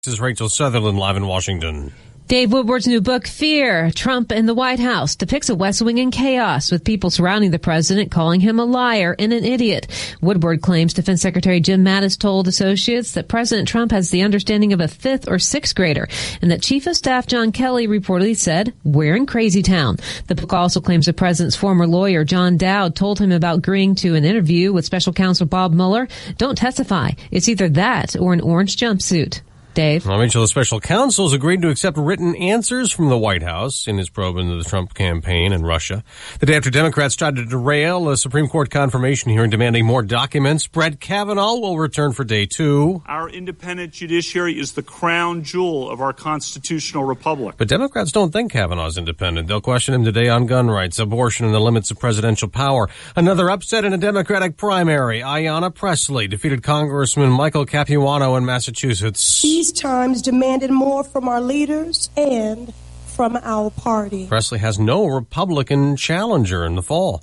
This is Rachel Sutherland live in Washington. Dave Woodward's new book, Fear, Trump and the White House, depicts a West Wing in chaos with people surrounding the president calling him a liar and an idiot. Woodward claims Defense Secretary Jim Mattis told associates that President Trump has the understanding of a 5th or 6th grader and that Chief of Staff John Kelly reportedly said, "We're in crazy town." The book also claims the president's former lawyer, John Dowd, told him about agreeing to an interview with special counsel Bob Mueller. Don't testify. It's either that or an orange jumpsuit. Dave. Well, Rachel, the special counsel has agreed to accept written answers from the White House in his probe into the Trump campaign and Russia. The day after Democrats tried to derail a Supreme Court confirmation hearing demanding more documents, Brett Kavanaugh will return for day 2. Our independent judiciary is the crown jewel of our constitutional republic. But Democrats don't think Kavanaugh's independent. They'll question him today on gun rights, abortion, and the limits of presidential power. Another upset in a Democratic primary. Ayanna Pressley defeated Congressman Michael Capuano in Massachusetts. These times demanded more from our leaders and from our party. Pressley has no Republican challenger in the fall.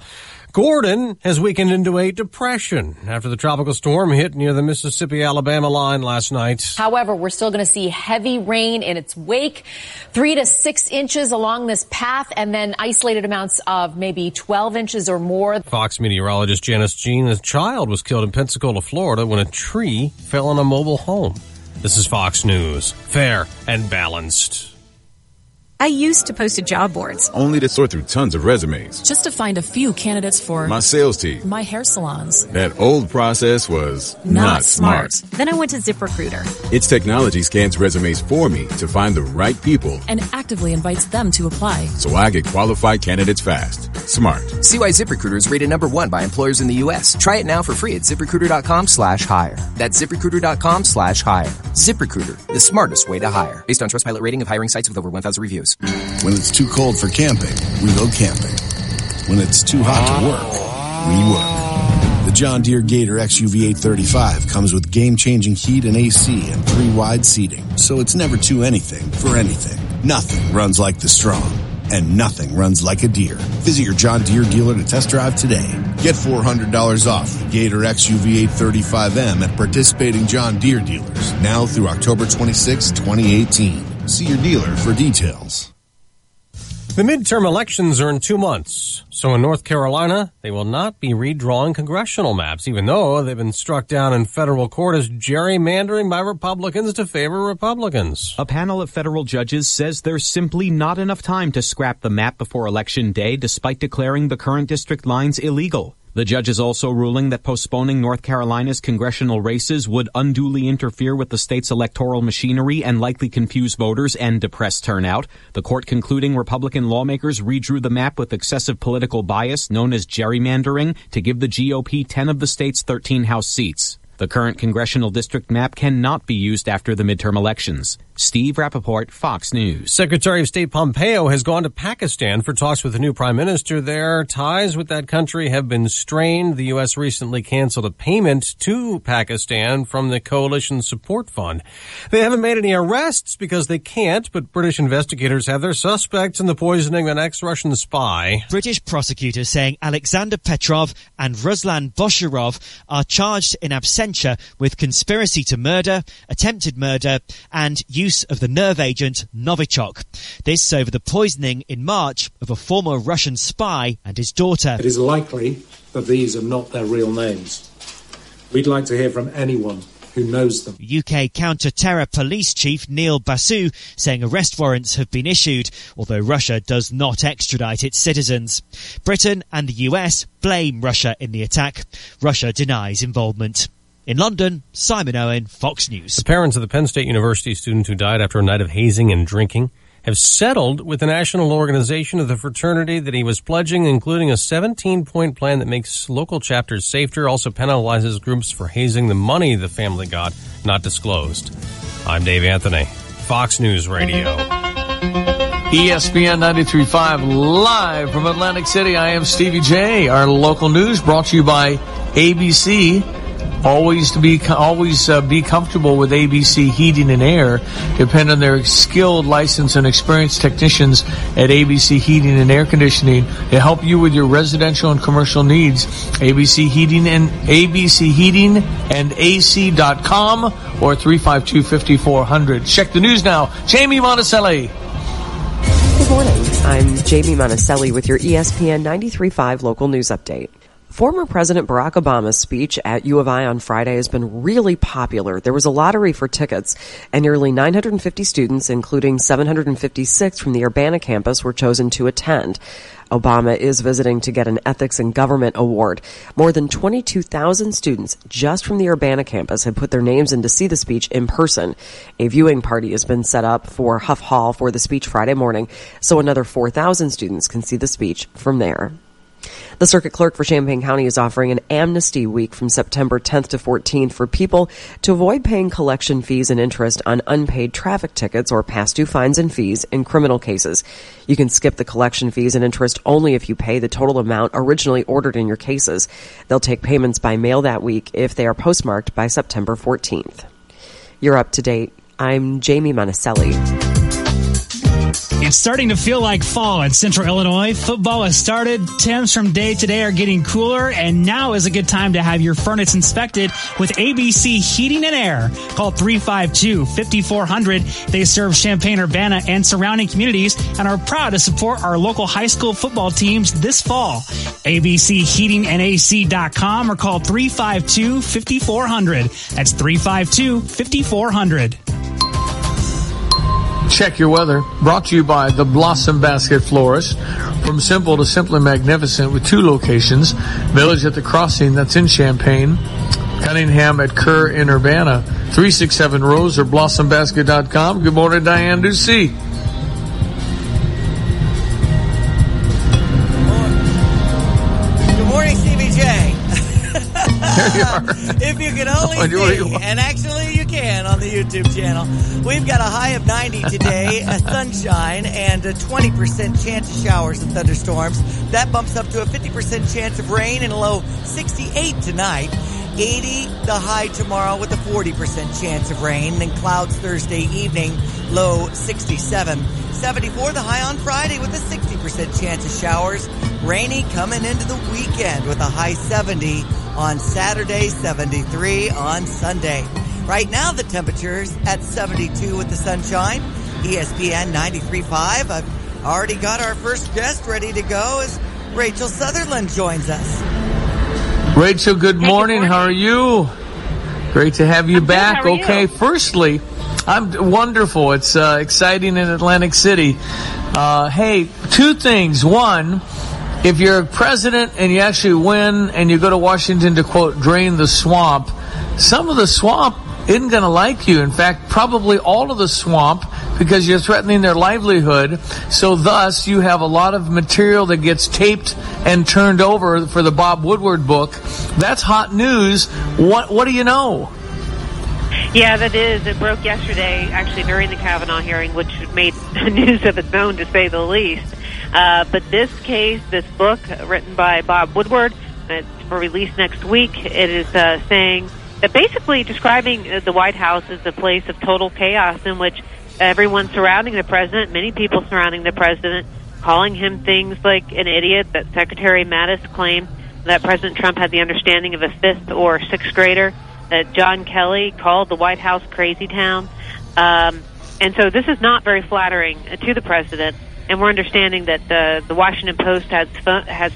Gordon has weakened into a depression after the tropical storm hit near the Mississippi-Alabama line last night. However, we're still going to see heavy rain in its wake, 3 to 6 inches along this path, and then isolated amounts of maybe 12 inches or more. Fox meteorologist Janice Jean, a child was killed in Pensacola, Florida, when a tree fell on a mobile home. This is Fox News, fair and balanced. I used to post to job boards, only to sort through tons of resumes, just to find a few candidates for my sales team, my hair salons. That old process was not smart. Then I went to ZipRecruiter. Its technology scans resumes for me to find the right people and actively invites them to apply, so I get qualified candidates fast. Smart. See why ZipRecruiter is rated #1 by employers in the U.S. Try it now for free at ZipRecruiter.com/hire. That's ZipRecruiter.com/hire. ZipRecruiter, the smartest way to hire. Based on Trustpilot rating of hiring sites with over 1,000 reviews. When it's too cold for camping, we go camping. When it's too hot to work, we work. The John Deere Gator XUV 835 comes with game-changing heat and AC and 3 wide seating, so it's never too anything for anything. Nothing runs like the strong, and nothing runs like a Deere. Visit your John Deere dealer to test drive today. Get $400 off the Gator XUV 835M at participating John Deere dealers now through October 26, 2018. See your dealer for details. The midterm elections are in 2 months. So in North Carolina, they will not be redrawing congressional maps, even though they've been struck down in federal court as gerrymandering by Republicans to favor Republicans. A panel of federal judges says there's simply not enough time to scrap the map before Election Day, despite declaring the current district lines illegal. The judge is also ruling that postponing North Carolina's congressional races would unduly interfere with the state's electoral machinery and likely confuse voters and depress turnout. The court concluding Republican lawmakers redrew the map with excessive political bias, known as gerrymandering, to give the GOP 10 of the state's 13 House seats. The current congressional district map cannot be used after the midterm elections. Steve Rappaport, Fox News. Secretary of State Pompeo has gone to Pakistan for talks with the new prime minister there. Ties with that country have been strained. The U.S. recently canceled a payment to Pakistan from the Coalition Support Fund. They haven't made any arrests because they can't, but British investigators have their suspects in the poisoning of an ex-Russian spy. British prosecutors saying Alexander Petrov and Ruslan Bosharov are charged in absentia with conspiracy to murder, attempted murder, and use of the nerve agent Novichok. This over the poisoning in March of a former Russian spy and his daughter. It is likely that these are not their real names. We'd like to hear from anyone who knows them. UK counter-terror police chief Neil Basu saying arrest warrants have been issued, although Russia does not extradite its citizens. Britain and the US blame Russia in the attack. Russia denies involvement. In London, Simon Owen, Fox News. The parents of the Penn State University student who died after a night of hazing and drinking have settled with the national organization of the fraternity that he was pledging, including a 17-point plan that makes local chapters safer, also penalizes groups for hazing. The money the family got not disclosed. I'm Dave Anthony, Fox News Radio. ESPN 93.5 live from Atlantic City. I am Stevie J. Our local news brought to you by ABC. Always be comfortable with ABC Heating and Air. Depend on their skilled, licensed, and experienced technicians at ABC Heating and Air Conditioning to help you with your residential and commercial needs. ABC Heating and AC.com or 352-5400. Check the news now. Jamie Monticelli. Good morning. I'm Jamie Monticelli with your ESPN 93.5 local news update. Former President Barack Obama's speech at U of I on Friday has been really popular. There was a lottery for tickets, and nearly 950 students, including 756 from the Urbana campus, were chosen to attend. Obama is visiting to get an Ethics in Government award. More than 22,000 students just from the Urbana campus have put their names in to see the speech in person. A viewing party has been set up for Huff Hall for the speech Friday morning, so another 4,000 students can see the speech from there. The circuit clerk for Champaign County is offering an amnesty week from September 10th to 14th for people to avoid paying collection fees and interest on unpaid traffic tickets or past due fines and fees in criminal cases. You can skip the collection fees and interest only if you pay the total amount originally ordered in your cases. They'll take payments by mail that week if they are postmarked by September 14th. You're up to date. I'm Jamie Monticelli. It's starting to feel like fall in Central Illinois. Football has started. Temps from day to day are getting cooler, and now is a good time to have your furnace inspected with ABC Heating and Air. Call 352-5400. They serve Champaign, Urbana, and surrounding communities and are proud to support our local high school football teams this fall. ABCHeatingandAC.com or call 352-5400. That's 352-5400. Check your weather. Brought to you by the Blossom Basket Florist. From simple to simply magnificent with 2 locations. Village at the Crossing, that's in Champaign. Cunningham at Kerr in Urbana. 367 Rose or blossombasket.com. Good morning, Diane Ducey. Good morning, Stevie J. There you are. If you can only see, and actually you can on the YouTube channel, we've got a high of 90 today, sunshine, and a 20% chance of showers and thunderstorms. That bumps up to a 50% chance of rain and a low 68 tonight. 80 the high tomorrow with a 40% chance of rain, then clouds Thursday evening, low 67. 74 the high on Friday with a 60% chance of showers. Rainy coming into the weekend with a high 70 on Saturday, 73 on Sunday. Right now the temperature's at 72 with the sunshine. ESPN 93.5. I've already got our first guest ready to go as Rachel Sutherland joins us. Rachel, good morning. How are you? Great to have you back. Good. How are okay, you? Firstly, I'm wonderful. It's exciting in Atlantic City. Hey, 2 things. One, if you're president and you actually win and you go to Washington to, quote, drain the swamp, some of the swamp isn't going to like you. In fact, probably all of the swamp, because you're threatening their livelihood. So thus, you have a lot of material that gets taped and turned over for the Bob Woodward book. That's hot news. What do you know? Yeah, that is. It broke yesterday, actually during the Kavanaugh hearing, which made news of its own, to say the least. But this case, this book written by Bob Woodward, it's for release next week. It is saying that basically describing the White House as a place of total chaos in which everyone surrounding the president, many people surrounding the president, calling him things like an idiot, that Secretary Mattis claimed that President Trump had the understanding of a 5th or 6th grader, that John Kelly called the White House crazy town. And so this is not very flattering to the president. And we're understanding that the Washington Post has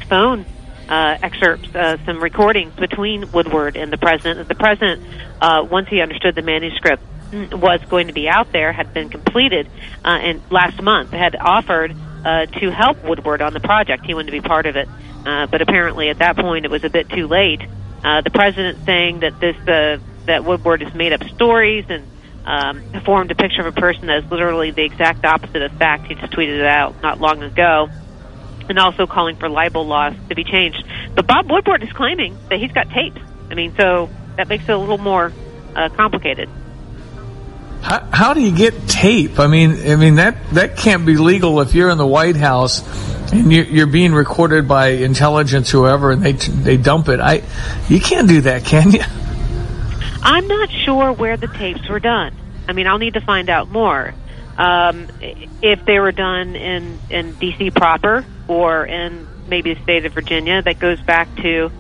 phone excerpts, some recordings between Woodward and the president. The president, once he understood the manuscript was going to be out there, had been completed, and last month had offered to help Woodward on the project. He wanted to be part of it. But apparently at that point it was a bit too late. The president saying that that Woodward has made up stories and formed a picture of a person that is literally the exact opposite of fact. He just tweeted it out not long ago. And also calling for libel laws to be changed. But Bob Woodward is claiming that he's got tapes. I mean, so that makes it a little more complicated. How do you get tape? I mean that can't be legal if you're in the White House and you're being recorded by intelligence, whoever, and they dump it. You can't do that, can you? I'm not sure where the tapes were done. I mean, I'll need to find out more. If they were done in D.C. proper or in maybe the state of Virginia, that goes back to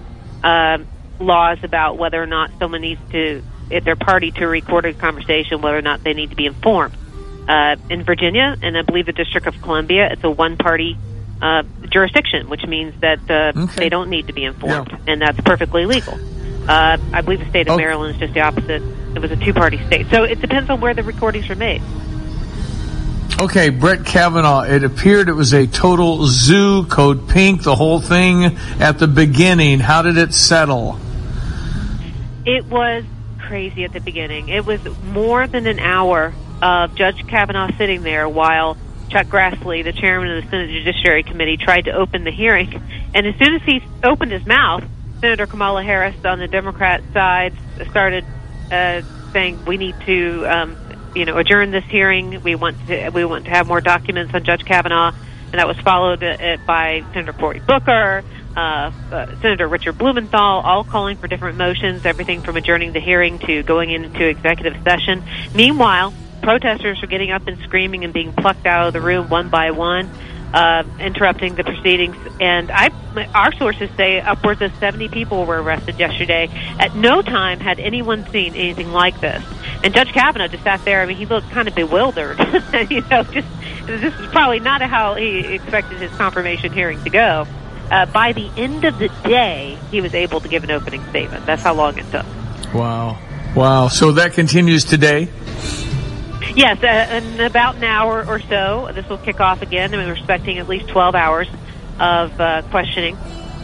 laws about whether or not someone needs to, if they're party to a recorded conversation, whether or not they need to be informed. In Virginia, and I believe the District of Columbia, it's a one-party jurisdiction, which means that they don't need to be informed, and that's perfectly legal. I believe the state of Maryland is just the opposite. It was a two-party state. So it depends on where the recordings were made. Okay, Brett Kavanaugh, it appeared it was a total zoo, code pink, the whole thing at the beginning. How did it settle? It was crazy at the beginning. It was more than an hour of Judge Kavanaugh sitting there while Chuck Grassley, the chairman of the Senate Judiciary Committee, tried to open the hearing. And as soon as he opened his mouth, Senator Kamala Harris on the Democrat side started saying, we need to adjourn this hearing. We want to have more documents on Judge Kavanaugh. And that was followed by Senator Cory Booker, Senator Richard Blumenthal, all calling for different motions, everything from adjourning the hearing to going into executive session. Meanwhile, protesters were getting up and screaming and being plucked out of the room one by one, interrupting the proceedings. And our sources say upwards of 70 people were arrested yesterday. At no time had anyone seen anything like this. And Judge Kavanaugh just sat there. I mean, he looked kind of bewildered. This is probably not how he expected his confirmation hearing to go. By the end of the day, he was able to give an opening statement. That's how long it took. Wow. So that continues today? Yes, in about an hour or so, this will kick off again, and we're expecting at least 12 hours of questioning.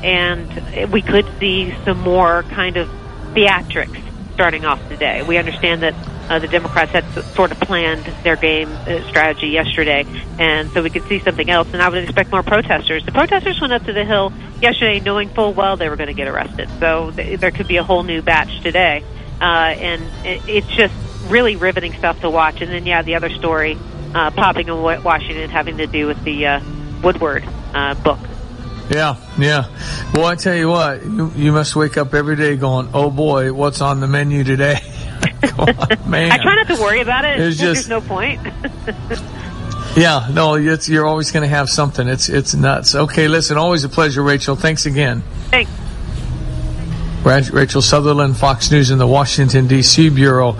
And we could see some more kind of theatrics starting off today. We understand that the Democrats had sort of planned their game strategy yesterday, and so we could see something else, and I would expect more protesters. The protesters went up to the Hill yesterday knowing full well they were going to get arrested, so there could be a whole new batch today. And it's just really riveting stuff to watch. And then, the other story popping in Washington having to do with the Woodward book. Yeah. Well, I tell you what, you must wake up every day going, oh boy, what's on the menu today? Come on, man. I try not to worry about it. There's no point. Yeah, no, you're always going to have something. It's nuts. Okay, listen, always a pleasure, Rachel. Thanks again. Thanks. Rachel Sutherland, Fox News in the Washington, D.C. Bureau,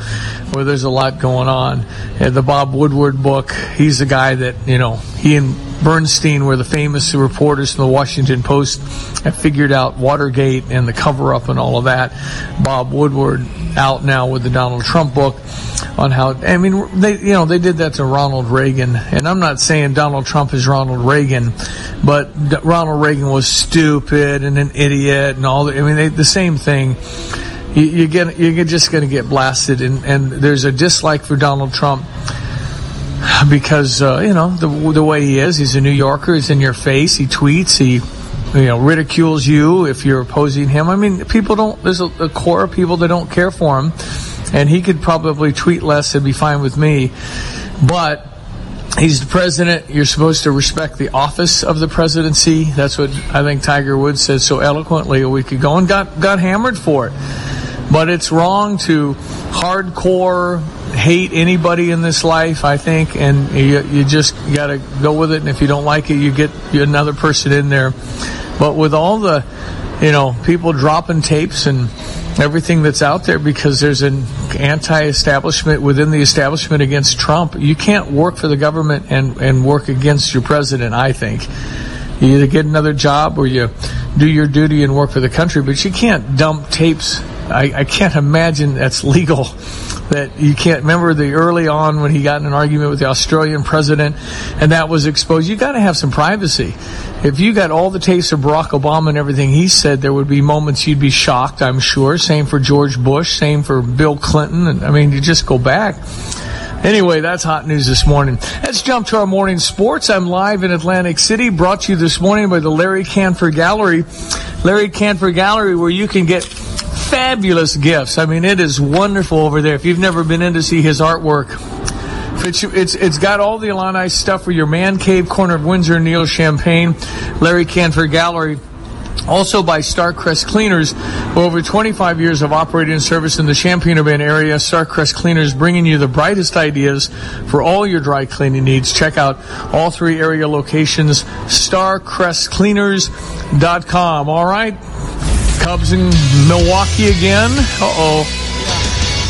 where there's a lot going on. And the Bob Woodward book, he's the guy that, he and Bernstein were the famous reporters from the Washington Post that figured out Watergate and the cover-up and all of that. Bob Woodward out now with the Donald Trump book on how, they did that to Ronald Reagan. And I'm not saying Donald Trump is Ronald Reagan, but Ronald Reagan was stupid and an idiot and all that. The same thing. You're just going to get blasted. And there's a dislike for Donald Trump because, the way he is. He's a New Yorker. He's in your face. He tweets. He, ridicules you if you're opposing him. There's a core of people that don't care for him. And he could probably tweet less and be fine with me. But he's the president. You're supposed to respect the office of the presidency. That's what I think Tiger Woods said so eloquently a week ago and got hammered for it. But it's wrong to hardcore hate anybody in this life, I think, and you just got to go with it. And if you don't like it, you get another person in there. But with all the, people dropping tapes and everything that's out there because there's an anti-establishment within the establishment against Trump, you can't work for the government and work against your president, I think. You either get another job or you do your duty and work for the country, but you can't dump tapes. I can't imagine that's legal. That you can't remember the early on when he got in an argument with the Australian president and that was exposed. You got to have some privacy. If you got all the tapes of Barack Obama and everything he said, there would be moments you'd be shocked, I'm sure. Same for George Bush, same for Bill Clinton. And you just go back. Anyway, that's hot news this morning. Let's jump to our morning sports. I'm live in Atlantic City, brought to you this morning by the Larry Canfor Gallery. Larry Canfor Gallery, where you can get fabulous gifts. It is wonderful over there. If you've never been in to see his artwork, it's got all the Illini stuff for your man cave, corner of Windsor and Neil Champaign. Larry Canfor Gallery Also by Starcrest Cleaners. For over 25 years of operating service in the Champaign-Urbana area, Starcrest Cleaners bringing you the brightest ideas for all your dry cleaning needs. Check out all 3 area locations, starcrestcleaners.com. All right. Cubs in Milwaukee again. Uh-oh.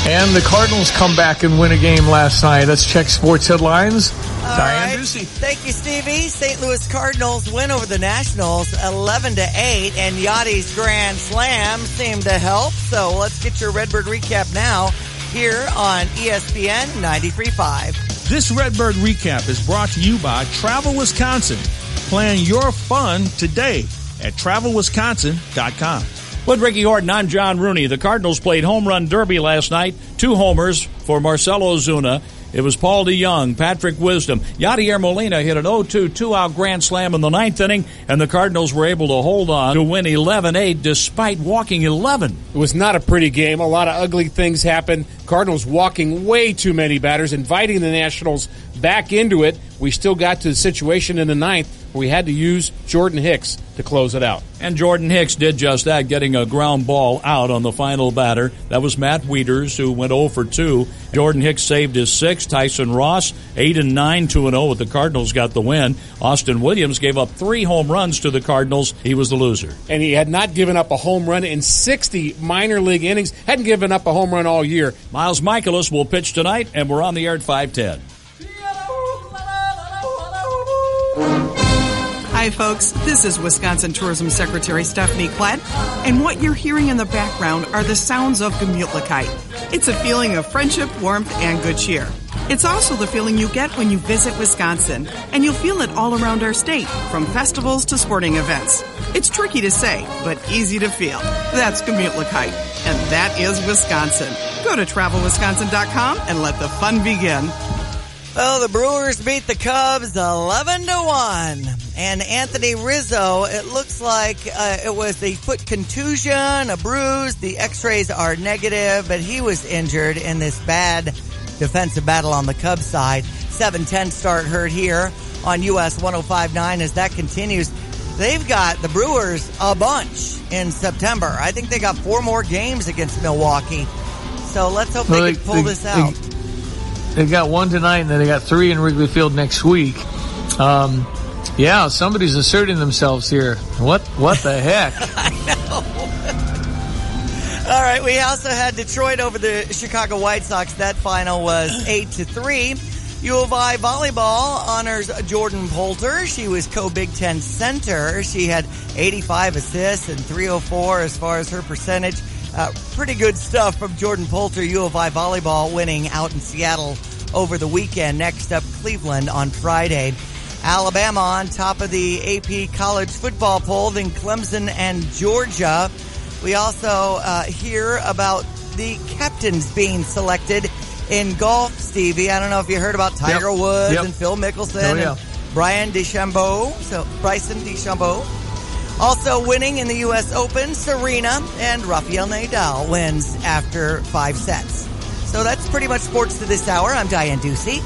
And the Cardinals come back and win a game last night. Let's check sports headlines. Diane Ducey. Thank you, Stevie. St. Louis Cardinals win over the Nationals 11-8, and Yachty's Grand Slam seemed to help. So let's get your Redbird recap now here on ESPN 93.5. This Redbird recap is brought to you by Travel Wisconsin. Plan your fun today at TravelWisconsin.com. With Ricky Horton, I'm John Rooney. The Cardinals played home run derby last night. 2 homers for Marcelo Ozuna. It was Paul DeYoung, Patrick Wisdom. Yadier Molina hit an 0-2 two-out grand slam in the 9th inning, and the Cardinals were able to hold on to win 11-8 despite walking 11. It was not a pretty game. A lot of ugly things happened. Cardinals walking way too many batters, inviting the Nationals back into it. We still got to the situation in the 9th where we had to use Jordan Hicks to close it out. And Jordan Hicks did just that, getting a ground ball out on the final batter. That was Matt Wieters, who went 0 for 2. Jordan Hicks saved his 6th. Tyson Ross, 8-9, 2-0 with the Cardinals, got the win. Austin Williams gave up 3 home runs to the Cardinals. He was the loser. And he had not given up a home run in 60 minor league innings. Hadn't given up a home run all year. Miles Michaelis will pitch tonight, and we're on the air at 5:10. Hi, folks. This is Wisconsin Tourism Secretary Stephanie Klett, and what you're hearing in the background are the sounds of Gemütlichkeit. It's a feeling of friendship, warmth, and good cheer. It's also the feeling you get when you visit Wisconsin, and you'll feel it all around our state, from festivals to sporting events. It's tricky to say, but easy to feel. That's Gemütlichkeit, and that is Wisconsin. Go to TravelWisconsin.com and let the fun begin. Well, the Brewers beat the Cubs 11-1. And Anthony Rizzo, it looks like it was a foot contusion, a bruise. The x-rays are negative, but he was injured in this bad defensive battle on the Cubs side. 7:10 start heard here on US 105.9 as that continues. They've got the Brewers a bunch in September. I think they got 4 more games against Milwaukee. So let's hope they can pull this out. They got 1 tonight, and then they got 3 in Wrigley Field next week. Yeah, somebody's asserting themselves here. What the heck? I know. All right, we also had Detroit over the Chicago White Sox. That final was 8-3. U of I volleyball honors Jordan Poulter. She was co-Big Ten center. She had 85 assists and 304 as far as her percentage. Pretty good stuff from Jordan Poulter. U of I volleyball winning out in Seattle over the weekend. Next up, Cleveland on Friday. Alabama on top of the AP college football poll, then Clemson and Georgia. We also hear about the captains being selected in golf, Stevie. I don't know if you heard about Tiger Woods and Phil Mickelson and Bryson DeChambeau. Also winning in the U.S. Open, Serena, and Rafael Nadal wins after 5 sets. So that's pretty much sports to this hour. I'm Diane Ducey.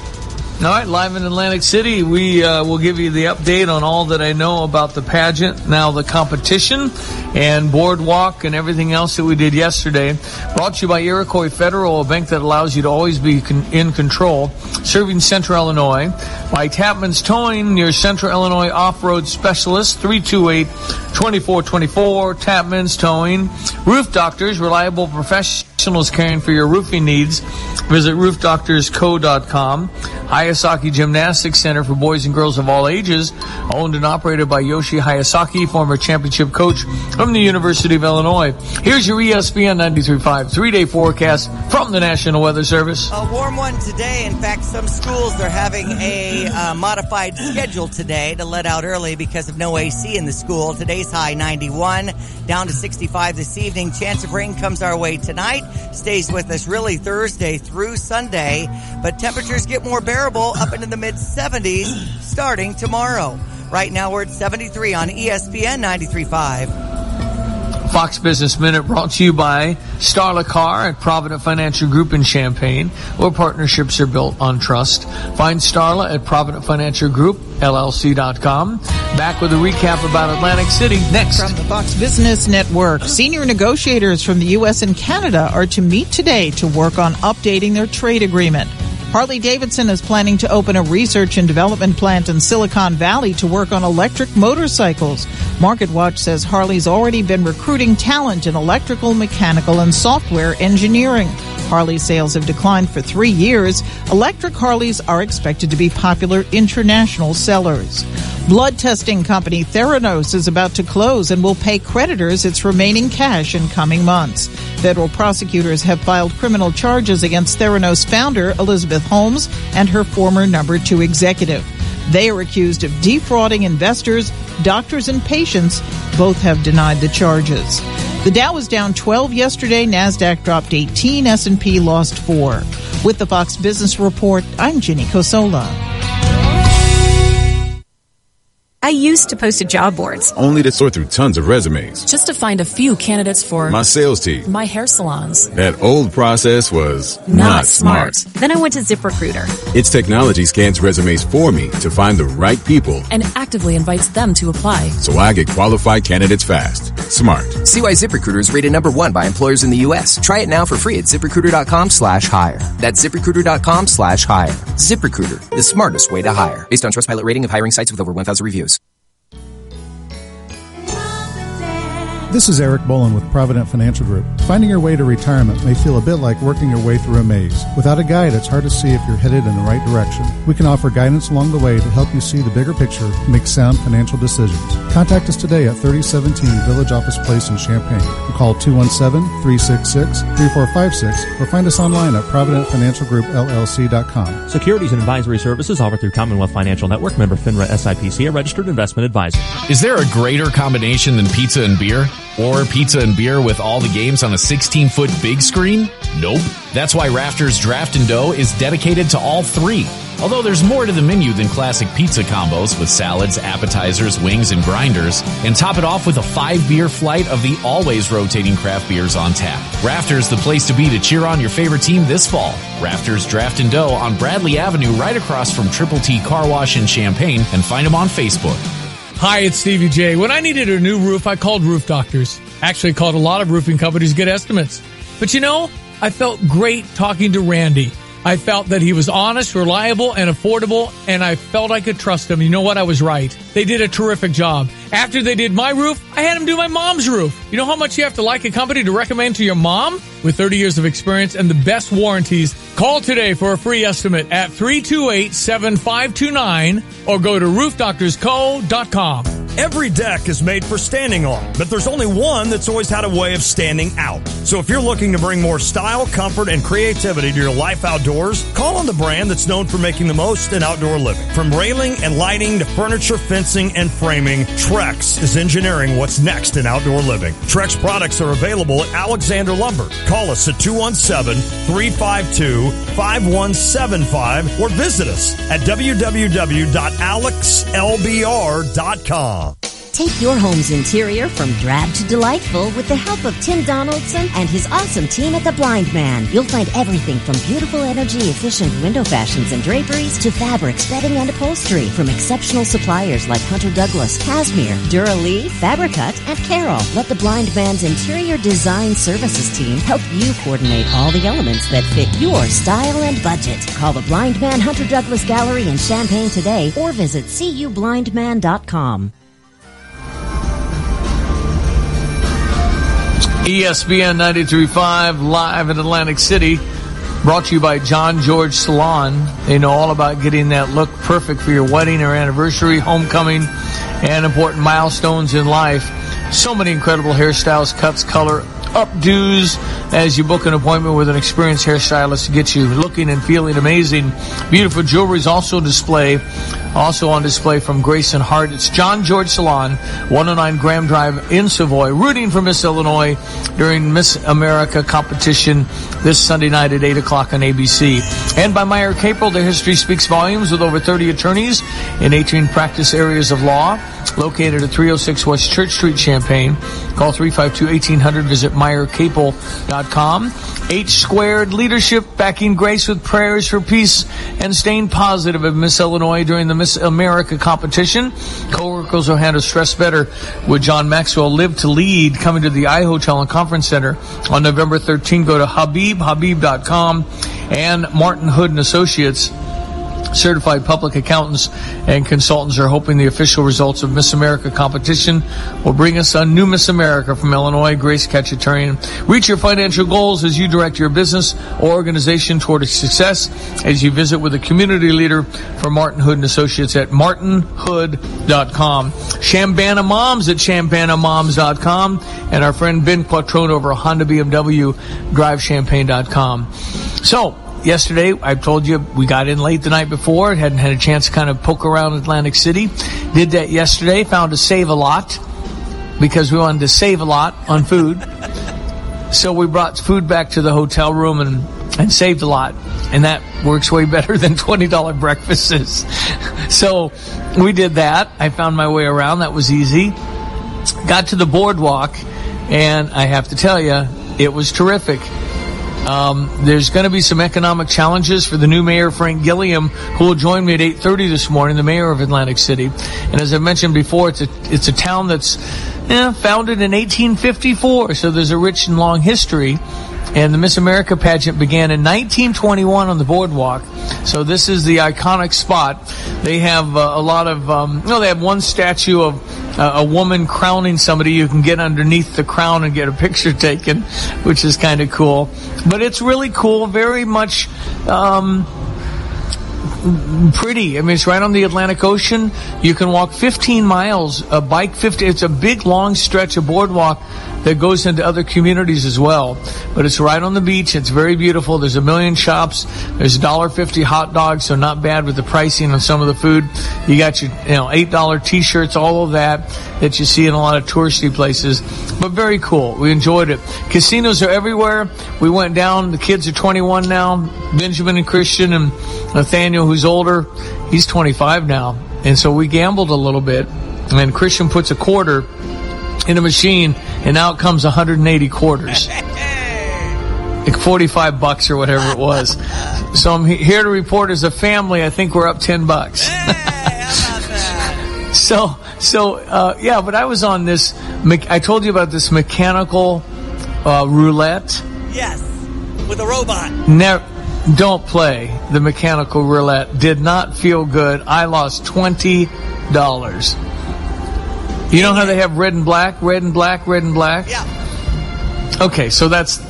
All right, live in Atlantic City, we will give you the update on all that I know about the pageant, now the competition, and boardwalk and everything else that we did yesterday. Brought to you by Iroquois Federal, a bank that allows you to always be in control, serving Central Illinois. By Tapman's Towing, your Central Illinois off-road specialist, 328-2424, Tapman's Towing. Roof Doctors, reliable professionals caring for your roofing needs. Visit roofdoctorsco.com. Hayasaki Gymnastics Center for boys and girls of all ages, owned and operated by Yoshi Hayasaki, former championship coach from the University of Illinois. Here's your ESPN 93.5 3-day forecast from the National Weather Service. A warm one today. In fact, some schools are having a modified schedule today to let out early because of no AC in the school. Today's high 91, down to 65 this evening. Chance of rain comes our way tonight. Stays with us really Thursday through Sunday, but temperatures get more bearable up into the mid-70s starting tomorrow. Right now we're at 73 on ESPN 93.5. Fox Business Minute brought to you by Starla Car at Provident Financial Group in Champaign, where partnerships are built on trust. Find Starla at Provident Financial Group, LLC.com. Back with a recap about Atlantic City next. From the Fox Business Network, senior negotiators from the U.S. and Canada are to meet today to work on updating their trade agreement. Harley-Davidson is planning to open a research and development plant in Silicon Valley to work on electric motorcycles. MarketWatch says Harley's already been recruiting talent in electrical, mechanical, and software engineering. Harley sales have declined for 3 years. Electric Harleys are expected to be popular international sellers. Blood testing company Theranos is about to close and will pay creditors its remaining cash in coming months. Federal prosecutors have filed criminal charges against Theranos founder Elizabeth Holmes and her former number 2 executive. They are accused of defrauding investors. Doctors and patients both have denied the charges. The Dow was down 12 yesterday. NASDAQ dropped 18. S&P lost 4. With the Fox Business Report, I'm Ginny Cosola. I used to post to job boards, only to sort through tons of resumes, just to find a few candidates for my sales team, my hair salons. That old process was not smart. Then I went to ZipRecruiter. Its technology scans resumes for me to find the right people and actively invites them to apply. So I get qualified candidates fast. Smart. See why ZipRecruiter is rated #1 by employers in the U.S. Try it now for free at ZipRecruiter.com/hire. That's ZipRecruiter.com/hire. ZipRecruiter, the smartest way to hire. Based on Trustpilot rating of hiring sites with over 1,000 reviews. This is Eric Bolin with Provident Financial Group. Finding your way to retirement may feel a bit like working your way through a maze. Without a guide, it's hard to see if you're headed in the right direction. We can offer guidance along the way to help you see the bigger picture and make sound financial decisions. Contact us today at 3017 Village Office Place in Champaign. Call 217-366-3456 or find us online at ProvidentFinancialGroupLLC.com. Securities and advisory services offered through Commonwealth Financial Network, member FINRA SIPC, a registered investment advisor. Is there a greater combination than pizza and beer? Or pizza and beer with all the games on a 16-foot big screen? Nope. That's why Rafters Draft and Dough is dedicated to all three. Although there's more to the menu than classic pizza combos with salads, appetizers, wings, and grinders, and top it off with a 5-beer flight of the always rotating craft beers on tap. Rafters, the place to be to cheer on your favorite team this fall. Rafters Draft and Dough on Bradley Avenue right across from Triple T Car Wash in Champaign, and find them on Facebook. Hi, it's Stevie J. When I needed a new roof, I called Roof Doctors. Actually called a lot of roofing companies to get estimates. But you know, I felt great talking to Randy. I felt that he was honest, reliable, and affordable, and I felt I could trust him. You know what? I was right. They did a terrific job. After they did my roof, I had them do my mom's roof. You know how much you have to like a company to recommend to your mom? With 30 years of experience and the best warranties, call today for a free estimate at 328-7529 or go to roofdoctorsco.com. Every deck is made for standing on, but there's only one that's always had a way of standing out. So if you're looking to bring more style, comfort, and creativity to your life outdoors, call on the brand that's known for making the most in outdoor living. From railing and lighting to furniture, fencing, and framing, Trex is engineering what's next in outdoor living. Trex products are available at Alexander Lumber. Call us at 217-352-5175 or visit us at www.alexlbr.com. Take your home's interior from drab to delightful with the help of Tim Donaldson and his awesome team at The Blind Man. You'll find everything from beautiful, energy-efficient window fashions and draperies to fabrics, bedding, and upholstery from exceptional suppliers like Hunter Douglas, Cashmere, Dura-Lee, Fabricut, and Carroll. Let The Blind Man's interior design services team help you coordinate all the elements that fit your style and budget. Call The Blind Man Hunter Douglas Gallery in Champaign today or visit cublindman.com. ESPN 93.5 live in Atlantic City, brought to you by John George Salon. They know all about getting that look perfect for your wedding or anniversary, homecoming, and important milestones in life. So many incredible hairstyles, cuts, color, updos as you book an appointment with an experienced hairstylist to get you looking and feeling amazing. Beautiful jewelry is also displayed Also on display from Grace and Hart, it's John George Salon, 109 Graham Drive in Savoy, rooting for Miss Illinois during Miss America competition this Sunday night at 8 o'clock on ABC. And by Meyer Capel, their history speaks volumes with over 30 attorneys in 18 practice areas of law, located at 306 West Church Street, Champaign. Call 352-1800. Visit MeyerCapel.com. H Squared Leadership, backing Grace with prayers for peace and staying positive at Miss Illinois during the Miss America competition. Co-workers will handle stress better with John Maxwell. Live to Lead, coming to the iHotel and Conference Center on November 13th. Go to Habib.com. And Martin Hood and Associates, certified public accountants and consultants, are hoping the official results of Miss America competition will bring us a new Miss America from Illinois, Grace Cacciatarian. Reach your financial goals as you direct your business or organization toward success as you visit with a community leader for Martin Hood and Associates at martinhood.com. Shambana Moms at shambanamoms.com. And our friend Ben Quattrone over Honda BMW, drivechampagne.com. So, yesterday, I told you we got in late the night before. Hadn't had a chance to kind of poke around Atlantic City. Did that yesterday. Found a Save a Lot because we wanted to save a lot on food. So we brought food back to the hotel room and saved a lot. And that works way better than $20 breakfasts. So we did that. I found my way around. That was easy. Got to the boardwalk, and I have to tell you, it was terrific. There's going to be some economic challenges for the new mayor, Frank Gilliam, who will join me at 8:30 this morning, the mayor of Atlantic City. And as I mentioned before, it's a town that's founded in 1854, so there's a rich and long history. And the Miss America pageant began in 1921 on the boardwalk. So this is the iconic spot. They have a lot of, they have one statue of a woman crowning somebody. You can get underneath the crown and get a picture taken, which is kind of cool. But it's really cool, very much pretty. I mean, it's right on the Atlantic Ocean. You can walk 15 miles, bike 50. It's a big, long stretch of boardwalk that goes into other communities as well. But it's right on the beach. It's very beautiful. There's a million shops. There's $1.50 hot dogs, so not bad with the pricing on some of the food. You got your $8 T-shirts, all of that you see in a lot of touristy places. But very cool. We enjoyed it. Casinos are everywhere. We went down. The kids are 21 now. Benjamin and Christian and Nathaniel, who's older, he's 25 now. And so we gambled a little bit. And Christian puts a quarter in a machine, and out comes 180 quarters. Like $45 or whatever it was. So I'm here to report as a family, I think we're up $10. But I was on this, I told you about this mechanical roulette. Yes, with a robot. Don't play the mechanical roulette. Did not feel good. I lost $20. You know how they have red and black, red and black, red and black? Yeah. Okay, so that's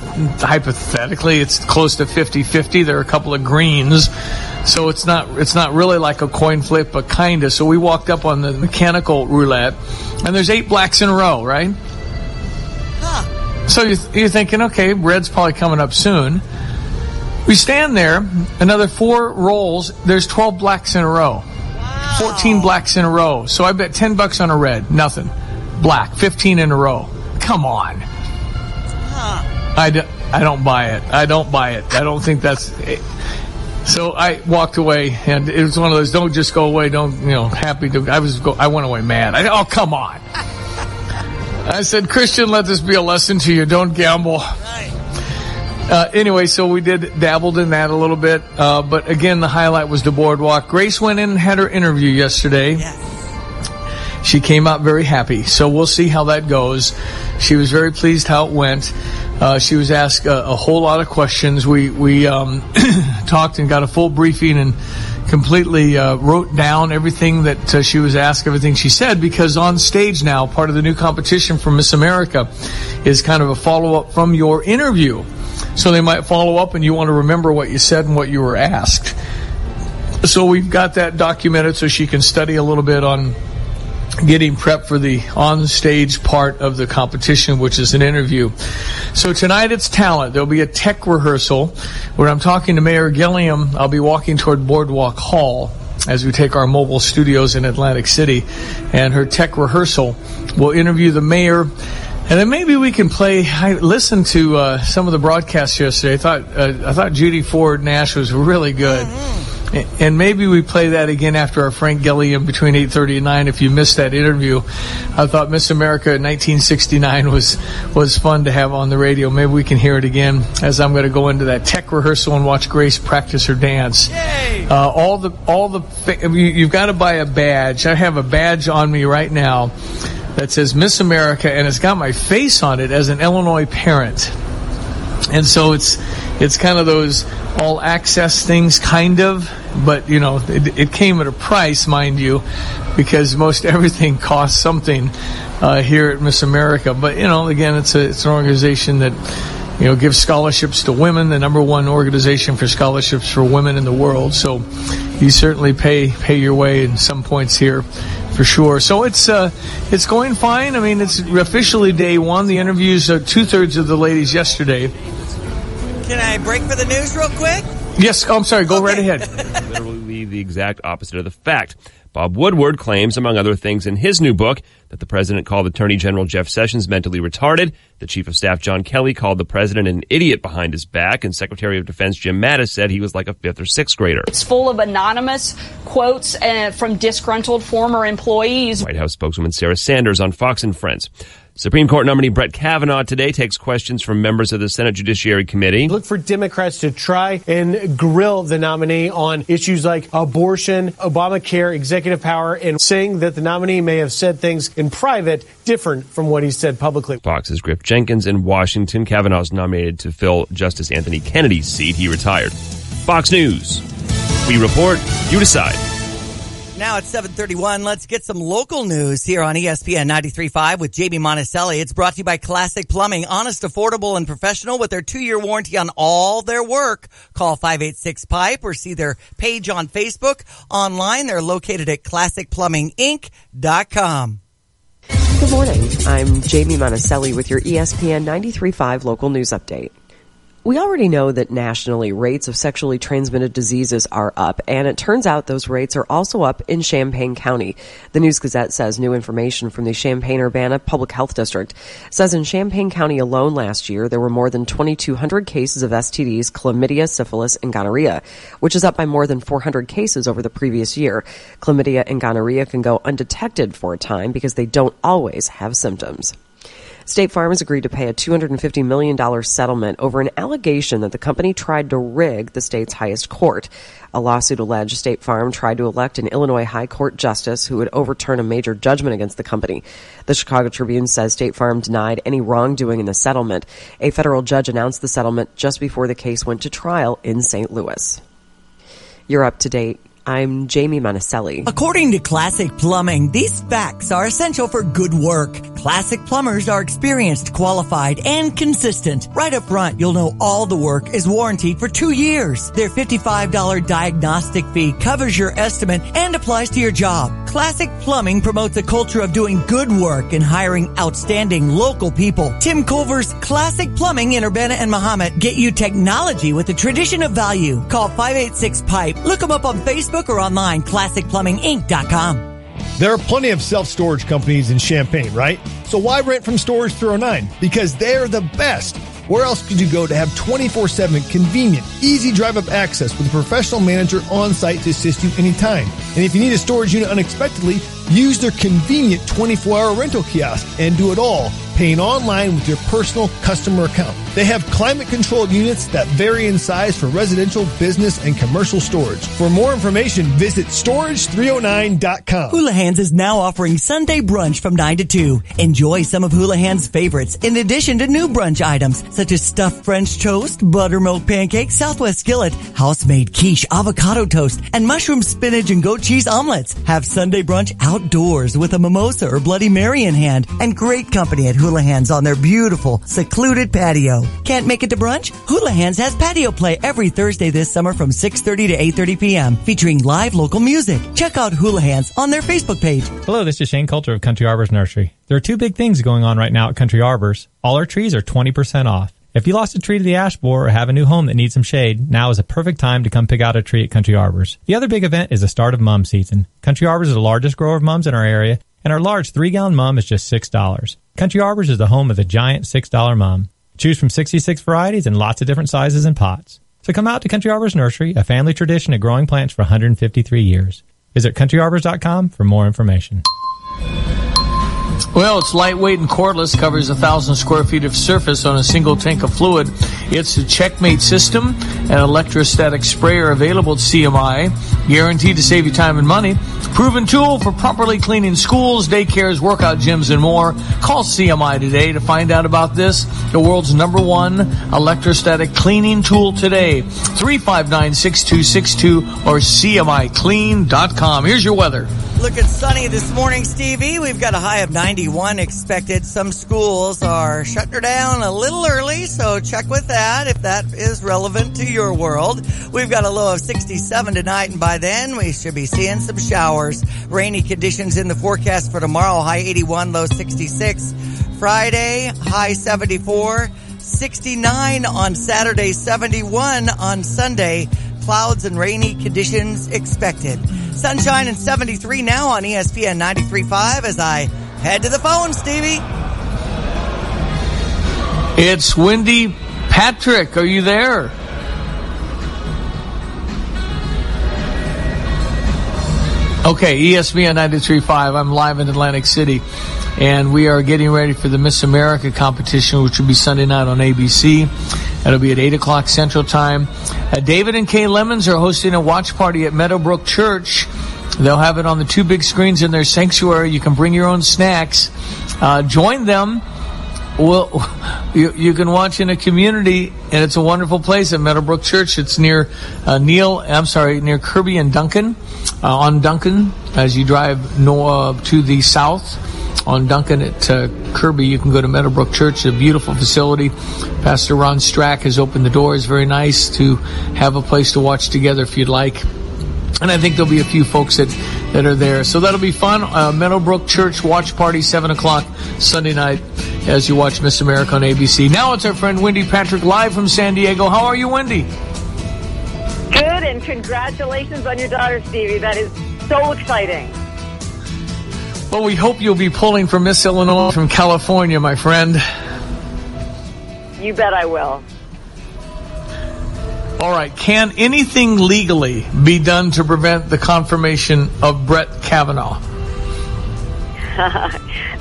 hypothetically, it's close to 50-50. There are a couple of greens. So it's not really like a coin flip, but kind of. So we walked up on the mechanical roulette, and there's 8 blacks in a row, right? Huh. So you're thinking, okay, red's probably coming up soon. We stand there, another 4 rolls, there's 12 blacks in a row. 14 blacks in a row. So I bet $10 on a red. Nothing. Black. 15 in a row. Come on. Huh. I don't buy it. I don't buy it. I don't think that's... So I walked away, and it was one of those, don't just go away, happy to... I went away mad. Oh, come on. I said, Christian, let this be a lesson to you. Don't gamble. Right. Anyway, so we dabbled in that a little bit. But again, the highlight was the boardwalk. Grace went in and had her interview yesterday. Yes. She came out very happy. So we'll see how that goes. She was very pleased how it went. She was asked a whole lot of questions. We talked and got a full briefing and completely wrote down everything that she was asked, everything she said, because on stage now, part of the new competition for Miss America is kind of a follow-up from your interview. So they might follow up and you want to remember what you said and what you were asked. So we've got that documented so she can study a little bit on getting prepped for the on-stage part of the competition, which is an interview. So tonight it's talent. There'll be a tech rehearsal where I'm talking to Mayor Gilliam. I'll be walking toward Boardwalk Hall. as we take our mobile studios in Atlantic City. And her tech rehearsal will interview the mayor. And then maybe we can play. I listened to some of the broadcasts yesterday. I thought Judy Ford Nash was really good. And maybe we play that again after our Frank Gilliam between 8:30 and 9. If you missed that interview, I thought Miss America in 1969 was fun to have on the radio. Maybe we can hear it again as I'm going to go into that tech rehearsal and watch Grace practice her dance. Yay! You've got to buy a badge. I have a badge on me right now that says Miss America, and it's got my face on it as an Illinois parent. And so it's kind of those all access things, kind of, but it came at a price, mind you, because most everything costs something here at Miss America. But again, it's an organization that gives scholarships to women, the number one organization for scholarships for women in the world. So you certainly pay your way in some points here, for sure. So it's going fine. I mean, it's officially day one. The interviews, 2/3 of the ladies yesterday. Can I break for the news real quick? Yes. Oh, I'm sorry. Go right ahead. Literally the exact opposite of the fact. Bob Woodward claims, among other things in his new book, that the president called Attorney General Jeff Sessions mentally retarded. The Chief of Staff John Kelly called the president an idiot behind his back, and Secretary of Defense Jim Mattis said he was like a 5th or 6th grader. It's full of anonymous quotes from disgruntled former employees. White House spokeswoman Sarah Sanders on Fox and Friends. Supreme Court nominee Brett Kavanaugh today takes questions from members of the Senate Judiciary Committee. Look for Democrats to try and grill the nominee on issues like abortion, Obamacare, executive power, and saying that the nominee may have said things in private different from what he said publicly. Fox's Griff Jenkins in Washington. Kavanaugh is nominated to fill Justice Anthony Kennedy's seat. He retired. Fox News. We report, you decide. Now it's 7:31. Let's get some local news here on ESPN 93.5 with Jamie Monticelli. It's brought to you by Classic Plumbing. Honest, affordable, and professional with their 2-year warranty on all their work. Call 586-PIPE or see their page on Facebook. Online, they're located at classicplumbinginc.com. Good morning. I'm Jamie Monticelli with your ESPN 93.5 local news update. We already know that nationally rates of sexually transmitted diseases are up, and it turns out those rates are also up in Champaign County. The News Gazette says new information from the Champaign-Urbana Public Health District says in Champaign County alone last year there were more than 2,200 cases of STDs, chlamydia, syphilis, and gonorrhea, which is up by more than 400 cases over the previous year. Chlamydia and gonorrhea can go undetected for a time because they don't always have symptoms. State Farm has agreed to pay a $250 million settlement over an allegation that the company tried to rig the state's highest court. A lawsuit alleged State Farm tried to elect an Illinois High Court justice who would overturn a major judgment against the company. The Chicago Tribune says State Farm denied any wrongdoing in the settlement. A federal judge announced the settlement just before the case went to trial in St. Louis. You're up to date. I'm Jamie Monticelli. According to Classic Plumbing, these facts are essential for good work. Classic plumbers are experienced, qualified, and consistent. Right up front, you'll know all the work is warranted for 2 years. Their $55 diagnostic fee covers your estimate and applies to your job. Classic Plumbing promotes a culture of doing good work and hiring outstanding local people. Tim Culver's Classic Plumbing in Urbana and Mahomet get you technology with a tradition of value. Call 586-PIPE. Look them up on Facebook or online, classicplumbinginc.com. There are plenty of self-storage companies in Champaign, right? So why rent from Storage 309? Because they're the best. Where else could you go to have 24/7 convenient, easy drive-up access with a professional manager on site to assist you anytime? And if you need a storage unit unexpectedly, use their convenient 24-hour rental kiosk and do it all, paying online with your personal customer account. They have climate-controlled units that vary in size for residential, business, and commercial storage. For more information, visit storage309.com. Houlihan's is now offering Sunday brunch from 9 to 2. Enjoy some of Houlihan's favorites, in addition to new brunch items, such as stuffed French toast, buttermilk pancakes, Southwest skillet, house-made quiche, avocado toast, and mushroom spinach and goat cheese omelets. Have Sunday brunch outdoors with a mimosa or Bloody Mary in hand, and great company at Houlihan's on their beautiful, secluded patio. Can't make it to brunch? Houlihan's has patio play every Thursday this summer from 6:30 to 8:30 p.m., featuring live local music. Check out Houlihan's on their Facebook page. Hello, this is Shane Coulter of Country Arbors Nursery. There are two big things going on right now at Country Arbors. All our trees are 20% off. If you lost a tree to the ash borer or have a new home that needs some shade, now is a perfect time to come pick out a tree at Country Arbors. The other big event is the start of mum season. Country Arbors is the largest grower of mums in our area, and our large 3-gallon mum is just $6. Country Arbors is the home of the giant $6 mum. Choose from 66 varieties and lots of different sizes and pots. So come out to Country Arbors Nursery, a family tradition of growing plants for 153 years. Visit countryarbors.com for more information. Well, it's lightweight and cordless, covers 1,000 square feet of surface on a single tank of fluid. It's a Checkmate system, an electrostatic sprayer available at CMI, guaranteed to save you time and money. Proven tool for properly cleaning schools, daycares, workout gyms, and more. Call CMI today to find out about this, the world's #1 electrostatic cleaning tool today. 359-6262 or CMIClean.com. Here's your weather. Looking sunny this morning, Stevie. We've got a high of 91 expected. Some schools are shutting her down a little early, so check with that if that is relevant to your world. We've got a low of 67 tonight, and by then we should be seeing some showers. Rainy conditions in the forecast for tomorrow, high 81, low 66. Friday, high 74, 69 on Saturday, 71 on Sunday. Clouds and rainy conditions expected. Sunshine and 73 now on ESPN 93.5 as I head to the phone, Stevie. It's Wendy Patrick. Are you there? Okay, ESPN 93.5. I'm live in Atlantic City, and we are getting ready for the Miss America competition, which will be Sunday night on ABC. It'll be at 8 o'clock Central Time. David and Kay Lemons are hosting a watch party at Meadowbrook Church. They'll have it on the 2 big screens in their sanctuary. You can bring your own snacks. Join them. Well, you can watch in a community, and it's a wonderful place at Meadowbrook Church. It's near near Kirby and Duncan, on Duncan. As you drive to the south on Duncan at Kirby, you can go to Meadowbrook Church, a beautiful facility. Pastor Ron Strack has opened the doors. Very nice to have a place to watch together if you'd like. And I think there'll be a few folks that are there. So that'll be fun. Meadowbrook Church watch party, 7 o'clock Sunday night as you watch Miss America on ABC. Now it's our friend Wendy Patrick live from San Diego. How are you, Wendy? Good, and congratulations on your daughter, Stevie. That is so exciting. Well, we hope you'll be pulling for Miss Illinois from California, my friend. You bet I will. All right. Can anything legally be done to prevent the confirmation of Brett Kavanaugh?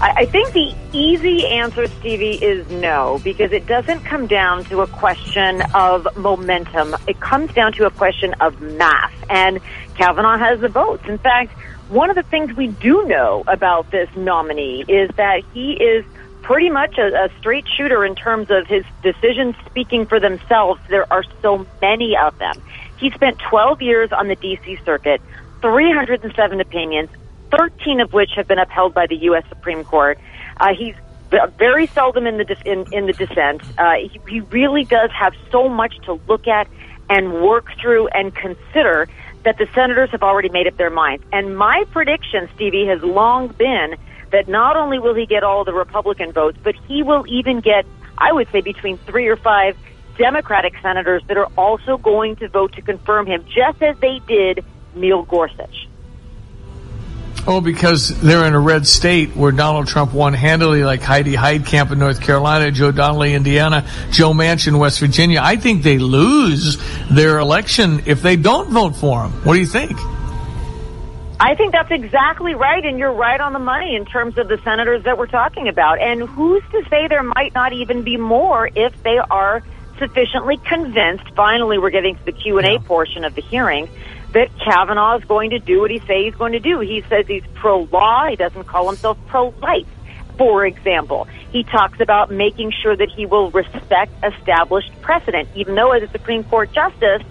I think the easy answer, Stevie, is no, because it doesn't come down to a question of momentum. It comes down to a question of math, and Kavanaugh has the votes. In fact, one of the things we do know about this nominee is that he is pretty much a straight shooter in terms of his decisions speaking for themselves. There are so many of them. He spent 12 years on the D.C. Circuit, 307 opinions, 13 of which have been upheld by the U.S. Supreme Court. He's very seldom in the dissent. He really does have so much to look at and work through and consider that the senators have already made up their minds. And my prediction, Stevie, has long been that not only will he get all the Republican votes, but he will even get, I would say, between 3 or 5 Democratic senators that are also going to vote to confirm him, just as they did Neil Gorsuch. Oh, because they're in a red state where Donald Trump won handily, like Heidi Heitkamp in North Carolina, Joe Donnelly, Indiana, Joe Manchin, West Virginia. I think they lose their election if they don't vote for him. What do you think? I think that's exactly right, and you're right on the money in terms of the senators that we're talking about. And who's to say there might not even be more if they are sufficiently convinced, finally we're getting to the Q&A portion of the hearing, that Kavanaugh is going to do what he says he's going to do. He says he's pro-law. He doesn't call himself pro-life, for example. He talks about making sure that he will respect established precedent, even though as a Supreme Court justice,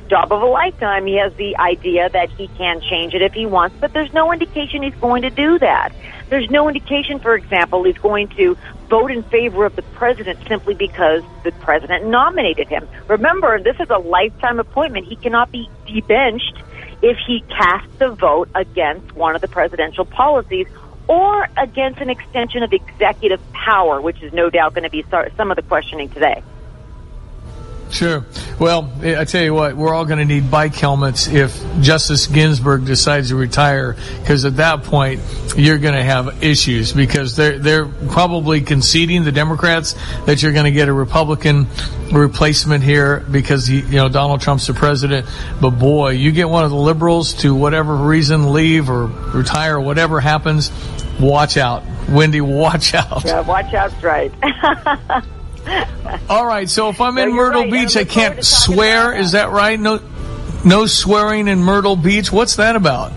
job of a lifetime, he has the idea that he can change it if he wants, but there's no indication he's going to do that. There's no indication, for example, he's going to vote in favor of the president simply because the president nominated him. Remember, this is a lifetime appointment. He cannot be debenched if he casts a vote against one of the presidential policies or against an extension of executive power, which is no doubt going to be some of the questioning today. Sure. Well, I tell you what, we're all going to need bike helmets if Justice Ginsburg decides to retire, because at that point you're going to have issues, because they're probably conceding, the Democrats, that you're going to get a Republican replacement here because Donald Trump's the president. But boy, you get one of the liberals to whatever reason leave or retire, whatever happens, watch out. Wendy, watch out. Yeah, watch out's right. All right, so if I'm in Myrtle Beach, I can't swear. Is that right? No swearing in Myrtle Beach. What's that about?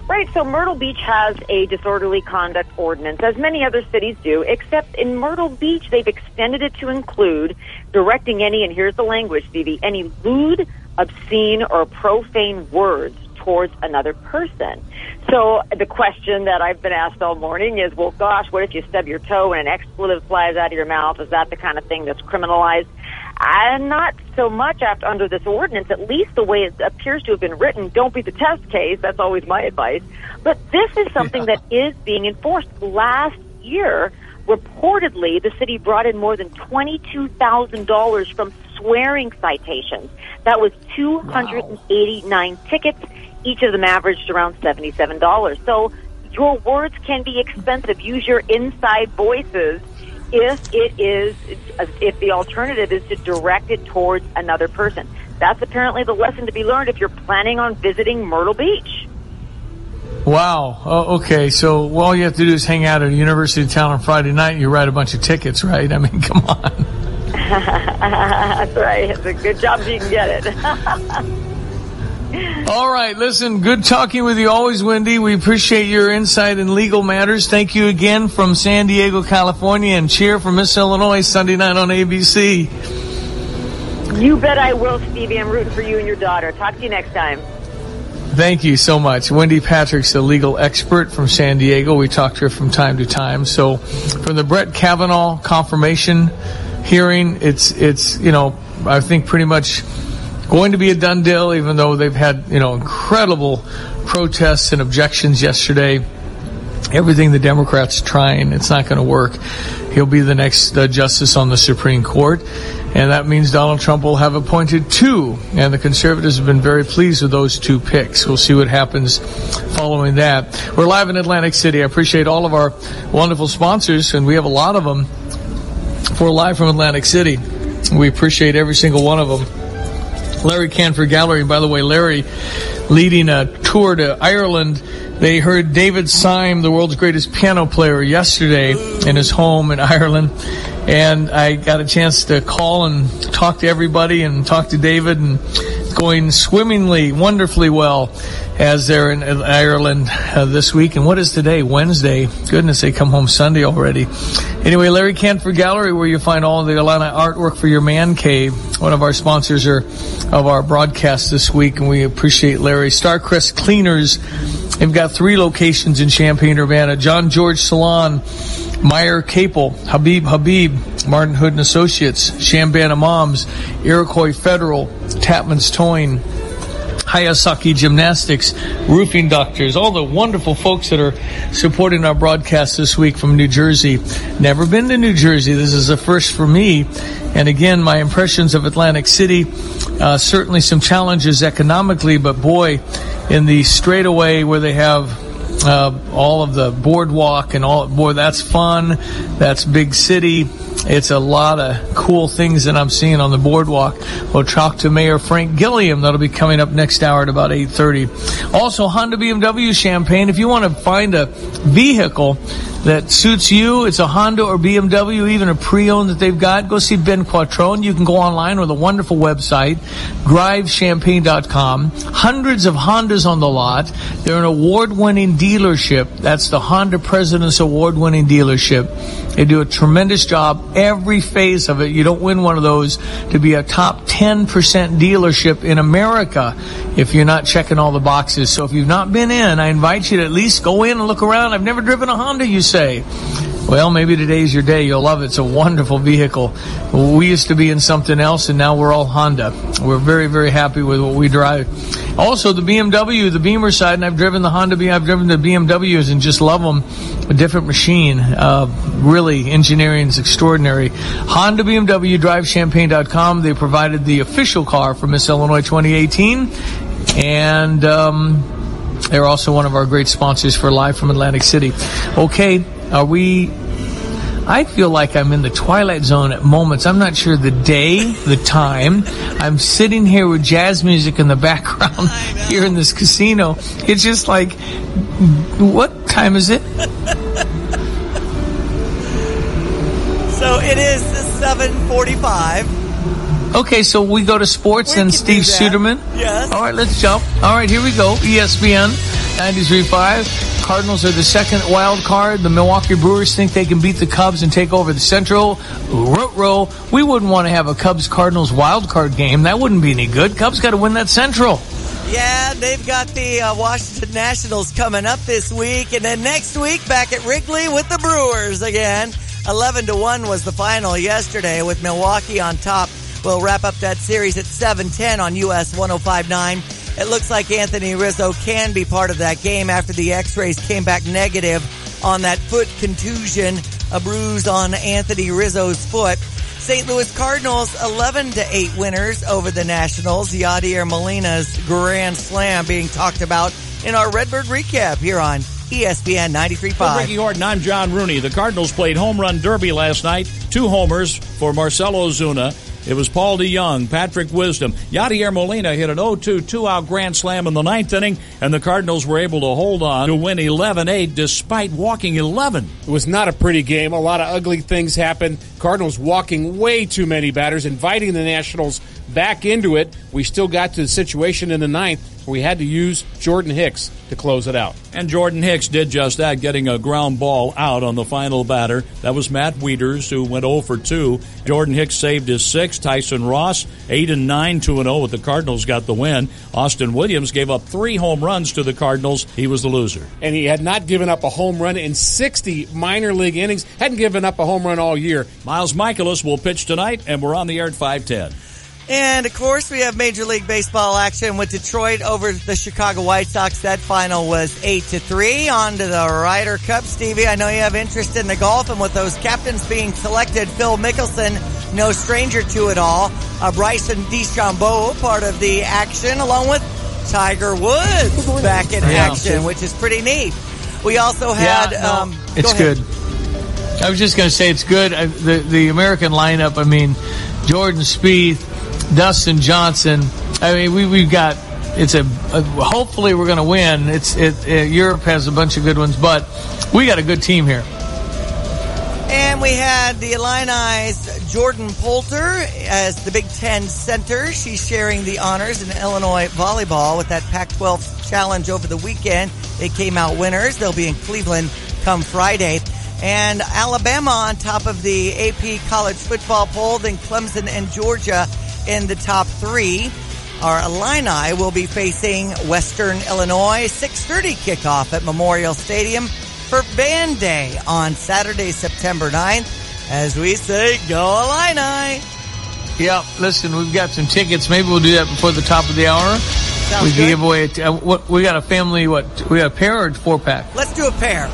Right, so Myrtle Beach has a disorderly conduct ordinance, as many other cities do, except in Myrtle Beach, they've extended it to include directing any, and here's the language, Stevie, any lewd, obscene, or profane words towards another person. So the question that I've been asked all morning is, well, gosh, what if you stub your toe and an expletive flies out of your mouth? Is that the kind of thing that's criminalized? Not so much under this ordinance, at least the way it appears to have been written. Don't be the test case. That's always my advice. But this is something that is being enforced. Last year, reportedly, the city brought in more than $22,000 from swearing citations. That was 289 tickets. Each of them averaged around $77. So your words can be expensive. Use your inside voices if the alternative is to direct it towards another person. That's apparently the lesson to be learned if you're planning on visiting Myrtle Beach. Wow. Oh, okay. So all you have to do is hang out at a university town on Friday night and you write a bunch of tickets, right? I mean, come on. That's right. It's a good job if you can get it. All right, listen, good talking with you always, Wendy. We appreciate your insight in legal matters. Thank you again from San Diego, California, and cheer for Miss Illinois Sunday night on ABC. You bet I will, Stevie. I'm rooting for you and your daughter. Talk to you next time. Thank you so much. Wendy Patrick's a legal expert from San Diego. We talk to her from time to time. So from the Brett Kavanaugh confirmation hearing, it's I think pretty much going to be a done deal, even though they've had, incredible protests and objections yesterday. Everything the Democrats trying, it's not going to work. He'll be the next justice on the Supreme Court, and that means Donald Trump will have appointed two, and the conservatives have been very pleased with those two picks. We'll see what happens following that. We're live in Atlantic City. I appreciate all of our wonderful sponsors, and we have a lot of them for Live from Atlantic City. We appreciate every single one of them. Larry Canford Gallery, by the way, Larry leading a tour to Ireland. They heard David Syme, the world's greatest piano player, yesterday in his home in Ireland. And I got a chance to call and talk to everybody and talk to David, and going swimmingly, wonderfully well as they're in Ireland this week. And what is today? Wednesday. Goodness, they come home Sunday already. Anyway, Larry Canford Gallery, where you find all the Atlanta artwork for your man cave. One of our sponsors of our broadcast this week, and we appreciate Larry. Starcrest Cleaners. They've got 3 locations in Champaign-Urbana. John George Salon, Meyer Capel, Habib, Martin Hood & Associates, Shambana Moms, Iroquois Federal, Tapman's Towing, Hayasaki Gymnastics, Roofing Doctors, all the wonderful folks that are supporting our broadcast this week from New Jersey. Never been to New Jersey. This is a first for me. And again, my impressions of Atlantic City, certainly some challenges economically, but boy, in the straightaway where they have all of the boardwalk and all, boy, that's fun. That's big city. It's a lot of cool things that I'm seeing on the boardwalk. We'll talk to Mayor Frank Gilliam. That'll be coming up next hour at about 8:30. Also, Honda BMW Champaign. If you want to find a vehicle that suits you, it's a Honda or BMW, even a pre-owned that they've got, go see Ben Quattrone. You can go online with a wonderful website, drivechampaign.com. Hundreds of Hondas on the lot. They're an award-winning dealership. That's the Honda President's Award-winning dealership. They do a tremendous job every phase of it. You don't win one of those to be a top 10% dealership in America if you're not checking all the boxes. So if you've not been in, I invite you to at least go in and look around. I've never driven a Honda, you say. Well, maybe today's your day. You'll love it. It's a wonderful vehicle. We used to be in something else, and now we're all Honda. We're very, very happy with what we drive. Also, the BMW, the Beamer side, and I've driven the Honda, I've driven the BMWs and just love them. a different machine. Really, engineering is extraordinary. Honda, BMW, DriveChampaign.com. They provided the official car for Miss Illinois 2018. And they're also one of our great sponsors for Live from Atlantic City. Okay, I feel like I'm in the Twilight Zone at moments. I'm not sure the day, the time. I'm sitting here with jazz music in the background here in this casino. It's just like, what time is it? So it is 7:45. Okay, so we go to sports and Steve Suderman. Yes. All right, let's jump. All right, here we go. ESPN 93.5. Cardinals are the second wild card. The Milwaukee Brewers think they can beat the Cubs and take over the Central. Ruh-roh. We wouldn't want to have a Cubs-Cardinals wild card game. That wouldn't be any good. Cubs got to win that Central. Yeah, they've got the Washington Nationals coming up this week. And then next week, back at Wrigley with the Brewers again. 11-1 was the final yesterday with Milwaukee on top. We'll wrap up that series at 7:10 on US 105.9. It looks like Anthony Rizzo can be part of that game after the x-rays came back negative on that foot contusion, a bruise on Anthony Rizzo's foot. St. Louis Cardinals 11-8 winners over the Nationals. Yadier Molina's grand slam being talked about in our Redbird recap here on ESPN 93.5. For Ricky Horton, I'm John Rooney. The Cardinals played home run derby last night. 2 homers for Marcell Ozuna. It was Paul DeYoung, Patrick Wisdom. Yadier Molina hit an 0-2 two-out grand slam in the 9th inning, and the Cardinals were able to hold on to win 11-8 despite walking 11. It was not a pretty game. A lot of ugly things happened. Cardinals walking way too many batters, inviting the Nationals back into it. We still got to the situation in the 9th where we had to use Jordan Hicks to close it out. And Jordan Hicks did just that, getting a ground ball out on the final batter. That was Matt Wieters, who went 0 for 2. Jordan Hicks saved his 6. Tyson Ross, 8-9, 2-0 with the Cardinals, got the win. Austin Williams gave up 3 home runs to the Cardinals. He was the loser. And he had not given up a home run in 60 minor league innings. Hadn't given up a home run all year. Miles Michaelis will pitch tonight, and we're on the air at 5:10. And, of course, we have Major League Baseball action with Detroit over the Chicago White Sox. That final was 8-3. On to the Ryder Cup. Stevie, I know you have interest in the golf, and with those captains being selected, Phil Mickelson, no stranger to it all. Bryson DeChambeau, part of the action, along with Tiger Woods back in action, which is pretty neat. We also had... it's good. I was just going to say it's good. The American lineup, I mean, Jordan Spieth, Dustin Johnson. I mean, we've got. It's hopefully we're going to win. Europe has a bunch of good ones, but we got a good team here. And we had the Illini's Jordan Poulter as the Big Ten center. She's sharing the honors in Illinois volleyball with that Pac-12 challenge over the weekend. They came out winners. They'll be in Cleveland come Friday. And Alabama on top of the AP college football poll, then Clemson and Georgia in the top 3. Our Illini will be facing Western Illinois. 6:30 kickoff at Memorial Stadium for Band Day on Saturday, September 9th. As we say, go Illini! Yeah, listen, we've got some tickets. Maybe we'll do that before the top of the hour. Sounds we can good. give away we got a family, we got a pair or 4-pack? Let's do a pair.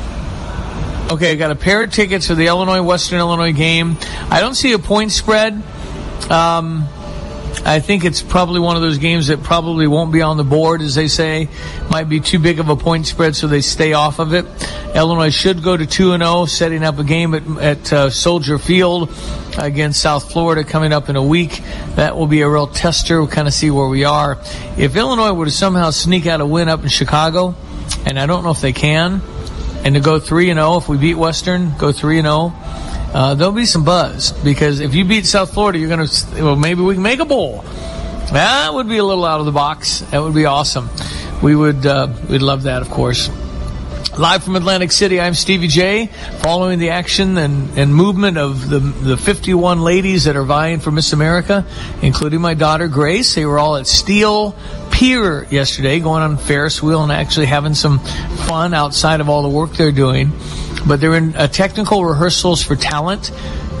Okay, I got a pair of tickets for the Illinois-Western Illinois game. I don't see a point spread. I think it's probably one of those games that probably won't be on the board, as they say. Might be too big of a point spread, so they stay off of it. Illinois should go to 2-0, setting up a game at Soldier Field against South Florida coming up in a week. That will be a real tester. We'll kind of see where we are. If Illinois were to somehow sneak out a win up in Chicago, and I don't know if they can, and to go 3-0, if we beat Western, go 3-0, there'll be some buzz, because if you beat South Florida, you're going to, well, maybe we can make a bowl. That would be a little out of the box. That would be awesome. We'd love that, of course. Live from Atlantic City, I'm Stevie J, following the action and movement of the 51 ladies that are vying for Miss America, including my daughter Grace. They were all at Steel Pier yesterday, going on Ferris wheel and actually having some fun outside of all the work they're doing. But they're in technical rehearsals for talent.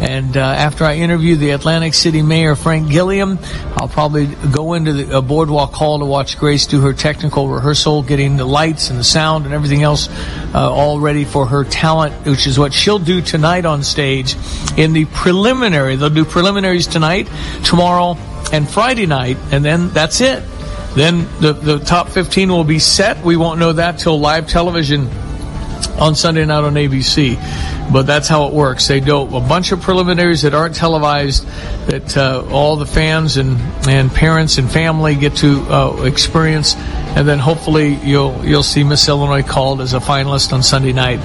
And after I interview the Atlantic City Mayor, Frank Gilliam, I'll probably go into the Boardwalk Hall to watch Grace do her technical rehearsal, getting the lights and the sound and everything else all ready for her talent, which is what she'll do tonight on stage in the preliminary. They'll do preliminaries tonight, tomorrow, and Friday night, and then that's it. Then the top 15 will be set. We won't know that till live television on Sunday night on ABC. But that's how it works. They do a bunch of preliminaries that aren't televised, that all the fans and parents and family get to experience, and then hopefully you'll see Miss Illinois called as a finalist on Sunday night.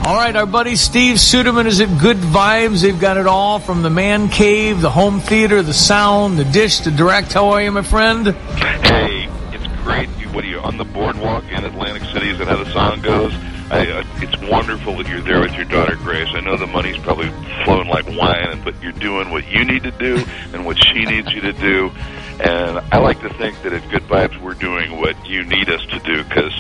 All right, our buddy Steve Suderman is at Good Vibes. They've got it all from the man cave, the home theater, the sound, the dish, the direct. How are you, my friend? Hey, it's great. What are you on the boardwalk in Atlantic City? Is that how the song goes? It's wonderful that you're there with your daughter, Grace. I know the money's probably flowing like wine, but you're doing what you need to do and what she needs you to do. And I like to think that at Good Vibes we're doing what you need us to do, because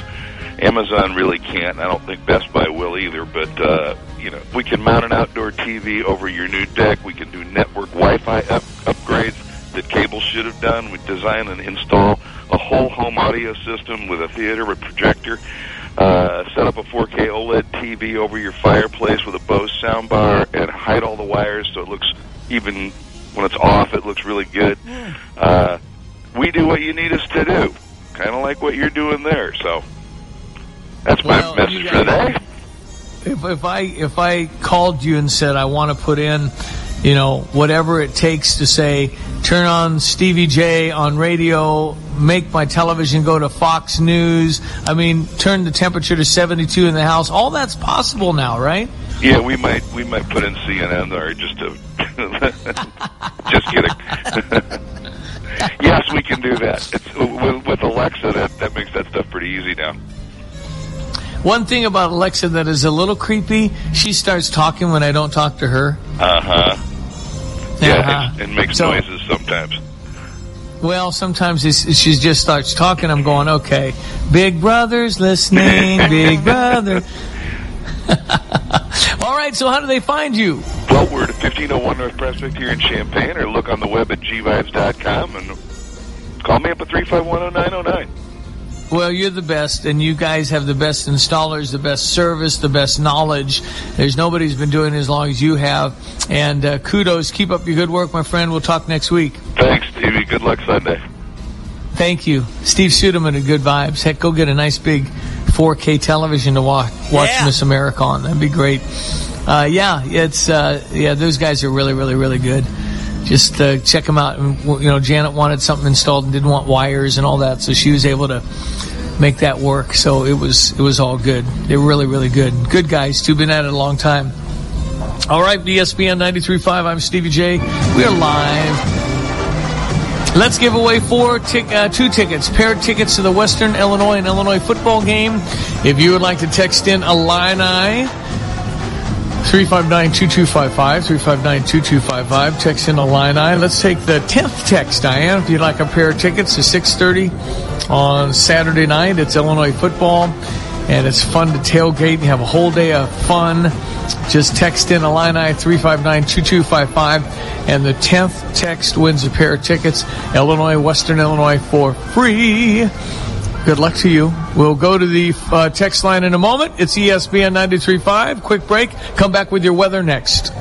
Amazon really can't, and I don't think Best Buy will either. But, we can mount an outdoor TV over your new deck. We can do network Wi-Fi upgrades that cable should have done. We design and install a whole home audio system with a theater, with projector. Set up a 4K OLED TV over your fireplace with a Bose soundbar and hide all the wires so it looks, even when it's off, it looks really good. We do what you need us to do, kind of like what you're doing there. So that's my message for today. If I called you and said I want to put in, whatever it takes to say, turn on Stevie J on radio, make my television go to Fox News, turn the temperature to 72 in the house, all that's possible now, right? Yeah, we might put in CNN or just to just kidding. Yes, we can do that. With Alexa, that makes that stuff pretty easy now. One thing about Alexa that is a little creepy, she starts talking when I don't talk to her. Yeah, and makes noises sometimes. Well, sometimes she just starts talking. I'm going, okay, Big Brother's listening, Big Brother. All right, so how do they find you? Well, we're at 1501 North Prospect here in Champaign, or look on the web at gvibes.com, and call me up at 351-0909. Well, you're the best, and you guys have the best installers, the best service, the best knowledge. There's nobody who's been doing it as long as you have. And kudos. Keep up your good work, my friend. We'll talk next week. Thanks, Stevie. Good luck Sunday. Thank you. Steve Suderman at Good Vibes. Heck, go get a nice big 4K television to watch Miss America on. That'd be great. Those guys are really, really, really good. Just check them out. Janet wanted something installed and didn't want wires and all that, so she was able to make that work. So it was all good. They're really, really good. Good guys, too. Been at it a long time. All right, ESPN 93.5. I'm Stevie J. We are live. Let's give away 2 tickets, paired tickets to the Western Illinois and Illinois football game. If you would like to text in Illini, 359-2255, 359-2255. Text in Illini. Let's take the 10th text, Diane. If you'd like a pair of tickets to 6:30 on Saturday night, it's Illinois football, and it's fun to tailgate and have a whole day of fun. Just text in Illini, 359-2255, and the 10th text wins a pair of tickets, Illinois, Western Illinois, for free. Good luck to you. We'll go to the text line in a moment. It's ESPN 93.5. Quick break. Come back with your weather next. An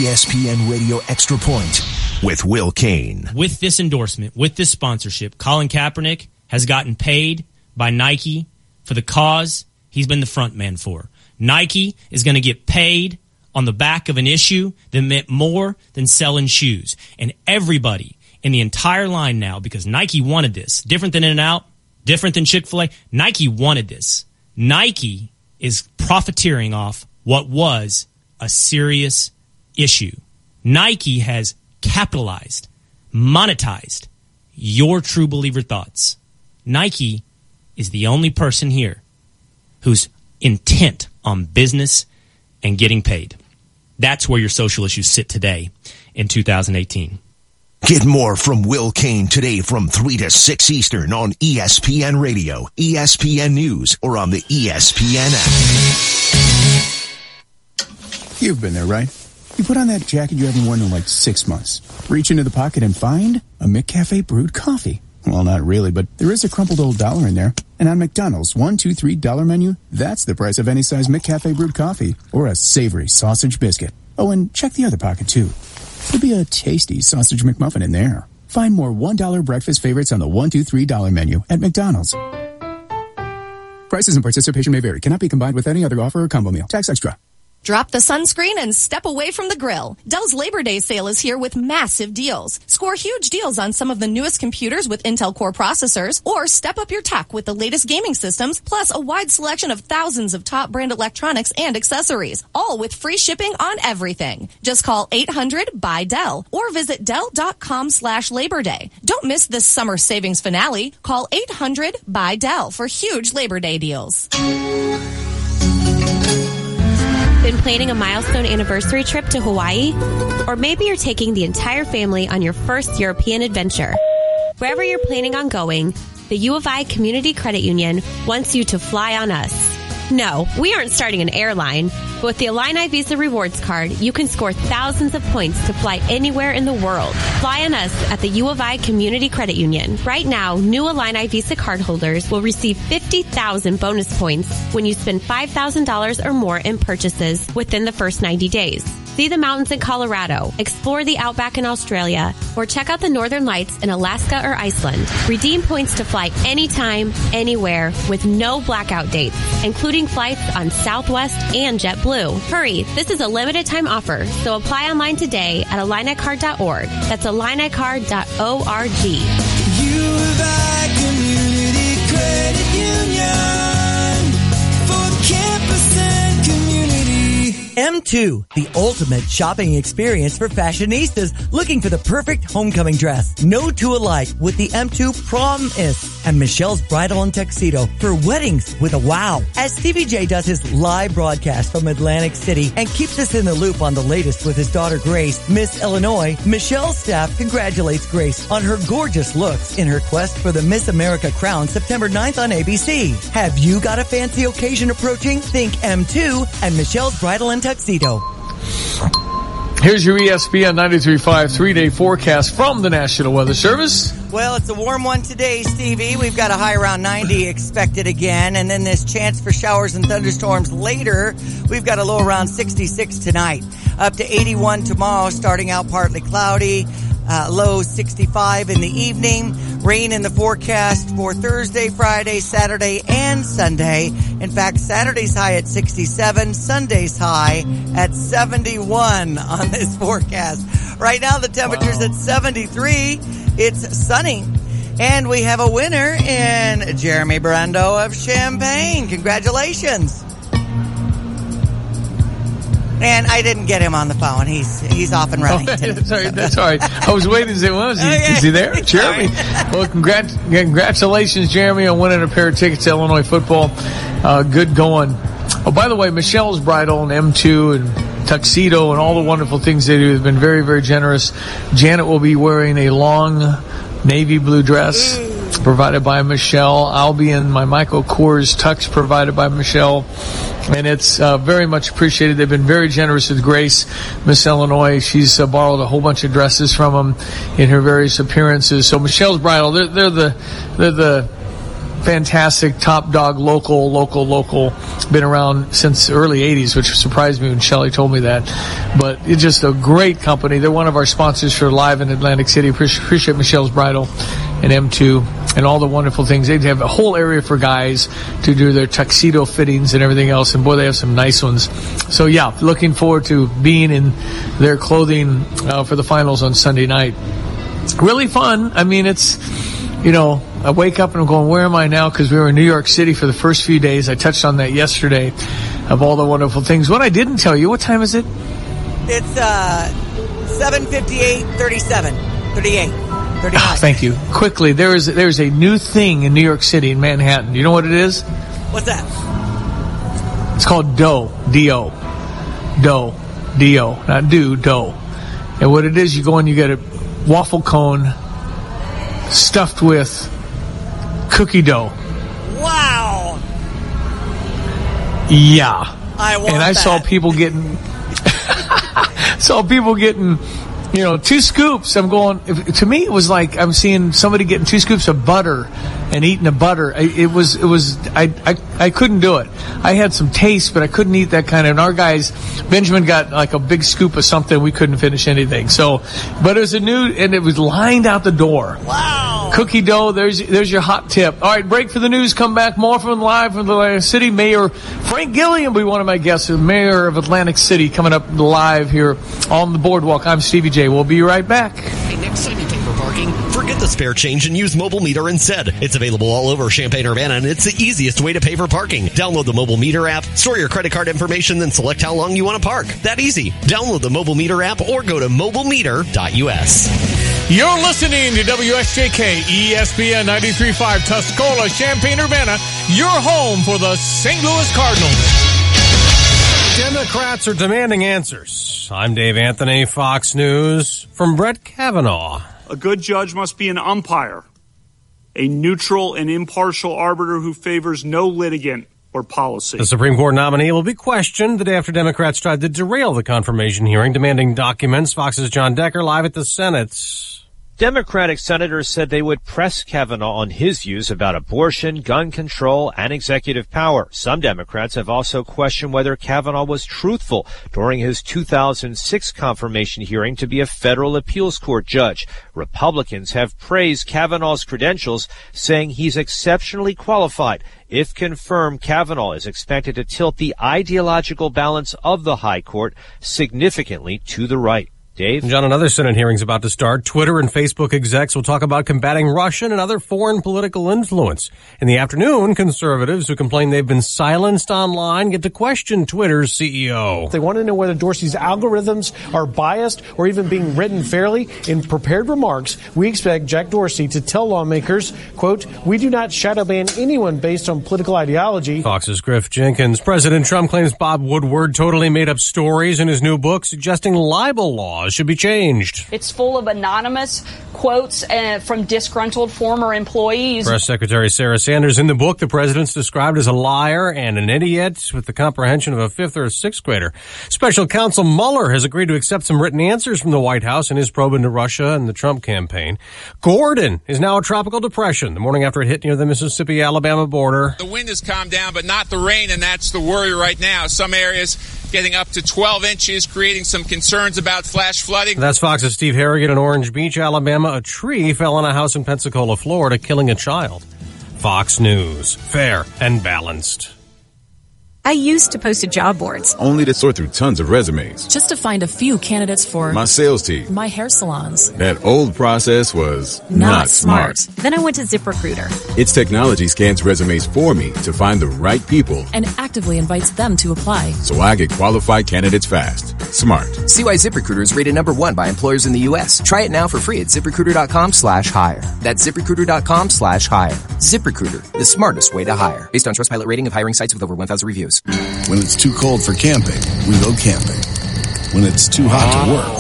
ESPN Radio Extra Point with Will Kane. With this endorsement, with this sponsorship, Colin Kaepernick has gotten paid by Nike for the cause he's been the front man for. Nike is going to get paid on the back of an issue that meant more than selling shoes. And everybody in the entire line now, because Nike wanted this, different than In-N-Out, different than Chick-fil-A, Nike wanted this. Nike is profiteering off what was a serious issue. Nike has capitalized, monetized your true believer thoughts. Nike is the only person here who's intent on business and getting paid. That's where your social issues sit today in 2018. Get more from Will Kane today from 3 to 6 Eastern on ESPN Radio, ESPN News, or on the ESPN app. You've been there, right? You put on that jacket you haven't worn in like 6 months. Reach into the pocket and find a McCafe brewed coffee. Well, not really, but there is a crumpled old dollar in there. And on McDonald's $1, $2, $3 menu, that's the price of any size McCafe brewed coffee or a savory sausage biscuit. Oh, and check the other pocket, too. Could be a tasty sausage McMuffin in there. Find more $1 breakfast favorites on the $1, $2, $3 menu at McDonald's. Prices and participation may vary. Cannot be combined with any other offer or combo meal. Tax extra. Drop the sunscreen and step away from the grill. Dell's Labor Day sale is here with massive deals. Score huge deals on some of the newest computers with Intel Core processors, or step up your tech with the latest gaming systems, plus a wide selection of thousands of top brand electronics and accessories, all with free shipping on everything. Just call 800-BUY-DELL or visit Dell.com/Labor Day. Don't miss this summer savings finale. Call 800-BUY-DELL for huge Labor Day deals. Been planning a milestone anniversary trip to Hawaii? Or maybe you're taking the entire family on your first European adventure. Wherever you're planning on going, the U of I Community Credit Union wants you to fly on us. No, we aren't starting an airline, but with the Illini Visa Rewards Card, you can score thousands of points to fly anywhere in the world. Fly on us at the U of I Community Credit Union. Right now, new Illini Visa cardholders will receive 50,000 bonus points when you spend $5,000 or more in purchases within the first 90 days. See the mountains in Colorado, explore the outback in Australia, or check out the northern lights in Alaska or Iceland. Redeem points to fly anytime, anywhere, with no blackout dates, including flights on Southwest and JetBlue. Hurry, this is a limited time offer, so apply online today at IlliniCard.org. That's IlliniCard.org. U of I Community Credit Union for campus and community. M2, the ultimate shopping experience for fashionistas looking for the perfect homecoming dress. No two alike with the M2 Promise and Michelle's Bridal and Tuxedo for weddings with a wow. As Stevie J does his live broadcast from Atlantic City and keeps us in the loop on the latest with his daughter Grace, Miss Illinois, Michelle's staff congratulates Grace on her gorgeous looks in her quest for the Miss America crown September 9th on ABC. Have you got a fancy occasion approaching? Think M2 and Michelle's Bridal and Tuxedo. Here's your ESPN 93.5 3-day forecast from the National Weather Service. Well, it's a warm one today, Stevie. We've got a high around 90 expected again, and then this chance for showers and thunderstorms later. We've got a low around 66 tonight. Up to 81 tomorrow, starting out partly cloudy. Low 65 in the evening. Rain in the forecast for Thursday, Friday, Saturday, and Sunday. In fact, Saturday's high at 67, Sunday's high at 71 on this forecast. Right now, the temperature's at 73. It's sunny. And we have a winner in Jeremy Brando of Champaign. Congratulations. And I didn't get him on the phone. He's off and running. That's all right. I was waiting to say, well, is he there? Jeremy. Right. Well, congratulations, Jeremy, on winning a pair of tickets to Illinois football. Good going. Oh, by the way, Michelle's Bridal and M2 and Tuxedo and all the wonderful things they do have been very, very generous. Janet will be wearing a long navy blue dress provided by Michelle. I'll be in my Michael Kors tux provided by Michelle. And it's very much appreciated. They've been very generous with Grace, Miss Illinois. She's borrowed a whole bunch of dresses from them in her various appearances. So Michelle's Bridal, they're the fantastic top dog local. Been around since the early 80s, which surprised me when Shelley told me that. But it's just a great company. They're one of our sponsors for Live in Atlantic City. Appreciate Michelle's Bridal and M2 and all the wonderful things. They have a whole area for guys to do their tuxedo fittings and everything else. And boy, they have some nice ones. So yeah, looking forward to being in their clothing for the finals on Sunday night. Really fun. I mean, it's, I wake up and I'm going, where am I now? Because we were in New York City for the first few days. I touched on that yesterday of all the wonderful things. What I didn't tell you, what time is it? It's 7:58, 37, 38, 39. Thank you. Quickly, there's a new thing in New York City, in Manhattan. Do you know what it is? What's that? It's called dough. D-O. Dough. D-O. Not do, dough. And what it is, you go and you get a waffle cone stuffed with cookie dough. Wow. Yeah. I want and I that. saw people getting saw people getting, 2 scoops. I'm going, to me, it was like I'm seeing somebody getting 2 scoops of butter and eating the butter. I couldn't do it. I had some taste, but I couldn't eat that kind of, and our guys, Benjamin got like a big scoop of something. We couldn't finish anything. So, but it was and it was lined out the door. Wow. Cookie dough, there's your hot tip. All right, break for the news. Come back more from live from the Atlantic City. Mayor Frank Gilliam will be one of my guests, the mayor of Atlantic City, coming up live here on the boardwalk. I'm Stevie J. We'll be right back. Hey, next time you pay for parking, forget the spare change and use Mobile Meter instead. It's available all over Champaign-Urbana, and it's the easiest way to pay for parking. Download the Mobile Meter app, store your credit card information, then select how long you want to park. That easy. Download the Mobile Meter app or go to mobilemeter.us. You're listening to WSJK ESPN 93.5 Tuscola, Champaign-Urbana, your home for the St. Louis Cardinals. Democrats are demanding answers. I'm Dave Anthony, Fox News, from Brett Kavanaugh. A good judge must be an umpire, a neutral and impartial arbiter who favors no litigant or policy. The Supreme Court nominee will be questioned the day after Democrats tried to derail the confirmation hearing, demanding documents. Fox's John Decker live at the Senate. Democratic senators said they would press Kavanaugh on his views about abortion, gun control, and executive power. Some Democrats have also questioned whether Kavanaugh was truthful during his 2006 confirmation hearing to be a federal appeals court judge. Republicans have praised Kavanaugh's credentials, saying he's exceptionally qualified. If confirmed, Kavanaugh is expected to tilt the ideological balance of the high court significantly to the right. Dave? John, another Senate hearing's about to start. Twitter and Facebook execs will talk about combating Russian and other foreign political influence. In the afternoon, conservatives who complain they've been silenced online get to question Twitter's CEO. They want to know whether Dorsey's algorithms are biased or even being written fairly. In prepared remarks, we expect Jack Dorsey to tell lawmakers, quote, "We do not shadow ban anyone based on political ideology." Fox's Griff Jenkins. President Trump claims Bob Woodward totally made up stories in his new book suggesting libel laws should be changed. It's full of anonymous quotes from disgruntled former employees. Press Secretary Sarah Sanders. In the book, the president's described as a liar and an idiot with the comprehension of a 5th or 6th grader. Special counsel Mueller has agreed to accept some written answers from the White House in his probe into Russia and the Trump campaign. Gordon is now a tropical depression the morning after it hit near the Mississippi-Alabama border. The wind has calmed down, but not the rain, and that's the worry right now. Some areas getting up to 12 inches, creating some concerns about flash flooding. That's Fox's Steve Harrigan in Orange Beach, Alabama. A tree fell on a house in Pensacola, Florida, killing a child. Fox News. Fair and balanced. I used to post to job boards. Only to sort through tons of resumes. Just to find a few candidates for my sales team. My hair salons. That old process was not smart. Then I went to ZipRecruiter. Its technology scans resumes for me to find the right people. And actively invites them to apply. So I get qualified candidates fast. Smart. See why ZipRecruiter is rated #1 by employers in the U.S. Try it now for free at ZipRecruiter.com/hire. That's ZipRecruiter.com/hire. ZipRecruiter, the smartest way to hire. Based on Trustpilot rating of hiring sites with over 1,000 reviews. When it's too cold for camping, we go camping. When it's too hot to work,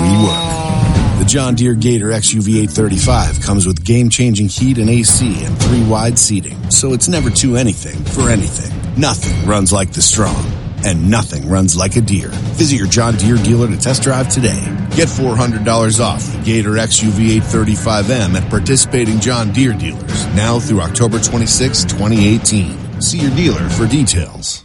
we work. The John Deere Gator XUV 835 comes with game-changing heat and AC and 3 wide seating, so it's never too anything for anything. Nothing runs like the strong, and nothing runs like a Deere. Visit your John Deere dealer to test drive today. Get $400 off the Gator XUV 835M at participating John Deere dealers now through October 26, 2018. See your dealer for details.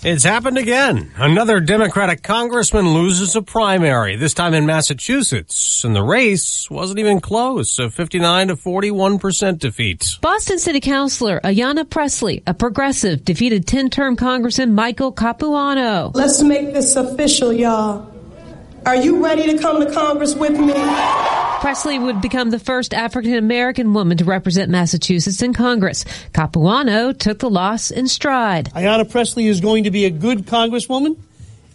It's happened again. Another Democratic congressman loses a primary, this time in Massachusetts. And the race wasn't even close, a 59 to 41% defeat. Boston City Councilor Ayanna Pressley, a progressive, defeated 10-term Congressman Michael Capuano. Let's make this official, y'all. Are you ready to come to Congress with me? Pressley would become the first African-American woman to represent Massachusetts in Congress. Capuano took the loss in stride. Ayanna Pressley is going to be a good congresswoman,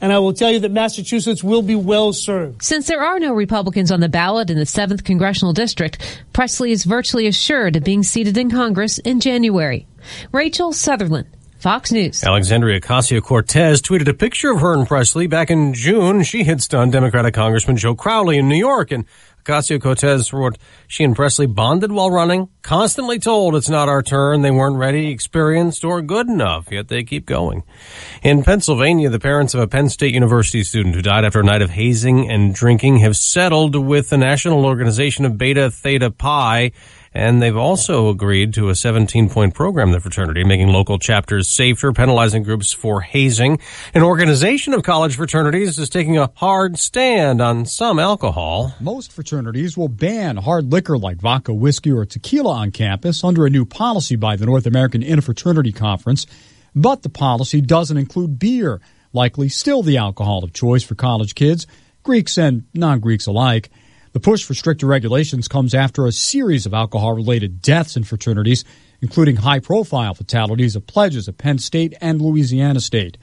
and I will tell you that Massachusetts will be well served. Since there are no Republicans on the ballot in the 7th Congressional District, Pressley is virtually assured of being seated in Congress in January. Rachel Sutherland, Fox News. Alexandria Ocasio-Cortez tweeted a picture of her and Presley back in June. She had stunned Democratic Congressman Joe Crowley in New York, and Ocasio-Cortez wrote, she and Presley bonded while running, constantly told it's not our turn, they weren't ready, experienced, or good enough, yet they keep going. In Pennsylvania, the parents of a Penn State University student who died after a night of hazing and drinking have settled with the National Organization of Beta Theta Pi, and they've also agreed to a 17-point program in the fraternity, making local chapters safer, penalizing groups for hazing. An organization of college fraternities is taking a hard stand on some alcohol. Most fraternities will ban hard liquor like vodka, whiskey, or tequila on campus under a new policy by the North American Interfraternity Conference. But the policy doesn't include beer, likely still the alcohol of choice for college kids, Greeks and non-Greeks alike. The push for stricter regulations comes after a series of alcohol-related deaths in fraternities, including high-profile fatalities of pledges at Penn State and Louisiana State.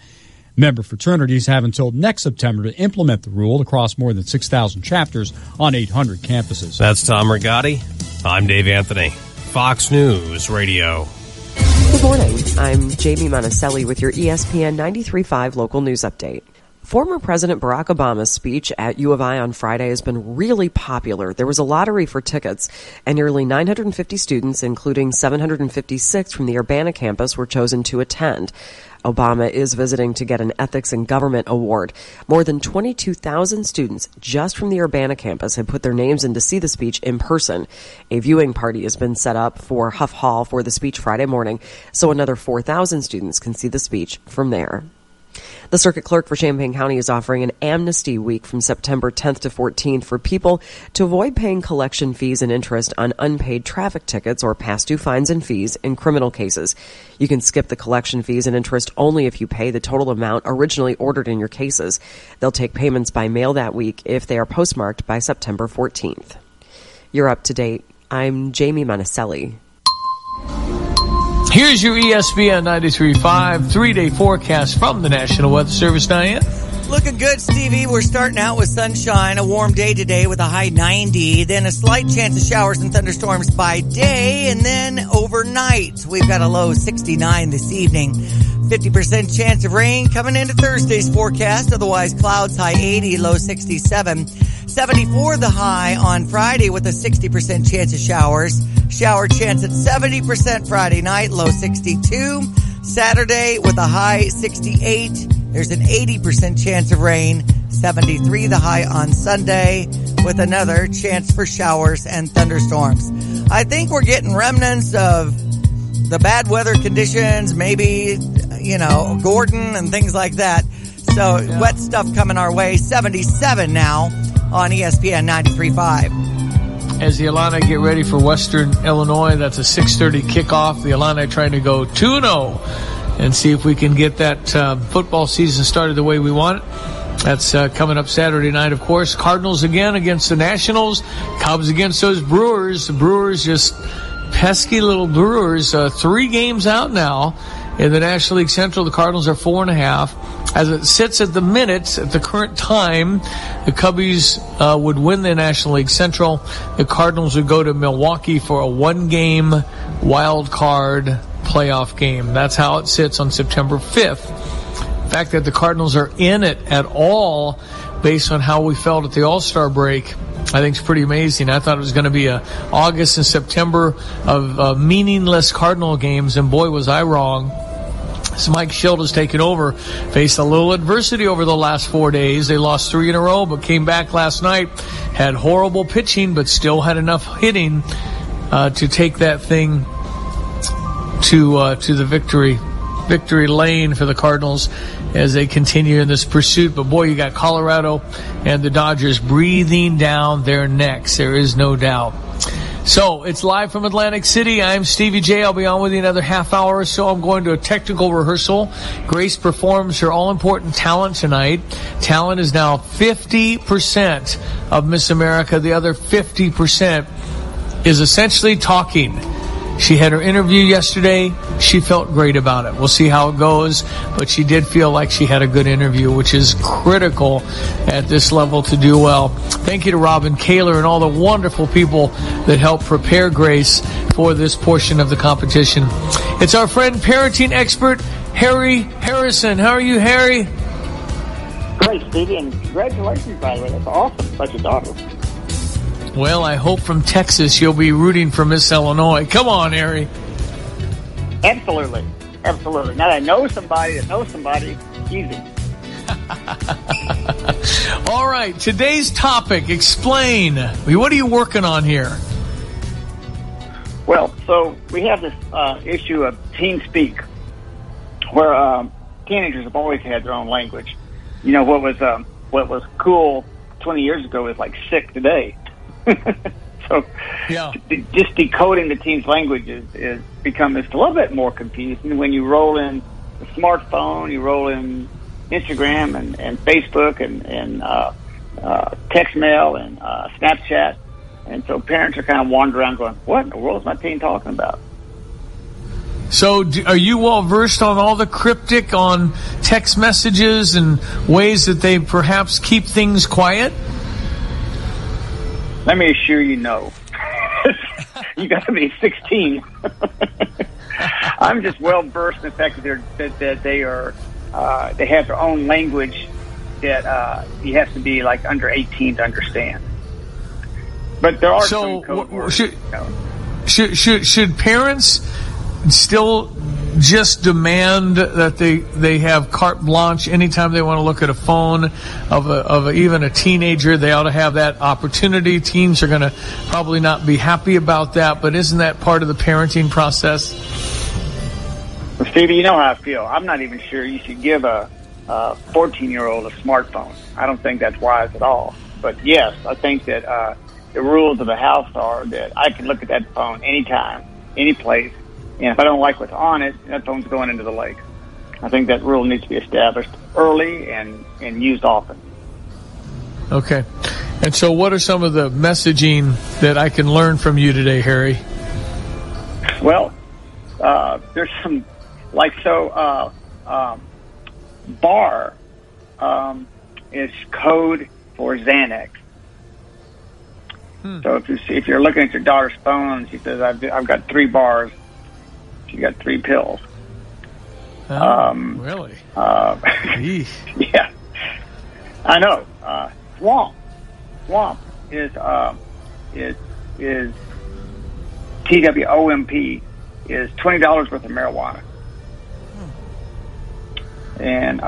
Member fraternities have until next September to implement the rule across more than 6,000 chapters on 800 campuses. That's Tom Rigotti. I'm Dave Anthony. Fox News Radio. Good morning. I'm Jamie Monticelli with your ESPN 93.5 local news update. Former President Barack Obama's speech at U of I on Friday has been really popular. There was a lottery for tickets, and nearly 950 students, including 756 from the Urbana campus, were chosen to attend. Obama is visiting to get an Ethics in Government award. More than 22,000 students just from the Urbana campus have put their names in to see the speech in person. A viewing party has been set up for Huff Hall for the speech Friday morning, so another 4,000 students can see the speech from there. The circuit clerk for Champaign County is offering an amnesty week from September 10th to 14th for people to avoid paying collection fees and interest on unpaid traffic tickets or past due fines and fees in criminal cases. You can skip the collection fees and interest only if you pay the total amount originally ordered in your cases. They'll take payments by mail that week if they are postmarked by September 14th. You're up to date. I'm Jamie Monticelli. Here's your ESPN 93.5 3-day forecast from the National Weather Service, Diane. Looking good, Stevie. We're starting out with sunshine, a warm day today with a high 90, then a slight chance of showers and thunderstorms by day, and then overnight we've got a low 69 this evening. 50% chance of rain coming into Thursday's forecast, otherwise clouds, high 80, low 67. 74 the high on Friday with a 60% chance of showers. Shower chance at 70% Friday night, low 62. Saturday with a high 68. There's an 80% chance of rain. 73 the high on Sunday with another chance for showers and thunderstorms. I think we're getting remnants of the bad weather conditions, maybe, Gordon and things like that. So wet stuff coming our way. 77 now on ESPN 93.5. As the Illini get ready for Western Illinois, that's a 6:30 kickoff. The Illini trying to go 2-0 and see if we can get that football season started the way we want it. That's coming up Saturday night, of course. Cardinals again against the Nationals. Cubs against those Brewers. The Brewers just pesky little Brewers. 3 games out now in the National League Central. The Cardinals are 4.5. As it sits at the minute, at the current time, the Cubbies would win the National League Central. The Cardinals would go to Milwaukee for a 1-game wild card playoff game. That's how it sits on September 5th. The fact that the Cardinals are in it at all based on how we felt at the All-Star break, I think is pretty amazing. I thought it was going to be August and September of meaningless Cardinal games, and boy, was I wrong. So Mike Schilt has taken over, faced a little adversity over the last 4 days. They lost 3 in a row, but came back last night, had horrible pitching, but still had enough hitting to take that thing to the victory lane for the Cardinals as they continue in this pursuit. But boy, you got Colorado and the Dodgers breathing down their necks. There is no doubt. So it's live from Atlantic City. I'm Stevie J. I'll be on with you another half hour or so. I'm going to a technical rehearsal. Grace performs her all-important talent tonight. Talent is now 50% of Miss America. The other 50% is essentially talking. She had her interview yesterday. She felt great about it. We'll see how it goes, but she did feel like she had a good interview, which is critical at this level to do well. Thank you to Robin Kaler and all the wonderful people that helped prepare Grace for this portion of the competition. It's our friend, parenting expert, Harry Harrison. How are you, Harry? Great, Stevie, and congratulations, by the way. That's awesome. Such a daughter. Well, I hope from Texas you'll be rooting for Miss Illinois. Come on, Harry. Absolutely. Absolutely. Now that I know somebody that knows somebody, easy. All right, today's topic, explain. What are you working on here? Well, so we have this issue of teen speak, where teenagers have always had their own language. You know, what was cool 20 years ago is like sick today. So yeah. Just decoding the teens' language is become just a little bit more confusing. When you roll in the smartphone, you roll in Instagram and Facebook and text mail and Snapchat. And so parents are kind of wandering around going, what in the world is my teen talking about? So are you well versed on all the cryptic on text messages and ways that they perhaps keep things quiet? Let me assure you, no. You got to be 16. I'm just well versed in the fact that they have their own language that you have to be like under 18 to understand. But there are some code words. Should parents still just demand that they have carte blanche anytime they want to look at a phone of even a teenager? They ought to have that opportunity. Teens are going to probably not be happy about that, but isn't that part of the parenting process? Well, Stevie, you know how I feel. I'm not even sure you should give a 14-year-old a smartphone. I don't think that's wise at all. But yes, I think that the rules of the house are that I can look at that phone anytime, any place, and if I don't like what's on it, that phone's going into the lake. I think that rule needs to be established early and used often. Okay. And so what are some of the messaging that I can learn from you today, Harry? Well, there's some, bar is code for Xanax. So if you're looking at your daughter's phone, she says, I've got 3 bars. She got 3 pills. Really? Yeah. I know. Swamp is TWOMP is $20 worth of marijuana. And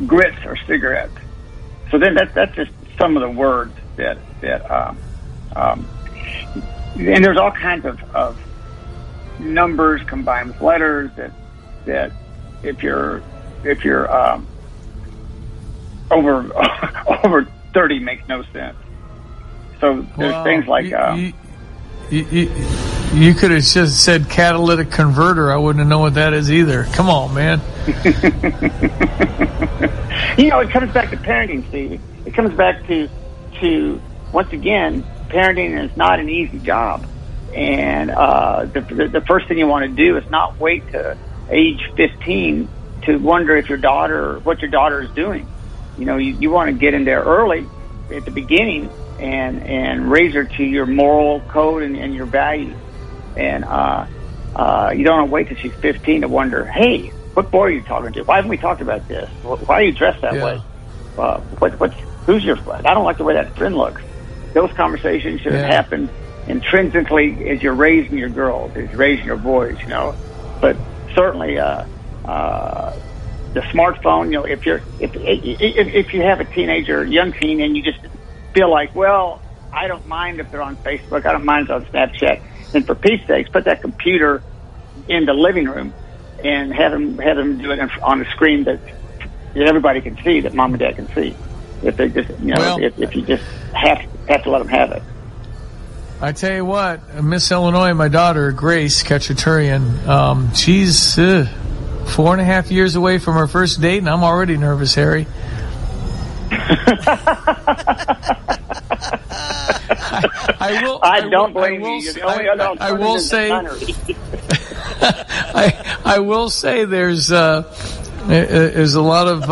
grits are cigarettes. So then that's just some of the words that and there's all kinds of numbers combined with letters that if you're over 30 makes no sense. So there's things like you could have just said catalytic converter. I wouldn't know what that is either. Come on, man. You know, it comes back to parenting, Stevie. It comes back to once again, parenting is not an easy job. And the first thing you want to do is not wait to age 15 to wonder if what your daughter is doing. You know, you want to get in there early at the beginning and raise her to your moral code and your values. And you don't want to wait till she's 15 to wonder, hey, what boy are you talking to? Why haven't we talked about this? Why are you dressed that way? Who's your friend? I don't like the way that friend looks. Those conversations should have happened intrinsically as you're raising your girls, as you're raising your boys, you know. But certainly, the smartphone, you know, if you have a teenager, young teen, and you just feel like, well, I don't mind if they're on Facebook, I don't mind if they're on Snapchat, then for Pete's sakes, put that computer in the living room and have them do it on a screen that everybody can see, that mom and dad can see. If they just, you know, if you just have to let them have it. I tell you what, Miss Illinois, my daughter, Grace Kachaturian, she's 4.5 years away from her first date, and I'm already nervous, Harry. I don't blame you. I will say, I will say there's a lot of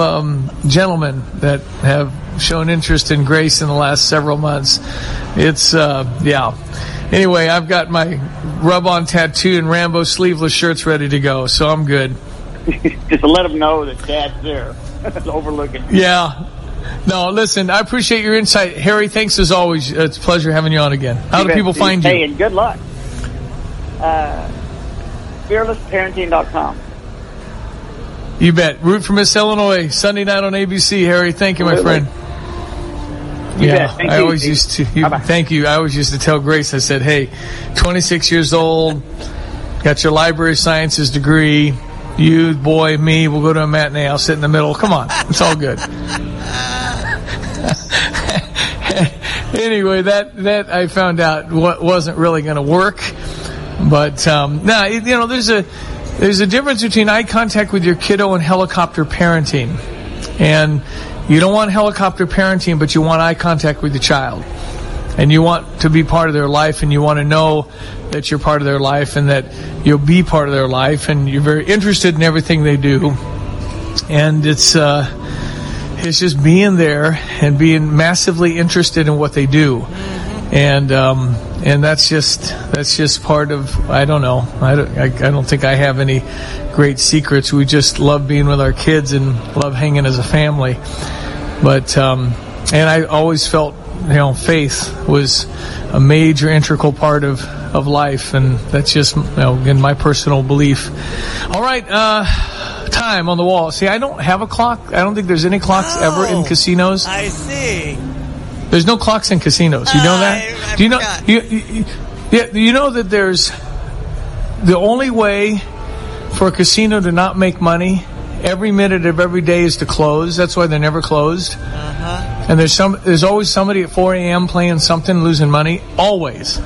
gentlemen that have shown interest in Grace in the last several months. It's Anyway, I've got my rub-on tattoo and Rambo sleeveless shirts ready to go, so I'm good. just to let them know that Dad's there, overlooking. Yeah. No, listen, I appreciate your insight. Harry, thanks as always. It's a pleasure having you on again. How do people find you? Hey, and good luck. FearlessParenting.com. You bet. Root for Miss Illinois, Sunday night on ABC. Harry, thank you, my friend. I always used to. Thank you. I always used to tell Grace. I said, "Hey, 26 years old, got your library sciences degree. You, boy, me. We'll go to a matinee. I'll sit in the middle. Come on, it's all good." Anyway, that I found out wasn't really going to work. But there's a difference between eye contact with your kiddo and helicopter parenting. And you don't want helicopter parenting, but you want eye contact with your child. And you want to be part of their life, and you want to know that you're part of their life and that you'll be part of their life, and you're very interested in everything they do. And it's just being there and being massively interested in what they do. And that's just part of, I don't know. I don't think I have any great secrets. We just love being with our kids and love hanging as a family. But, and I always felt, faith was a major integral part of life. And that's just, again, my personal belief. All right. Time on the wall. See, I don't have a clock. I don't think there's any clocks ever in casinos. I see. There's no clocks in casinos. You know that? Do you know? You know that there's the only way for a casino to not make money. Every minute of every day is to close. That's why they're never closed. And there's always somebody at 4 a.m. playing something, losing money. Always.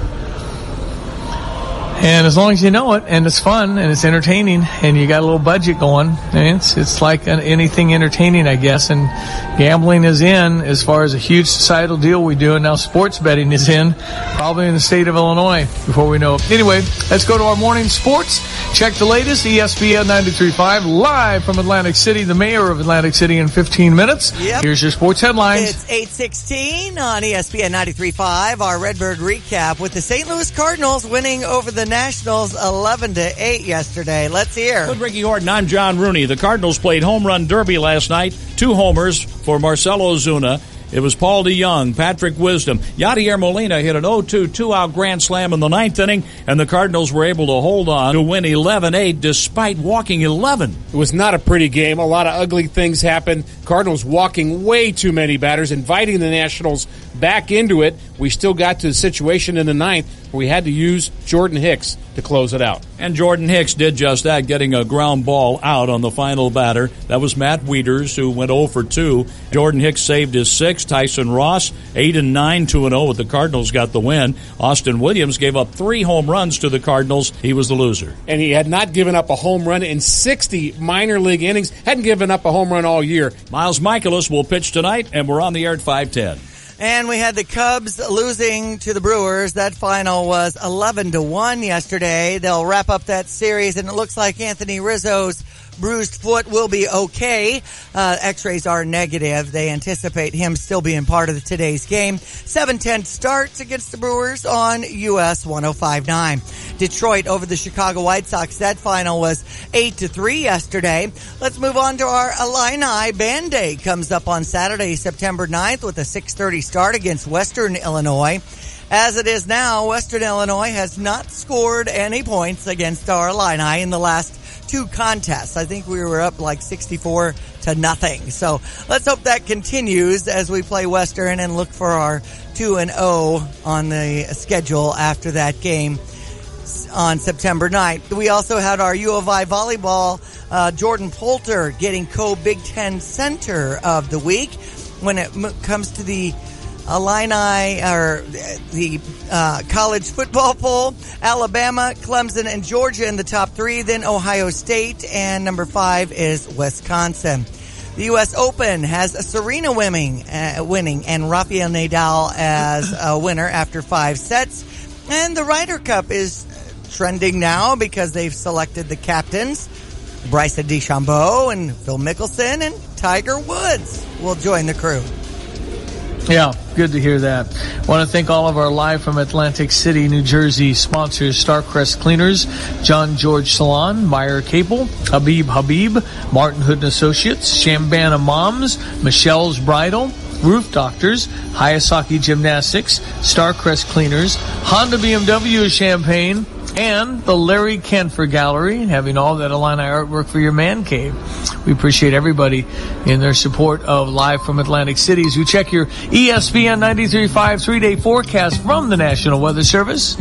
And as long as you know it, and it's fun, and it's entertaining, and you got a little budget going, and it's like anything entertaining, I guess. And gambling is in as far as a huge societal deal we do, and now sports betting is in, probably in the state of Illinois before we know it. Anyway, let's go to our morning sports. Check the latest, ESPN 93.5, live from Atlantic City, the mayor of Atlantic City in 15 minutes. Yep. Here's your sports headlines. It's 8:16 on ESPN 93.5, our Redbird recap with the St. Louis Cardinals winning over the Nationals 11-8 yesterday. Let's hear. Good, Ricky Horton. I'm John Rooney. The Cardinals played home run derby last night. 2 homers for Marcelo Ozuna. It was Paul DeYoung, Patrick Wisdom. Yadier Molina hit an 0-2 two-out grand slam in the 9th inning, and the Cardinals were able to hold on to win 11-8 despite walking 11. It was not a pretty game. A lot of ugly things happened. Cardinals walking way too many batters, inviting the Nationals back into it. We still got to the situation in the 9th where we had to use Jordan Hicks to close it out. And Jordan Hicks did just that, getting a ground ball out on the final batter. That was Matt Wieters, who went 0 for 2. Jordan Hicks saved his 6. Tyson Ross, 8-9, 2-0 with the Cardinals, got the win. Austin Williams gave up 3 home runs to the Cardinals. He was the loser. And he had not given up a home run in 60 minor league innings. Hadn't given up a home run all year. Miles Michaelis will pitch tonight, and we're on the air at 5:10. And we had the Cubs losing to the Brewers. That final was 11-1 yesterday. They'll wrap up that series, and it looks like Anthony Rizzo's bruised foot will be okay. X-rays are negative. They anticipate him still being part of today's game. 7:10 starts against the Brewers on US 105.9. Detroit over the Chicago White Sox. That final was 8-3 yesterday. Let's move on to our Illini. Band Day comes up on Saturday, September 9th with a 6:30 start against Western Illinois. As it is now, Western Illinois has not scored any points against our Illini in the last 2 contests. I think we were up like 64-0. So let's hope that continues as we play Western and look for our 2-0 on the schedule after that game on September 9th. We also had our U of I volleyball, Jordan Poulter getting co-Big Ten Center of the Week. When it comes to the Illini, or the college football poll, Alabama, Clemson, and Georgia in the top 3, then Ohio State, and number 5 is Wisconsin. The U.S. Open has Serena winning and Rafael Nadal as a winner after 5 sets. And the Ryder Cup is trending now because they've selected the captains. Bryson DeChambeau and Phil Mickelson and Tiger Woods will join the crew. Yeah, good to hear that. I want to thank all of our live from Atlantic City, New Jersey sponsors: Starcrest Cleaners, John George Salon, Meyer Cable, Habib, Martin Hood & Associates, Shambana Moms, Michelle's Bridal, Roof Doctors, Hayasaki Gymnastics, Starcrest Cleaners, Honda BMW of Champaign, and the Larry Canfor Gallery, having all that Illini artwork for your man cave. We appreciate everybody in their support of Live from Atlantic City. As you check your ESPN 93.5 3-day forecast from the National Weather Service.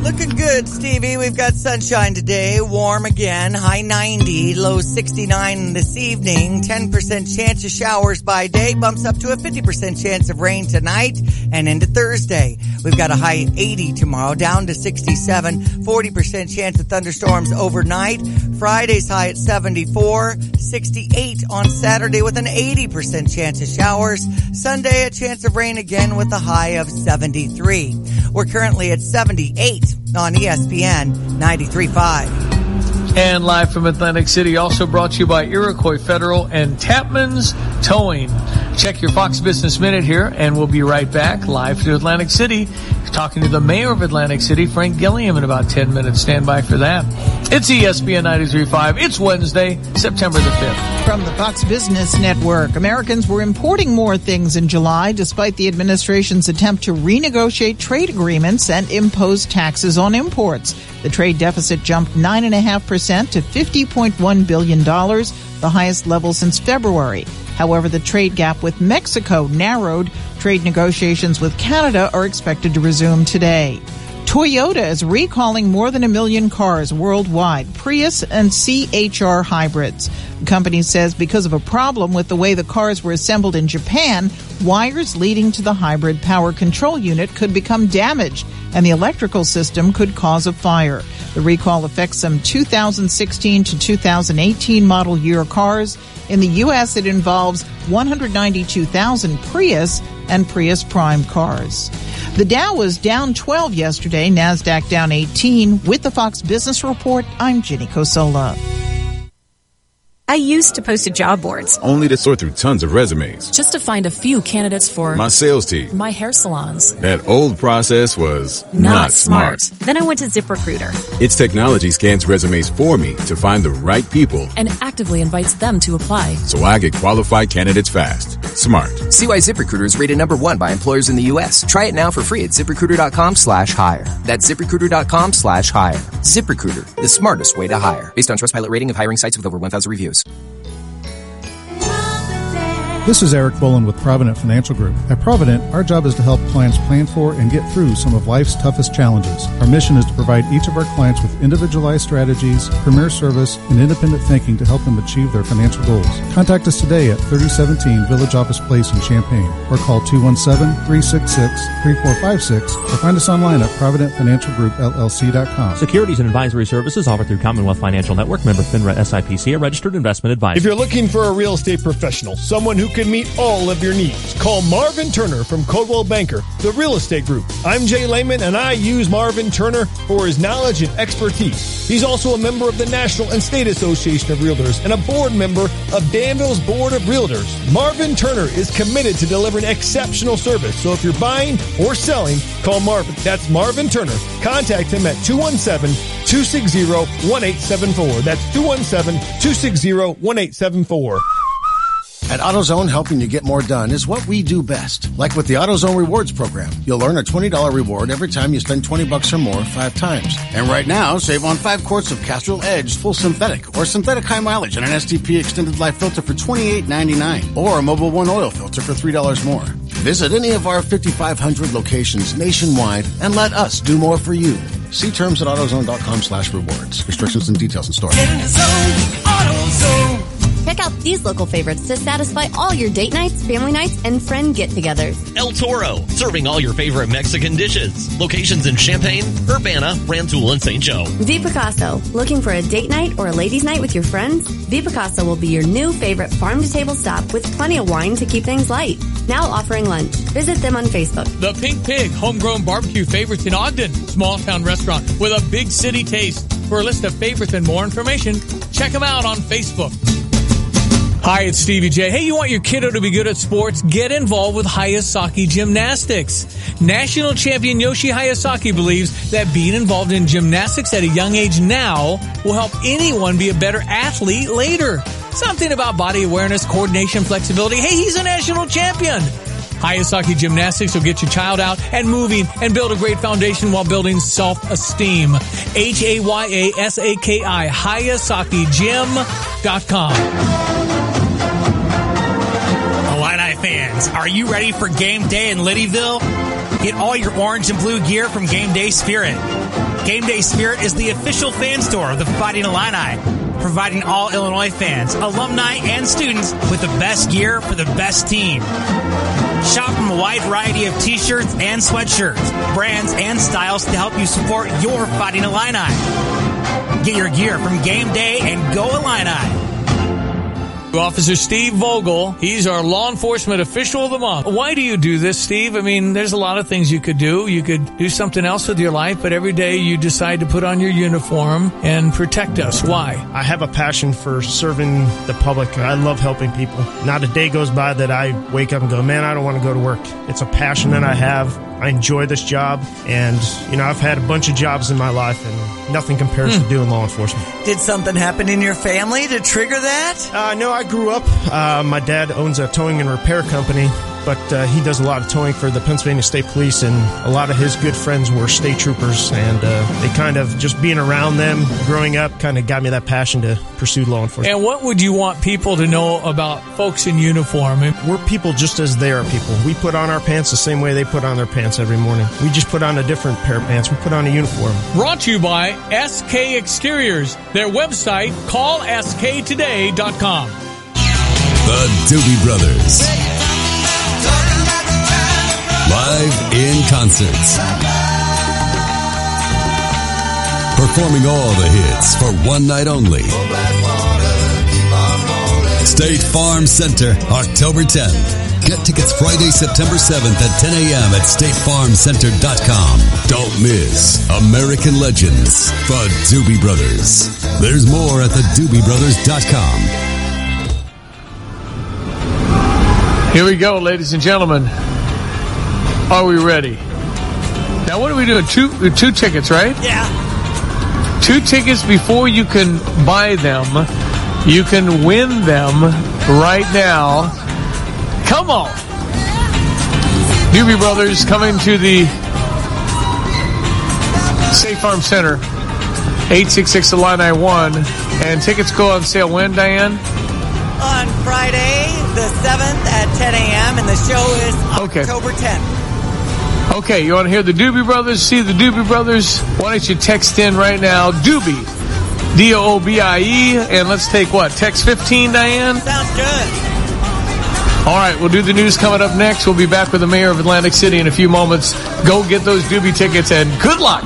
Looking good, Stevie. We've got sunshine today, warm again, high 90, low 69 this evening, 10% chance of showers by day, bumps up to a 50% chance of rain tonight and into Thursday. We've got a high 80 tomorrow, down to 67, 40% chance of thunderstorms overnight. Friday's high at 74, 68 on Saturday with an 80% chance of showers. Sunday, a chance of rain again with a high of 73. We're currently at 78 on ESPN 93.5. And Live from Atlantic City, also brought to you by Iroquois Federal and Tapman's Towing. Check your Fox Business Minute here, and we'll be right back live to Atlantic City, talking to the mayor of Atlantic City, Frank Gilliam, in about 10 minutes. Stand by for that. It's ESPN 93.5. It's Wednesday, September the 5th. From the Fox Business Network, Americans were importing more things in July despite the administration's attempt to renegotiate trade agreements and impose taxes on imports. The trade deficit jumped 9.5% to $50.1 billion, the highest level since February. However, the trade gap with Mexico narrowed. Trade negotiations with Canada are expected to resume today. Toyota is recalling more than 1 million cars worldwide, Prius and CHR hybrids. The company says because of a problem with the way the cars were assembled in Japan, wires leading to the hybrid power control unit could become damaged, and the electrical system could cause a fire. The recall affects some 2016 to 2018 model year cars. In the U.S., it involves 192,000 Prius and Prius Prime cars. The Dow was down 12 yesterday, NASDAQ down 18. With the Fox Business Report, I'm Ginny Cosola. I used to post to job boards, only to sort through tons of resumes. just to find a few candidates for My sales team. my hair salons. That old process was not smart. Then I went to ZipRecruiter Its technology scans resumes for me to find the right people, and actively invites them to apply. so I get qualified candidates fast. Smart. See why ZipRecruiter is rated #1 by employers in the U.S. Try it now for free at ZipRecruiter.com/hire. That's ZipRecruiter.com/hire. ZipRecruiter, the smartest way to hire. Based on Trustpilot rating of hiring sites with over 1,000 reviews. This is Eric Bolin with Provident Financial Group. At Provident, our job is to help clients plan for and get through some of life's toughest challenges. Our mission is to provide each of our clients with individualized strategies, premier service, and independent thinking to help them achieve their financial goals. Contact us today at 3017 Village Office Place in Champaign, or call 217-366-3456, or find us online at ProvidentFinancialGroupLLC.com. Securities and advisory services offered through Commonwealth Financial Network, member FINRA SIPC, a registered investment advisor. If you're looking for a real estate professional, someone who can meet all of your needs, call Marvin Turner from Coldwell Banker, the Real Estate Group. I'm Jay Lehman, and I use Marvin Turner for his knowledge and expertise. He's also a member of the National and State Association of Realtors and a board member of Danville's Board of Realtors. Marvin Turner is committed to delivering exceptional service, so if you're buying or selling, call Marvin. That's Marvin Turner. Contact him at 217-260-1874. That's 217-260-1874. At AutoZone, helping you get more done is what we do best. Like with the AutoZone Rewards program, you'll earn a $20 reward every time you spend $20 or more 5 times. And right now, save on 5 quarts of Castrol Edge Full Synthetic or Synthetic High Mileage and an STP Extended Life filter for $28.99 or a Mobile One Oil filter for $3 more. Visit any of our 5,500 locations nationwide and let us do more for you. See terms at AutoZone.com/rewards. Restrictions and details in store. In the zone, AutoZone. Check out these local favorites to satisfy all your date nights, family nights, and friend get-togethers. El Toro, serving all your favorite Mexican dishes. Locations in Champaign, Urbana, Rantoul, and St. Joe. V Picasso, looking for a date night or a ladies' night with your friends? V Picasso will be your new favorite farm-to-table stop with plenty of wine to keep things light. Now offering lunch. Visit them on Facebook. The Pink Pig, homegrown barbecue favorites in Ogden. Small town restaurant with a big city taste. For a list of favorites and more information, check them out on Facebook. Hi, it's Stevie J. Hey, you want your kiddo to be good at sports? Get involved with Hayasaki Gymnastics. National champion Yoshi Hayasaki believes that being involved in gymnastics at a young age now will help anyone be a better athlete later. Something about body awareness, coordination, flexibility. Hey, he's a national champion. Hayasaki Gymnastics will get your child out and moving and build a great foundation while building self-esteem. Hayasaki, HayasakiGym.com. Illini fans, are you ready for game day in Liddyville? Get all your orange and blue gear from Game Day Spirit. Game Day Spirit is the official fan store of the Fighting Illini, providing all Illinois fans, alumni, and students with the best gear for the best team. Shop from a wide variety of t-shirts and sweatshirts, brands and styles to help you support your Fighting Illini. Get your gear from Game Day and go Illini. Officer Steve Vogel, he's our law enforcement official of the month. Why do you do this, Steve? I mean, there's a lot of things you could do. You could do something else with your life, but every day you decide to put on your uniform and protect us. Why? I have a passion for serving the public. I love helping people. Not a day goes by that I wake up and go, man, I don't want to go to work. It's a passion that I have. I enjoy this job, and, I've had a bunch of jobs in my life, and nothing compares to doing law enforcement. Did something happen in your family to trigger that? No, I grew up. My dad owns a towing and repair company, but he does a lot of towing for the Pennsylvania State Police, and a lot of his good friends were state troopers, and they kind of, just being around them, growing up, kind of got me that passion to pursue law enforcement. And what would you want people to know about folks in uniform? We're people just as they are people. We put on our pants the same way they put on their pants every morning. We just put on a different pair of pants. We put on a uniform. Brought to you by SK Exteriors. Their website, callsktoday.com. The Doobie Brothers. Live in concerts. Performing all the hits for one night only. State Farm Center, October 10th. Get tickets Friday, September 7th at 10 a.m. at statefarmcenter.com. Don't miss American Legends, The Doobie Brothers. There's more at theDoobieBrothers.com. Here we go, ladies and gentlemen. Are we ready? Now, what are we doing? Two tickets, right? Yeah. 2 tickets before you can buy them. You can win them right now. Come on. Doobie Brothers coming to the State Farm Center. 866-ILLINI-1. And tickets go on sale when, Diane? On Friday, the 7th at 10 a.m. And the show is October 10th. Okay, you want to hear the Doobie Brothers? See the Doobie Brothers? Why don't you text in right now, Doobie, D-O-O-B-I-E, and let's take what? Text 15, Diane? Sounds good. All right, we'll do the news coming up next. We'll be back with the mayor of Atlantic City in a few moments. Go get those Doobie tickets, and good luck.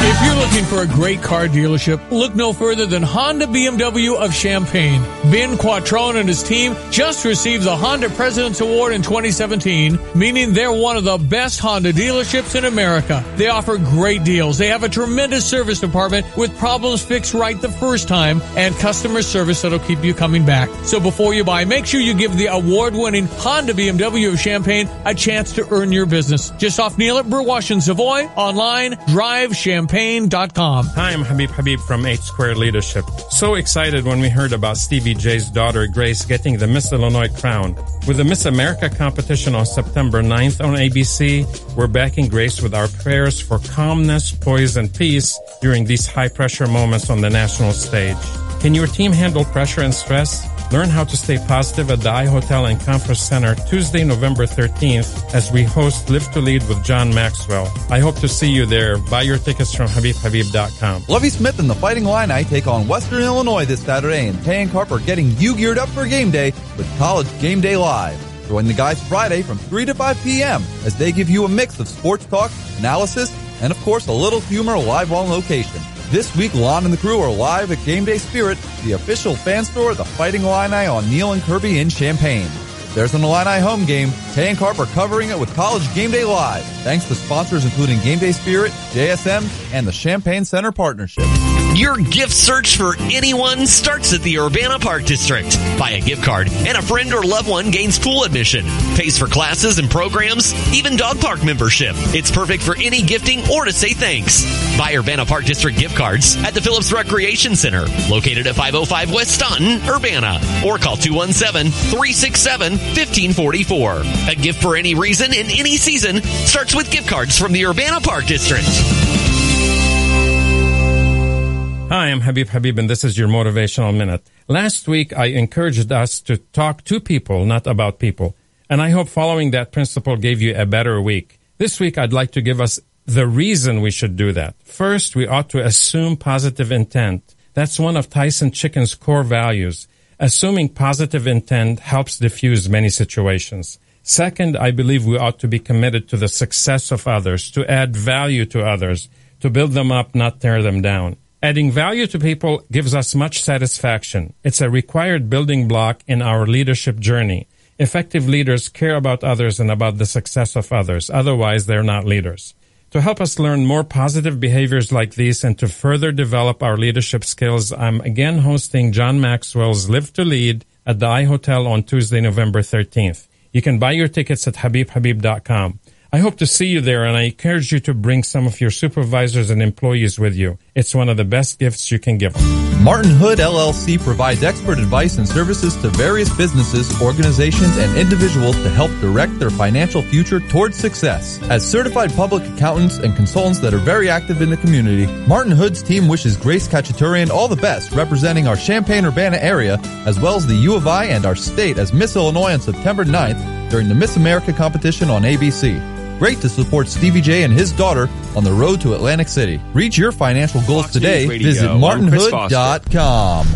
If you're looking for a great car dealership, look no further than Honda BMW of Champaign. Ben Quattrone and his team just received the Honda President's Award in 2017, meaning they're one of the best Honda dealerships in America. They offer great deals. They have a tremendous service department with problems fixed right the first time and customer service that'll keep you coming back. So before you buy, make sure you give the award-winning Honda BMW of Champaign a chance to earn your business. Just off Neal at Burwash and Savoy, online, drivechampaign.com. Hi, I'm Habib from 8 Square Leadership. So excited when we heard about Stevie J's daughter Grace getting the Miss Illinois crown. With the Miss America competition on September 9th on ABC, we're backing Grace with our prayers for calmness, poise, and peace during these high-pressure moments on the national stage. Can your team handle pressure and stress? Learn how to stay positive at the iHotel and Conference Center Tuesday, November 13th as we host Live to Lead with John Maxwell. I hope to see you there. Buy your tickets from HabibHabib.com. Lovie Smith and the Fighting Illini take on Western Illinois this Saturday, and Tay and Carp are getting you geared up for game day with College Game Day Live. Join the guys Friday from 3 to 5 p.m. as they give you a mix of sports talk, analysis, and of course a little humor live on location. This week, Lon and the crew are live at Game Day Spirit, the official fan store of the Fighting Illini on Neal and Kirby in Champaign. there's an Illini home game. Tay and Carp are covering it with College Game Day Live. Thanks to sponsors including Game Day Spirit, JSM, and the Champaign Center Partnership. Your gift search for anyone starts at the Urbana Park District. Buy a gift card and a friend or loved one gains pool admission. Pays for classes and programs, even dog park membership. It's perfect for any gifting or to say thanks. Buy Urbana Park District gift cards at the Phillips Recreation Center, located at 505 West Staunton, Urbana, or call 217-367-1544. A gift for any reason in any season starts with gift cards from the Urbana Park District. Hi, I'm Habib, and this is your Motivational Minute. Last week, I encouraged us to talk to people, not about people. And I hope following that principle gave you a better week. This week, I'd like to give us the reason we should do that. First, we ought to assume positive intent. That's one of Tyson Chicken's core values. Assuming positive intent helps diffuse many situations. Second, I believe we ought to be committed to the success of others, to add value to others, to build them up, not tear them down. Adding value to people gives us much satisfaction. It's a required building block in our leadership journey. Effective leaders care about others and about the success of others. Otherwise, they're not leaders. To help us learn more positive behaviors like these and to further develop our leadership skills, I'm again hosting John Maxwell's Live to Lead at the iHotel on Tuesday, November 13th. You can buy your tickets at habibhabib.com. I hope to see you there, and I encourage you to bring some of your supervisors and employees with you. It's one of the best gifts you can give them. Martin Hood LLC provides expert advice and services to various businesses, organizations, and individuals to help direct their financial future towards success. As certified public accountants and consultants that are very active in the community, Martin Hood's team wishes Grace Cacciaturian all the best, representing our Champaign-Urbana area, as well as the U of I and our state as Miss Illinois on September 9th during the Miss America competition on ABC. Great to support Stevie J and his daughter on the road to Atlantic City. Reach your financial goals Fox today. News Radio. Visit martinhood.com.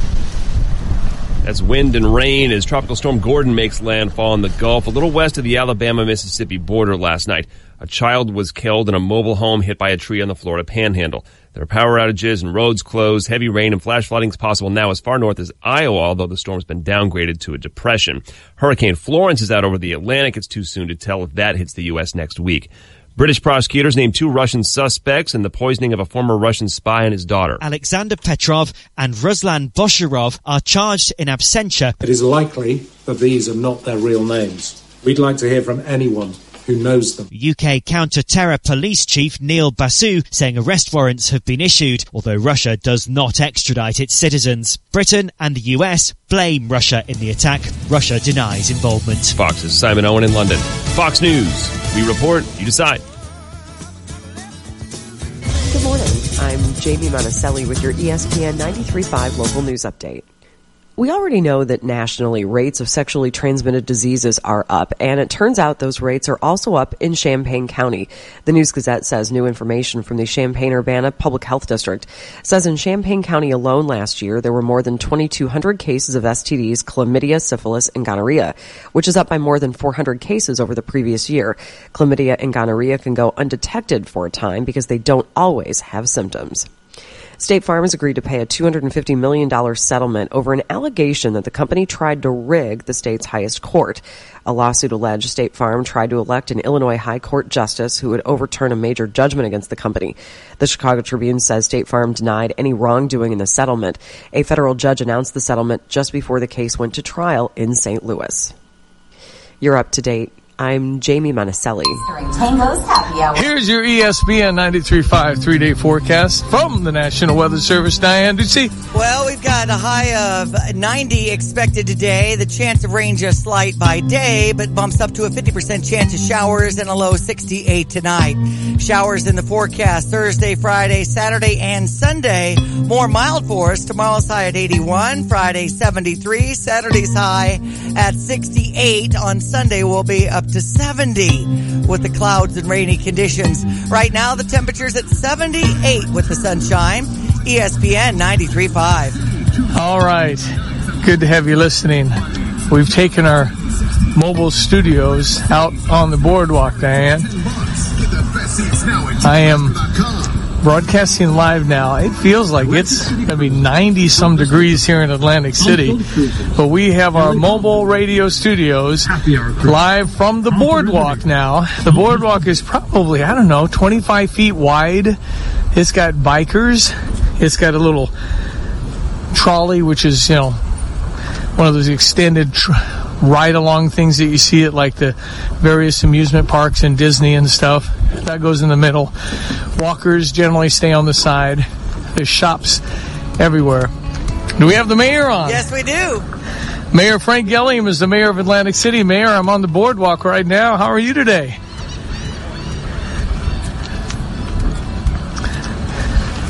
That's wind and rain as Tropical Storm Gordon makes landfall in the Gulf, a little west of the Alabama-Mississippi border last night. A child was killed in a mobile home hit by a tree on the Florida Panhandle. There are power outages and roads closed. Heavy rain and flash flooding is possible now as far north as Iowa, although the storm's been downgraded to a depression. Hurricane Florence is out over the Atlantic. It's too soon to tell if that hits the U.S. next week. British prosecutors named 2 Russian suspects in the poisoning of a former Russian spy and his daughter. Alexander Petrov and Ruslan Boshirov are charged in absentia. It is likely that these are not their real names. We'd like to hear from anyone who knows them. UK counter-terror police chief Neil Basu saying arrest warrants have been issued, although Russia does not extradite its citizens. Britain and the US blame Russia in the attack. Russia denies involvement. Fox's Simon Owen in London. Fox News. We report, you decide. Good morning. I'm Jamie Monticelli with your ESPN 93.5 local news update. We already know that nationally rates of sexually transmitted diseases are up, and it turns out those rates are also up in Champaign County. The News-Gazette says new information from the Champaign-Urbana Public Health District says in Champaign County alone last year there were more than 2,200 cases of STDs, chlamydia, syphilis, and gonorrhea, which is up by more than 400 cases over the previous year. Chlamydia and gonorrhea can go undetected for a time because they don't always have symptoms. State Farm has agreed to pay a $250 million settlement over an allegation that the company tried to rig the state's highest court. A lawsuit alleged State Farm tried to elect an Illinois High Court justice who would overturn a major judgment against the company. The Chicago Tribune says State Farm denied any wrongdoing in the settlement. A federal judge announced the settlement just before the case went to trial in St. Louis. You're up to date. I'm Jamie Monticelli. Tango's Happy Hour. Here's your ESPN 93.5 3-day forecast from the National Weather Service. Diane Ducey. Well, we've got a high of 90 expected today. The chance of rain just slight by day, but bumps up to a 50% chance of showers and a low 68 tonight. Showers in the forecast Thursday, Friday, Saturday, and Sunday. More mild for us. Tomorrow's high at 81. Friday, 73. Saturday's high at 68. On Sunday, we'll be up to 70 with the clouds and rainy conditions. Right now, the temperature's at 78 with the sunshine. ESPN 93.5. All right. Good to have you listening. We've taken our mobile studios out on the boardwalk, Diane. I am broadcasting live now. It feels like it's going to be 90-some degrees here in Atlantic City. But we have our mobile radio studios live from the boardwalk now. The boardwalk is probably, 25 feet wide. It's got bikers. It's got a little trolley, which is, one of those extended ride-along things that you see at like the various amusement parks in Disney and stuff. That goes in the middle. Walkers generally stay on the side. There's shops everywhere. Do we have the mayor on? Yes, we do. Mayor Frank Gilliam is the mayor of Atlantic City. Mayor, I'm on the boardwalk right now. How are you today?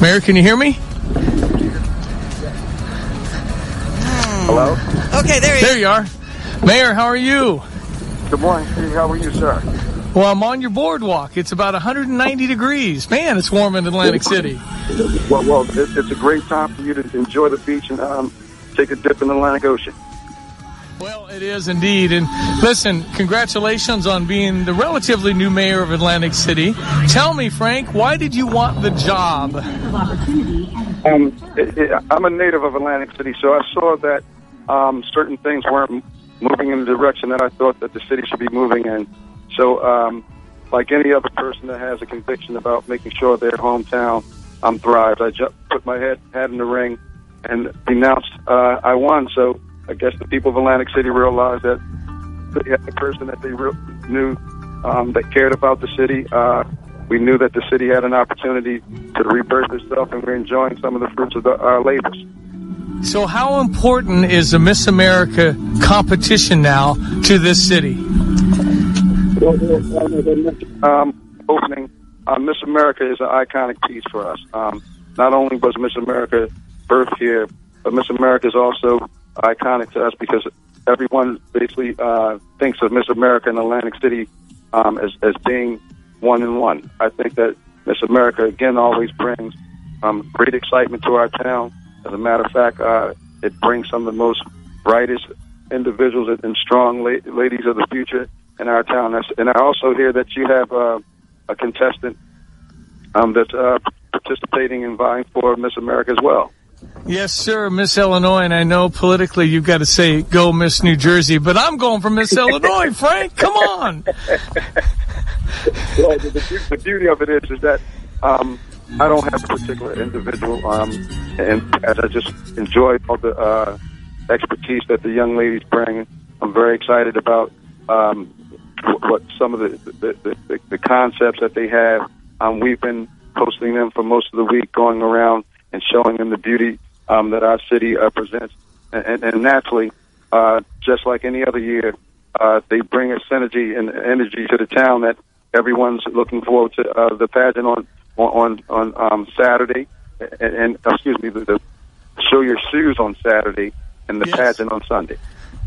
Mayor, can you hear me? Hello? Okay, there you are. Mayor, how are you? Good morning, Steve. How are you, sir? Well, I'm on your boardwalk. It's about 190 degrees. Man, it's warm in Atlantic City. Well, it's a great time for you to enjoy the beach and take a dip in the Atlantic Ocean. Well, it is indeed. And listen, congratulations on being the relatively new mayor of Atlantic City. Tell me, Frank, why did you want the job? I'm a native of Atlantic City, so I saw that certain things weren't moving in the direction that I thought that the city should be moving in. So, like any other person that has a conviction about making sure their hometown thrives, I put my hat in the ring and announced I won. So I guess the people of Atlantic City realized that they had the person that they knew that cared about the city. We knew that the city had an opportunity to rebirth itself, and we're enjoying some of the fruits of our labors. So how important is the Miss America competition now to this city? Opening, Miss America is an iconic piece for us. Not only was Miss America birthed here, but Miss America is also iconic to us because everyone basically thinks of Miss America in Atlantic City as being one in one. I think that Miss America, again, always brings great excitement to our town. As a matter of fact, it brings some of the most brightest individuals and strong ladies of the future in our town. And I also hear that you have a contestant that's participating and vying for Miss America as well. Yes, sir, Miss Illinois, and I know politically you've got to say, go Miss New Jersey, but I'm going for Miss Illinois, Frank, come on! Well, the beauty of it is that I don't have a particular individual, and as I just enjoyed all the expertise that the young ladies bring, I'm very excited about what some of the concepts that they have. We've been hosting them for most of the week, going around and showing them the beauty that our city presents. And naturally, just like any other year, they bring a synergy and energy to the town that everyone's looking forward to the pageant on Saturday, and excuse me, the Show Your Shoes on Saturday and the pageant on Sunday.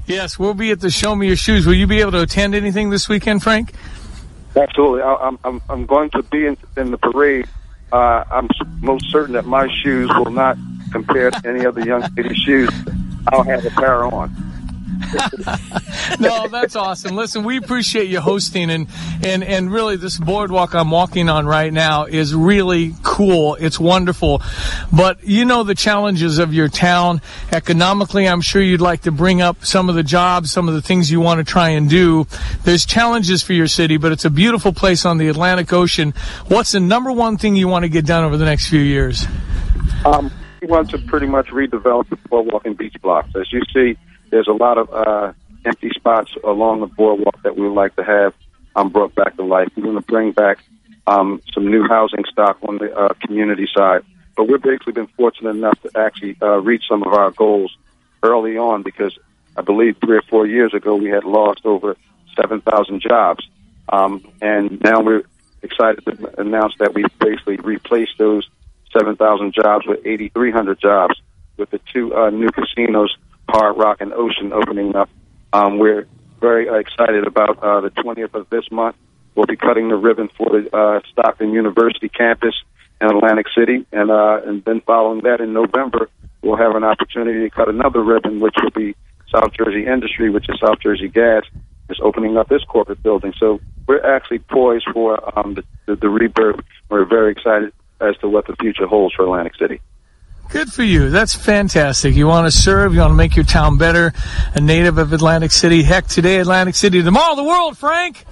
Yes, we'll be at the Show Me Your Shoes. Will you be able to attend anything this weekend, Frank? Absolutely. I'm going to be in the parade. I'm most certain that my shoes will not compare to any other young lady's shoes. I'll have a pair on. No, that's awesome. Listen, we appreciate you hosting, and really this boardwalk I'm walking on right now is really cool. It's wonderful. But you know the challenges of your town. Economically, I'm sure you'd like to bring up some of the jobs, some of the things you want to try and do. There's challenges for your city, but it's a beautiful place on the Atlantic Ocean. What's the number one thing you want to get done over the next few years? We want to pretty much redevelop the boardwalk and beach blocks. As you see, there's a lot of empty spots along the boardwalk that we would like to have brought back to life. We're going to bring back some new housing stock on the community side. But we've basically been fortunate enough to actually reach some of our goals early on because I believe 3 or 4 years ago we had lost over 7,000 jobs. And now we're excited to announce that we basically replaced those 7,000 jobs with 8,300 jobs with the 2 new casinos, Hard Rock and Ocean, opening up. We're very excited about the 20th of this month. We'll be cutting the ribbon for the Stockton University campus in Atlantic City, and then following that in November, we'll have an opportunity to cut another ribbon, which will be South Jersey Industry, which is South Jersey Gas, is opening up this corporate building. So we're actually poised for the rebirth. We're very excited as to what the future holds for Atlantic City. Good for you. That's fantastic. You want to serve. You want to make your town better. A native of Atlantic City. Heck, today Atlantic City, tomorrow the world, Frank.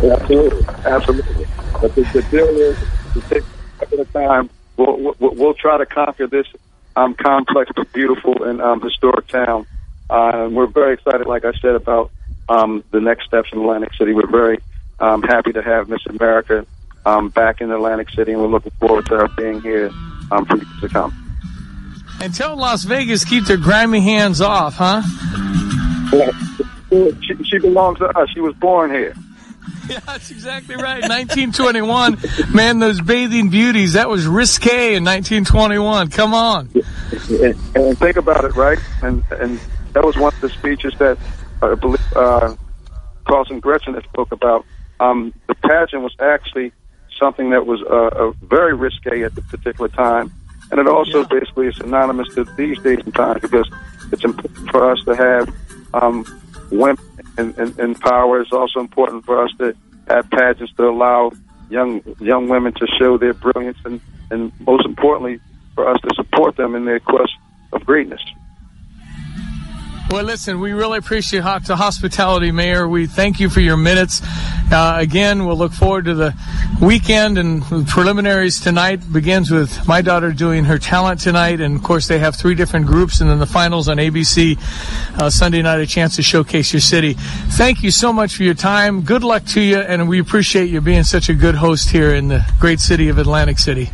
Absolutely. Absolutely. But the deal is to take a bit of time. We'll try to conquer this complex but beautiful and historic town. And we're very excited, like I said, about the next steps in Atlantic City. We're very happy to have Miss America back in Atlantic City, and we're looking forward to her being here for years to come. And tell Las Vegas keep their grimy hands off, huh? She belongs to us. She was born here. Yeah, that's exactly right. 1921. Man, those bathing beauties, that was risque in 1921. Come on. And think about it, right? And that was one of the speeches that I believe Carlson Gretchen had spoke about. The pageant was actually something that was very risque at the particular time. And it also basically is synonymous to these days and times, because it's important for us to have women in power. It's also important for us to have pageants to allow young women to show their brilliance, and most importantly, for us to support them in their quest of greatness. Well, listen, we really appreciate the hospitality, Mayor. We thank you for your minutes. Again, we'll look forward to the weekend, and the preliminaries tonight begins with my daughter doing her talent tonight. And, of course, they have 3 different groups, and then the finals on ABC Sunday night, a chance to showcase your city. Thank you so much for your time. Good luck to you, and we appreciate you being such a good host here in the great city of Atlantic City.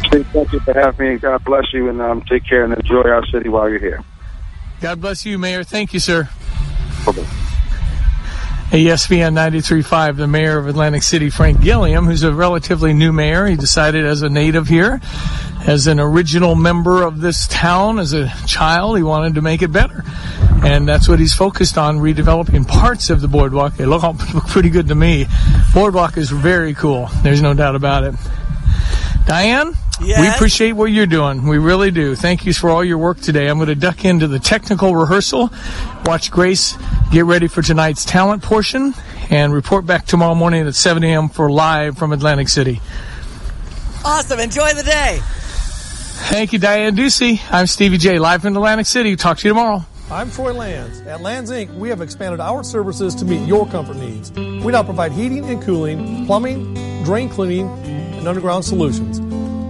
Thank you for having me. God bless you, and take care and enjoy our city while you're here. God bless you, Mayor. Thank you, sir. Okay. ESPN 93.5, the mayor of Atlantic City, Frank Gilliam, who's a relatively new mayor. He decided as a native here, as an original member of this town, as a child, he wanted to make it better. And that's what he's focused on, redeveloping parts of the boardwalk. They look pretty good to me. Boardwalk is very cool. There's no doubt about it. Diane? Yes? We appreciate what you're doing. We really do. Thank you for all your work today. I'm going to duck into the technical rehearsal, watch Grace get ready for tonight's talent portion, and report back tomorrow morning at 7 a.m. for Live from Atlantic City. Awesome. Enjoy the day. Thank you, Diane Ducey. I'm Stevie J, live from Atlantic City. Talk to you tomorrow. I'm Troy Lands. At Lands Inc., we have expanded our services to meet your comfort needs. We now provide heating and cooling, plumbing, drain cleaning, and underground solutions.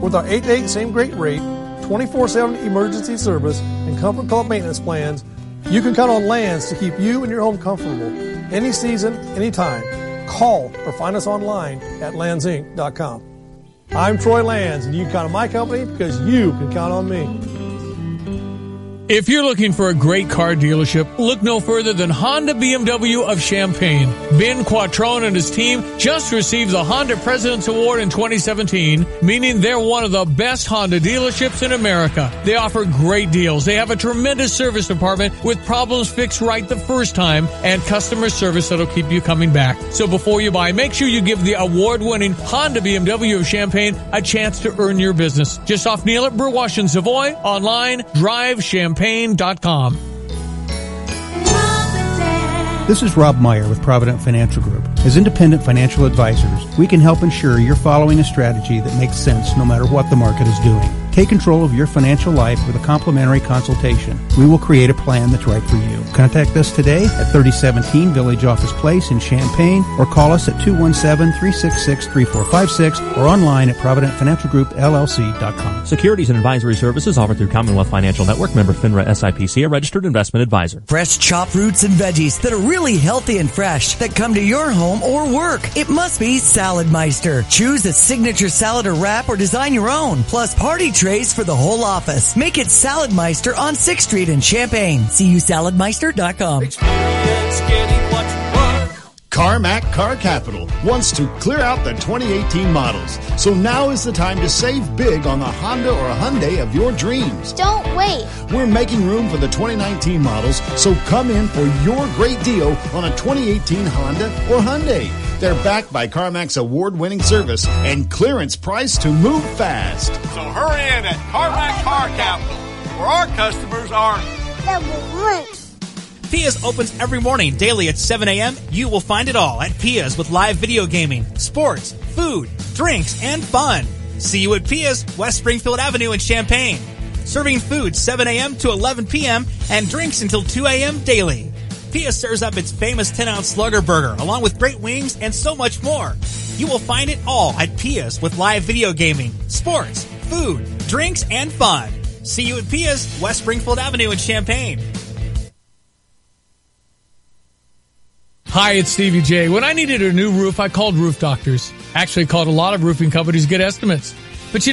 With our 8-day same great rate, 24/7 emergency service, and Comfort Club maintenance plans, you can count on Lands to keep you and your home comfortable. Any season, anytime. Call or find us online at landsinc.com. I'm Troy Lands, and you can count on my company because you can count on me. If you're looking for a great car dealership, look no further than Honda BMW of Champaign. Ben Quattrone and his team just received the Honda President's Award in 2017, meaning they're one of the best Honda dealerships in America. They offer great deals. They have a tremendous service department with problems fixed right the first time and customer service that'll keep you coming back. So before you buy, make sure you give the award-winning Honda BMW of Champaign a chance to earn your business. Just off Neal at Burwash and Savoy, online, drivechampaign.com. This is Rob Meyer with Provident Financial Group. As independent financial advisors, we can help ensure you're following a strategy that makes sense no matter what the market is doing. Take control of your financial life with a complimentary consultation. We will create a plan that's right for you. Contact us today at 3017 Village Office Place in Champaign, or call us at 217-366-3456 or online at ProvidentFinancialGroupLLC.com. Securities and advisory services offered through Commonwealth Financial Network, member FINRA SIPC, a registered investment advisor. Fresh chopped fruits and veggies that are really healthy and fresh that come to your home or work. It must be Salad Meister. Choose a signature salad or wrap or design your own. Plus party trays for the whole office. Make it Salad Meister on 6th Street in Champaign. See you saladmeister.com. Experience getting what you want. CarMac Car Capital wants to clear out the 2018 models. So now is the time to save big on the Honda or Hyundai of your dreams. Don't wait. We're making room for the 2019 models, so come in for your great deal on a 2018 Honda or Hyundai. They're backed by CarMac's award-winning service and clearance price to move fast. So hurry in at CarMac Car Capital, where our customers are number one. Pia's opens every morning, daily at 7 a.m. You will find it all at Pia's with live video gaming, sports, food, drinks, and fun. See you at Pia's, West Springfield Avenue in Champaign. Serving food 7 a.m. to 11 p.m. and drinks until 2 a.m. daily. Pia serves up its famous 10-ounce Slugger Burger, along with great wings and so much more. You will find it all at Pia's with live video gaming, sports, food, drinks, and fun. See you at Pia's, West Springfield Avenue in Champaign. Hi, it's Stevie J. When I needed a new roof, I called Roof Doctors. Actually, called a lot of roofing companies to get estimates. But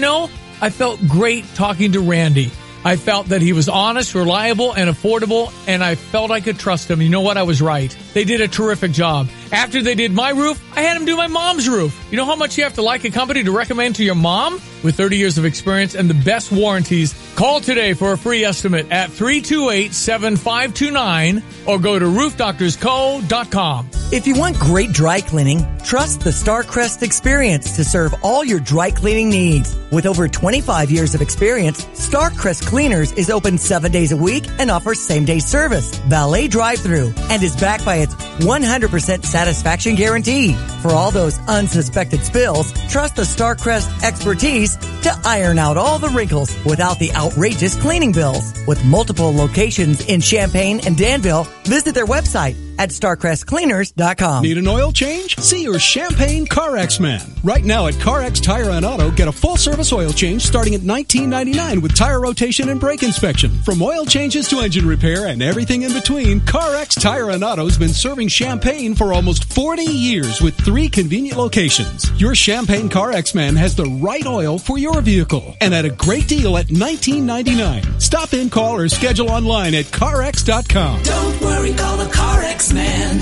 I felt great talking to Randy. I felt that he was honest, reliable, and affordable, and I felt I could trust him. You know what? I was right. They did a terrific job. After they did my roof, I had them do my mom's roof. You know how much you have to like a company to recommend to your mom? With 30 years of experience and the best warranties, call today for a free estimate at 328-7529 or go to roofdoctorsco.com. If you want great dry cleaning, trust the Starcrest experience to serve all your dry cleaning needs. With over 25 years of experience, Starcrest Cleaners is open 7 days a week and offers same-day service, valet drive-through, and is backed by its 100% satisfaction guarantee. For all those unsuspected spills, trust the Starcrest expertise to iron out all the wrinkles without the outrageous cleaning bills. With multiple locations in Champaign and Danville, visit their website at StarcrestCleaners.com. Need an oil change? See your Champaign CarX man. Right now at CarX Tire and Auto, get a full-service oil change starting at $19.99 with tire rotation and brake inspection. From oil changes to engine repair and everything in between, CarX Tire and Auto's been serving Champaign for almost 40 years with 3 convenient locations. Your Champaign CarX man has the right oil for your vehicle and at a great deal at $19.99. Stop in, call, or schedule online at CarX.com. Don't worry, call the CarX man.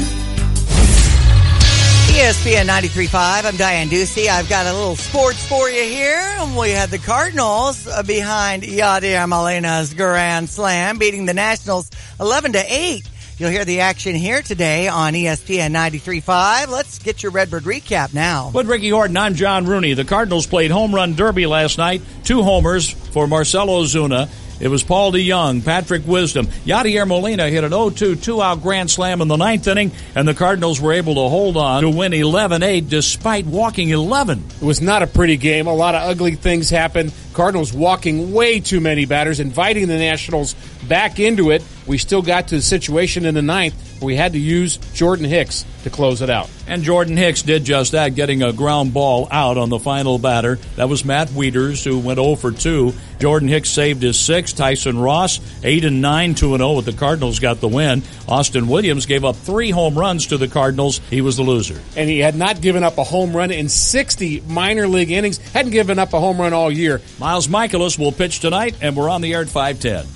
ESPN 93.5, I'm Diane Ducey. I've got a little sports for you here. We had the Cardinals behind Yadier Molina's Grand Slam, beating the Nationals 11-8. You'll hear the action here today on ESPN 93.5. Let's get your Redbird recap now. With Ricky Horton, I'm John Rooney. The Cardinals played home run derby last night. 2 homers for Marcelo Ozuna. It was Paul DeYoung, Patrick Wisdom. Yadier Molina hit an 0-2 2-out grand slam in the 9th inning, and the Cardinals were able to hold on to win 11-8 despite walking 11. It was not a pretty game. A lot of ugly things happened. Cardinals walking way too many batters, inviting the Nationals back into it. We still got to the situation in the 9th where we had to use Jordan Hicks to close it out. And Jordan Hicks did just that, getting a ground ball out on the final batter. That was Matt Wieters, who went 0 for 2. Jordan Hicks saved his 6th. Tyson Ross, 8-9, 2-0 with the Cardinals, got the win. Austin Williams gave up 3 home runs to the Cardinals. He was the loser. And he had not given up a home run in 60 minor league innings. Hadn't given up a home run all year. Miles Michaelis will pitch tonight, and we're on the air at 5:10.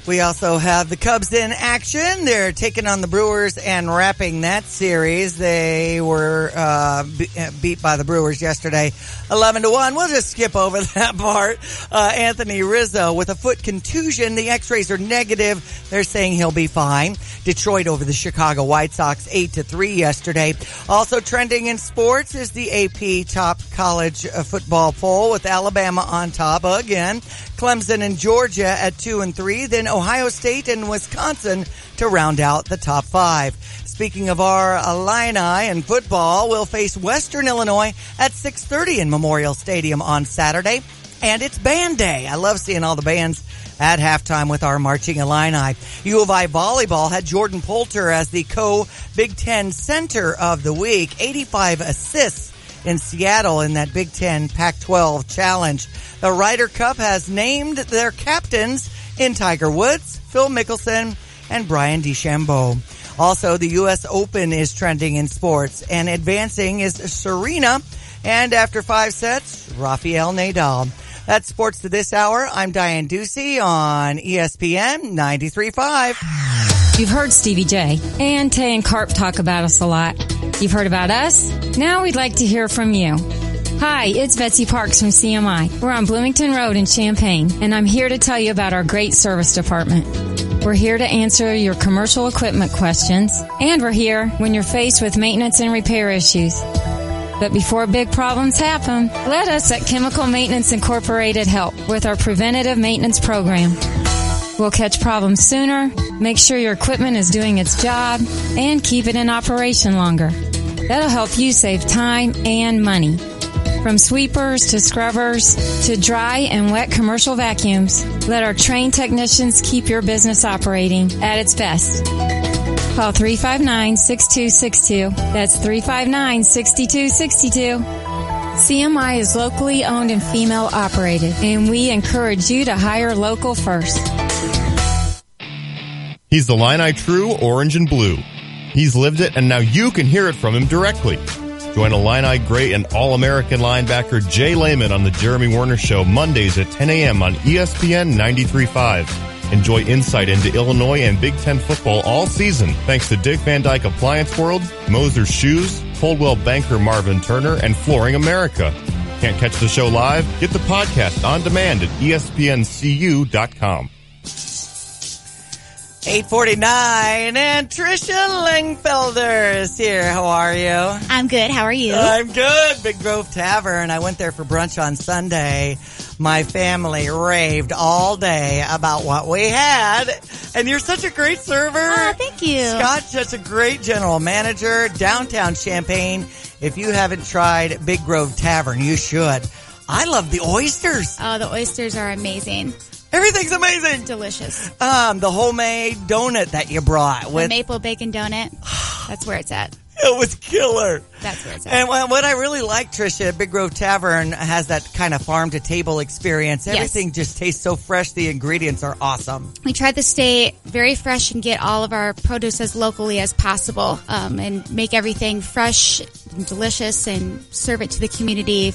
We also have the Cubs in action. They're taking on the Brewers and wrapping that series. They were beat by the Brewers yesterday, 11-1. We'll just skip over that part. Anthony Rizzo with a foot contusion. The X-rays are negative. They're saying he'll be fine. Detroit over the Chicago White Sox 8-3 yesterday. Also trending in sports is the AP top college football poll with Alabama on top again. Clemson and Georgia at 2 and 3. Then Ohio State and Wisconsin to round out the top 5. Speaking of our Illini in football, we'll face Western Illinois at 6:30 in Memorial Stadium on Saturday. And it's band day. I love seeing all the bands at halftime with our marching Illini. U of I volleyball had Jordan Poulter as the co-Big Ten center of the week. 85 assists in Seattle in that Big Ten Pac-12 challenge. The Ryder Cup has named their captains in Tiger Woods, Phil Mickelson, and Brian DeChambeau. Also, the U.S. Open is trending in sports, and advancing is Serena, and after 5 sets, Rafael Nadal. That's sports to this hour. I'm Diane Ducey on ESPN 93.5. You've heard Stevie J and Tay and Carp talk about us a lot. You've heard about us. Now we'd like to hear from you. Hi, it's Betsy Parks from CMI. We're on Bloomington Road in Champaign, and I'm here to tell you about our great service department. We're here to answer your commercial equipment questions, and we're here when you're faced with maintenance and repair issues. But before big problems happen, let us at Chemical Maintenance Incorporated help with our preventative maintenance program. We'll catch problems sooner, make sure your equipment is doing its job, and keep it in operation longer. That'll help you save time and money. From sweepers to scrubbers to dry and wet commercial vacuums, let our trained technicians keep your business operating at its best. Call 359-6262. That's 359-6262. CMI is locally owned and female operated, and we encourage you to hire local first. He's the Illini True, Orange and Blue. He's lived it, and now you can hear it from him directly. Join Illini great and All-American linebacker Jay Lehman on the Jeremy Werner Show Mondays at 10 a.m. on ESPN 93.5. Enjoy insight into Illinois and Big Ten football all season thanks to Dick Van Dyke Appliance World, Moser's Shoes, Coldwell Banker Marvin Turner, and Flooring America. Can't catch the show live? Get the podcast on demand at espncu.com. 8:49, and Tricia Langfelder is here. How are you? I'm good. How are you? I'm good. Big Grove Tavern. I went there for brunch on Sunday. My family raved all day about what we had. And you're such a great server. Oh, thank you. Scott's such a great general manager. Downtown Champaign. If you haven't tried Big Grove Tavern, you should. I love the oysters. Oh, the oysters are amazing. Everything's amazing. Delicious. The homemade donut that you brought. The maple bacon donut. That's where it's at. It was killer. That's where it's at. And what I really like, Tricia, Big Grove Tavern has that kind of farm-to-table experience. Everything just tastes so fresh. The ingredients are awesome. We try to stay very fresh and get all of our produce as locally as possible, and make everything fresh and delicious and serve it to the community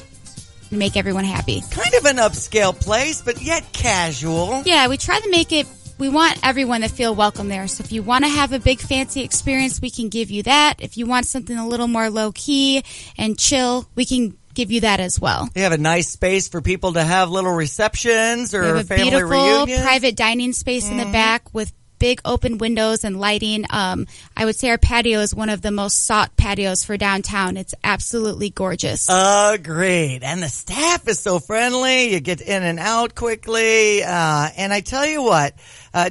and make everyone happy. Kind of an upscale place, but yet casual. Yeah, we try to make it. We want everyone to feel welcome there. So if you want to have a big fancy experience, we can give you that. If you want something a little more low-key and chill, we can give you that as well. You have a nice space for people to have little receptions or family reunions. We have a beautiful private dining space in the back with big open windows and lighting. I would say our patio is one of the most sought patios for downtown. It's absolutely gorgeous. Agreed. And the staff is so friendly. You get in and out quickly. And I tell you what,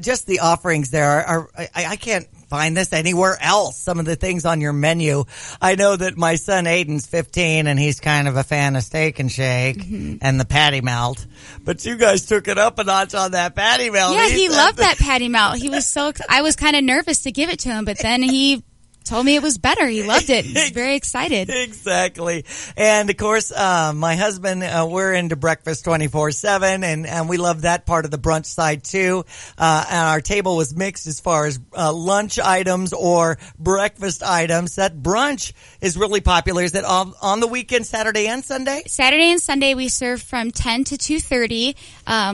just the offerings there are I can't find this anywhere else. Some of the things on your menu. I know that my son Aiden's 15 and he's kind of a fan of Steak and Shake and the patty melt. But you guys took it up a notch on that patty melt. Yeah, he loved that patty melt. He was I was kind of nervous to give it to him, but then he told me it was better. He loved it. He was very excited. Exactly. And of course, my husband, we're into breakfast 24/7 and we love that part of the brunch side too. And our table was mixed as far as lunch items or breakfast items. That brunch is really popular. Is that on the weekend, Saturday and Sunday? Saturday and Sunday we serve from 10 to 2:30.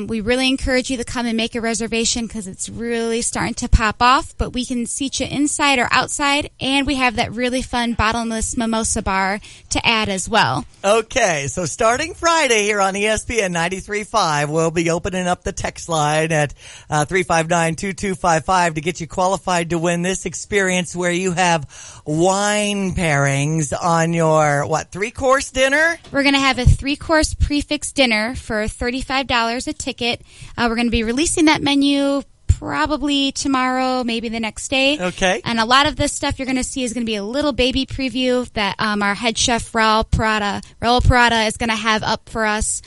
We really encourage you to come and make a reservation because it's really starting to pop off, but we can seat you inside or outside. And we have that really fun bottomless mimosa bar to add as well. Okay, so starting Friday here on ESPN 93.5, we'll be opening up the text line at 359-2255 to get you qualified to win this experience where you have wine pairings on your, 3-course dinner? We're going to have a 3-course prefix dinner for $35 a ticket. We're going to be releasing that menu probably tomorrow, maybe the next day. Okay. And a lot of this stuff you're going to see is going to be a little baby preview that our head chef Raul Parada is going to have up for us.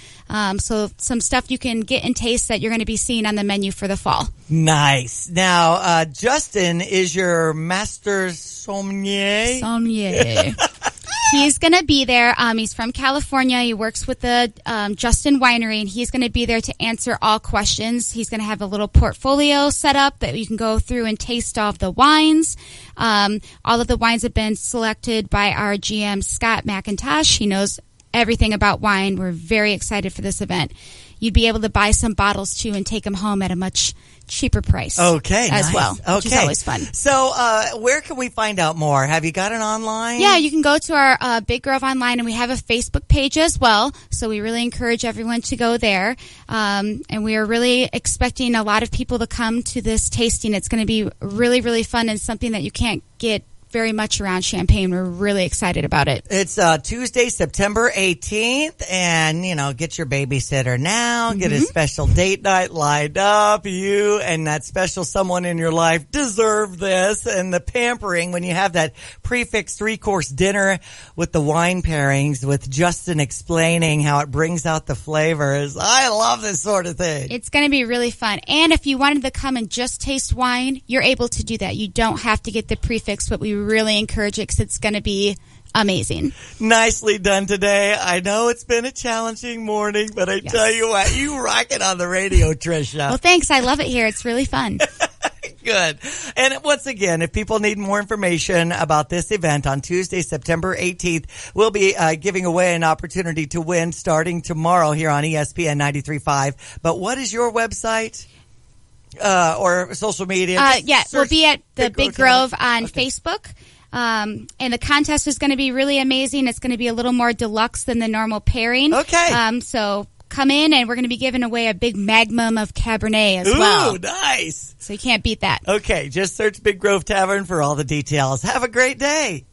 So some stuff you can get and taste that you're going to be seeing on the menu for the fall. Nice. Now, Justin is your master sommelier. He's going to be there. He's from California. He works with the Justin Winery, and he's going to be there to answer all questions. He's going to have a little portfolio set up that you can go through and taste all of the wines. All of the wines have been selected by our GM, Scott McIntosh. He knows everything about wine. We're very excited for this event. You'd be able to buy some bottles, too, and take them home at a much cheaper price. Okay, as nice. well, which is always fun. So, where can we find out more? Have you got it online? Yeah, you can go to our Big Grove online, and we have a Facebook page as well. So we really encourage everyone to go there. And we are really expecting a lot of people to come to this tasting. It's going to be really, really fun and something that you can't get very much around Champaign. We're really excited about it. It's Tuesday, September 18th, and, get your babysitter now. Get a special date night lined up. You and that special someone in your life deserve this. And the pampering, when you have that prefix 3-course dinner with the wine pairings, with Justin explaining how it brings out the flavors. I love this sort of thing. It's going to be really fun. And if you wanted to come and just taste wine, you're able to do that. You don't have to get the prefix, but we really encourage it because it's going to be amazing. Nicely done today. I know it's been a challenging morning, but I tell you what, you rock it on the radio, Trisha. Well, thanks. I love it here. It's really fun. Good. And once again, if people need more information about this event on Tuesday, September 18th, we'll be giving away an opportunity to win starting tomorrow here on ESPN 93.5. But what is your website? Or social media? We'll be at the Big Grove on Facebook. And the contest is going to be really amazing. It's going to be a little more deluxe than the normal pairing. Okay. So come in, and we're going to be giving away a big magnum of Cabernet as well. Ooh, nice. So you can't beat that. Okay, just search Big Grove Tavern for all the details. Have a great day.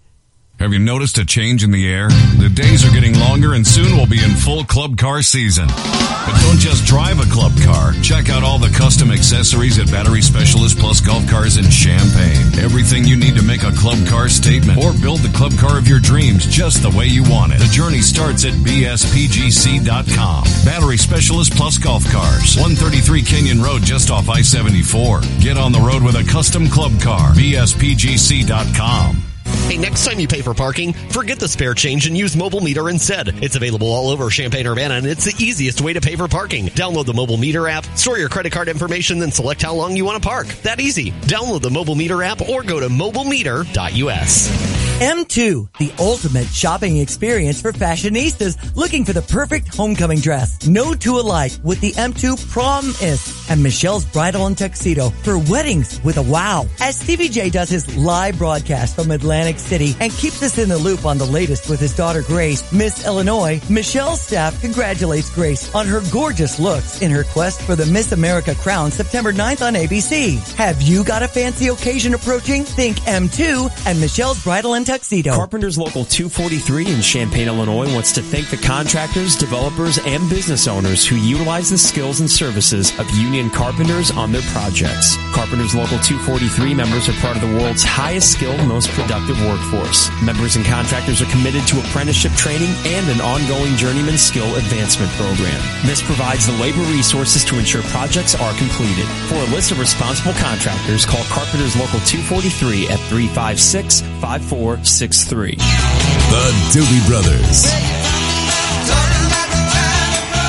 Have you noticed a change in the air? The days are getting longer, and soon we'll be in full club car season. But don't just drive a club car. Check out all the custom accessories at Battery Specialist Plus Golf Cars in Champaign. Everything you need to make a club car statement or build the club car of your dreams just the way you want it. The journey starts at bspgc.com. Battery Specialist Plus Golf Cars, 133 Kenyon Road, just off I-74. Get on the road with a custom club car. bspgc.com. Hey, next time you pay for parking, forget the spare change and use Mobile Meter instead. It's available all over Champaign-Urbana, and it's the easiest way to pay for parking. Download the Mobile Meter app, store your credit card information, then select how long you want to park. That easy. Download the Mobile Meter app or go to mobilemeter.us. M2, the ultimate shopping experience for fashionistas looking for the perfect homecoming dress. No two alike with the M2 Promise and Michelle's Bridal and Tuxedo for weddings with a wow. As Stevie J does his live broadcast from Atlantic City and keeps us in the loop on the latest with his daughter Grace, Miss Illinois, Michelle's staff congratulates Grace on her gorgeous looks in her quest for the Miss America crown September 9th on ABC. Have you got a fancy occasion approaching? Think M2 and Michelle's Bridal and Tuxedo. Carpenters Local 243 in Champaign, Illinois wants to thank the contractors, developers, and business owners who utilize the skills and services of union carpenters on their projects. Carpenters Local 243 members are part of the world's highest skilled, most productive workforce. Members and contractors are committed to apprenticeship training and an ongoing journeyman skill advancement program. This provides the labor resources to ensure projects are completed. For a list of responsible contractors, call Carpenters Local 243 at 356-5463. The Doobie Brothers.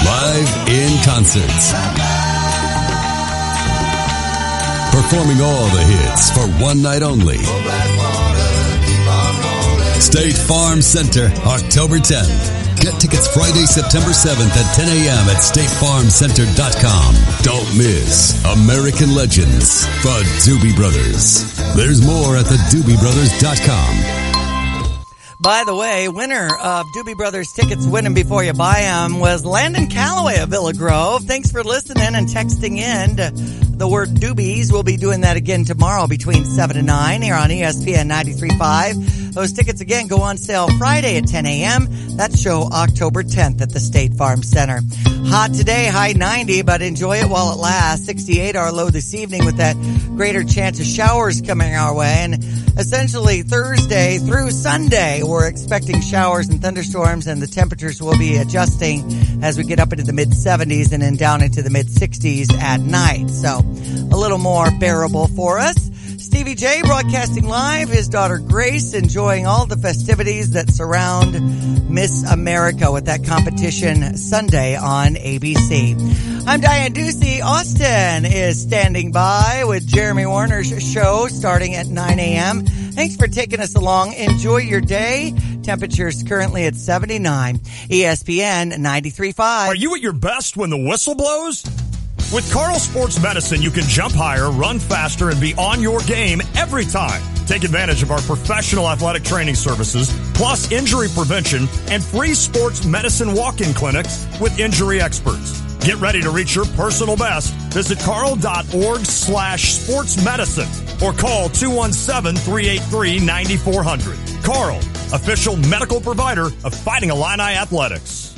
Live in concert. Performing all the hits for one night only. State Farm Center, October 10th. Get tickets Friday, September 7th at 10 a.m. at statefarmcenter.com. Don't miss American Legends, the Doobie Brothers. There's more at thedoobiebrothers.com. By the way, winner of Doobie Brothers tickets winning before you buy them was Landon Calloway of Villa Grove. Thanks for listening and texting in the word Doobies. We'll be doing that again tomorrow between 7 and 9 here on ESPN 93.5. Those tickets again go on sale Friday at 10 a.m. That show October 10th at the State Farm Center. Hot today, high 90, but enjoy it while it lasts. 68 our low this evening with that greater chance of showers coming our way. And essentially Thursday through Sunday, we're expecting showers and thunderstorms, and the temperatures will be adjusting as we get up into the mid-70s and then down into the mid-60s at night. So a little more bearable for us. Stevie J broadcasting live, his daughter Grace enjoying all the festivities that surround Miss America with that competition Sunday on ABC. I'm Diane Ducey. Austin is standing by with Jeremy Warner's show starting at 9 a.m. Thanks for taking us along. Enjoy your day. Temperatures currently at 79. ESPN 93.5. Are you at your best when the whistle blows? With Carl Sports Medicine, you can jump higher, run faster, and be on your game every time. Take advantage of our professional athletic training services, plus injury prevention and free sports medicine walk-in clinics with injury experts. Get ready to reach your personal best. Visit carl.org/sportsmedicine. or call 217-383-9400. Carl, official medical provider of Fighting Illini Athletics.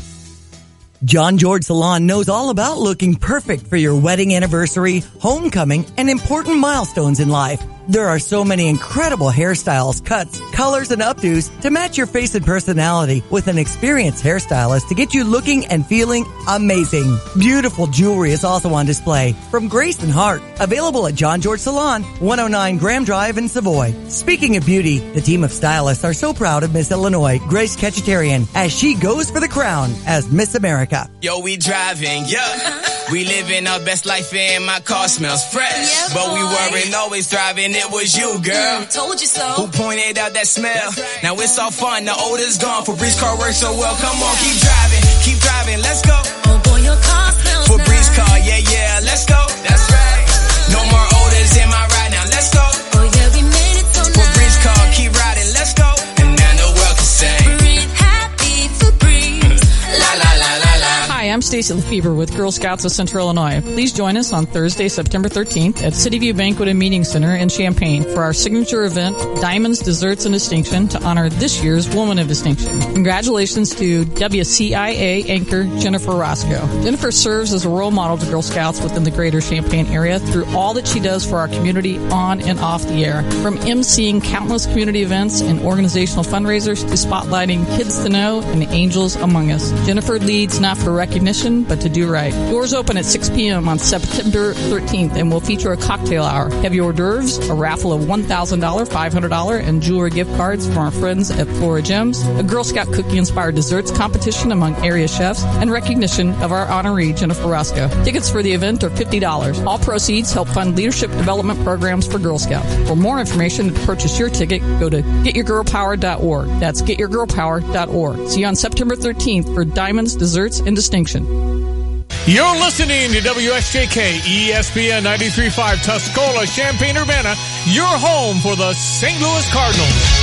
John George Salon knows all about looking perfect for your wedding anniversary, homecoming, and important milestones in life. There are so many incredible hairstyles, cuts, colors, and updos to match your face and personality with an experienced hairstylist to get you looking and feeling amazing. Beautiful jewelry is also on display from Grace and Hart, available at John George Salon, 109 Graham Drive in Savoy. Speaking of beauty, the team of stylists are so proud of Miss Illinois, Grace Ketchetarian, as she goes for the crown as Miss America. Yo, we driving, yeah. We living our best life and my car smells fresh. Yeah, but we weren't always driving, it was you, girl. Told you so. Who pointed out that smell? Right. Now it's all fun, the old is gone. Febreze car works so well, come on, keep driving, let's go. Oh boy, your car smells Febreze nice. car, yeah, let's go. That's right. No more odors in my ride, now let's go. Oh yeah, we made it so nice. Febreze car, keep riding, let's go. And now the world can say, Breathe happy Febreze. La la la la la. Hi, I'm Stacy Lefebvre with Girl Scouts of Central Illinois. Please join us on Thursday, September 13th at City View Banquet and Meeting Center in Champaign for our signature event, Diamonds, Desserts, and Distinction, to honor this year's Woman of Distinction. Congratulations to WCIA anchor Jennifer Roscoe. Jennifer serves as a role model to Girl Scouts within the greater Champaign area through all that she does for our community on and off the air. From emceeing countless community events and organizational fundraisers to spotlighting Kids to Know and Angels Among Us. Jennifer leads not for recognition, but to do right. Doors open at 6 p.m. on September 13th and will feature a cocktail hour, heavy hors d'oeuvres, a raffle of $1,000, $500, and jewelry gift cards from our friends at Flora Gems, a Girl Scout cookie-inspired desserts competition among area chefs, and recognition of our honoree, Jennifer Roscoe. Tickets for the event are $50. All proceeds help fund leadership development programs for Girl Scouts. For more information and to purchase your ticket, go to getyourgirlpower.org. That's getyourgirlpower.org. See you on September 13th for Diamonds, Desserts, and Distinction. You're listening to WSJK ESPN 93.5 Tuscola, Champaign-Urbana, your home for the St. Louis Cardinals.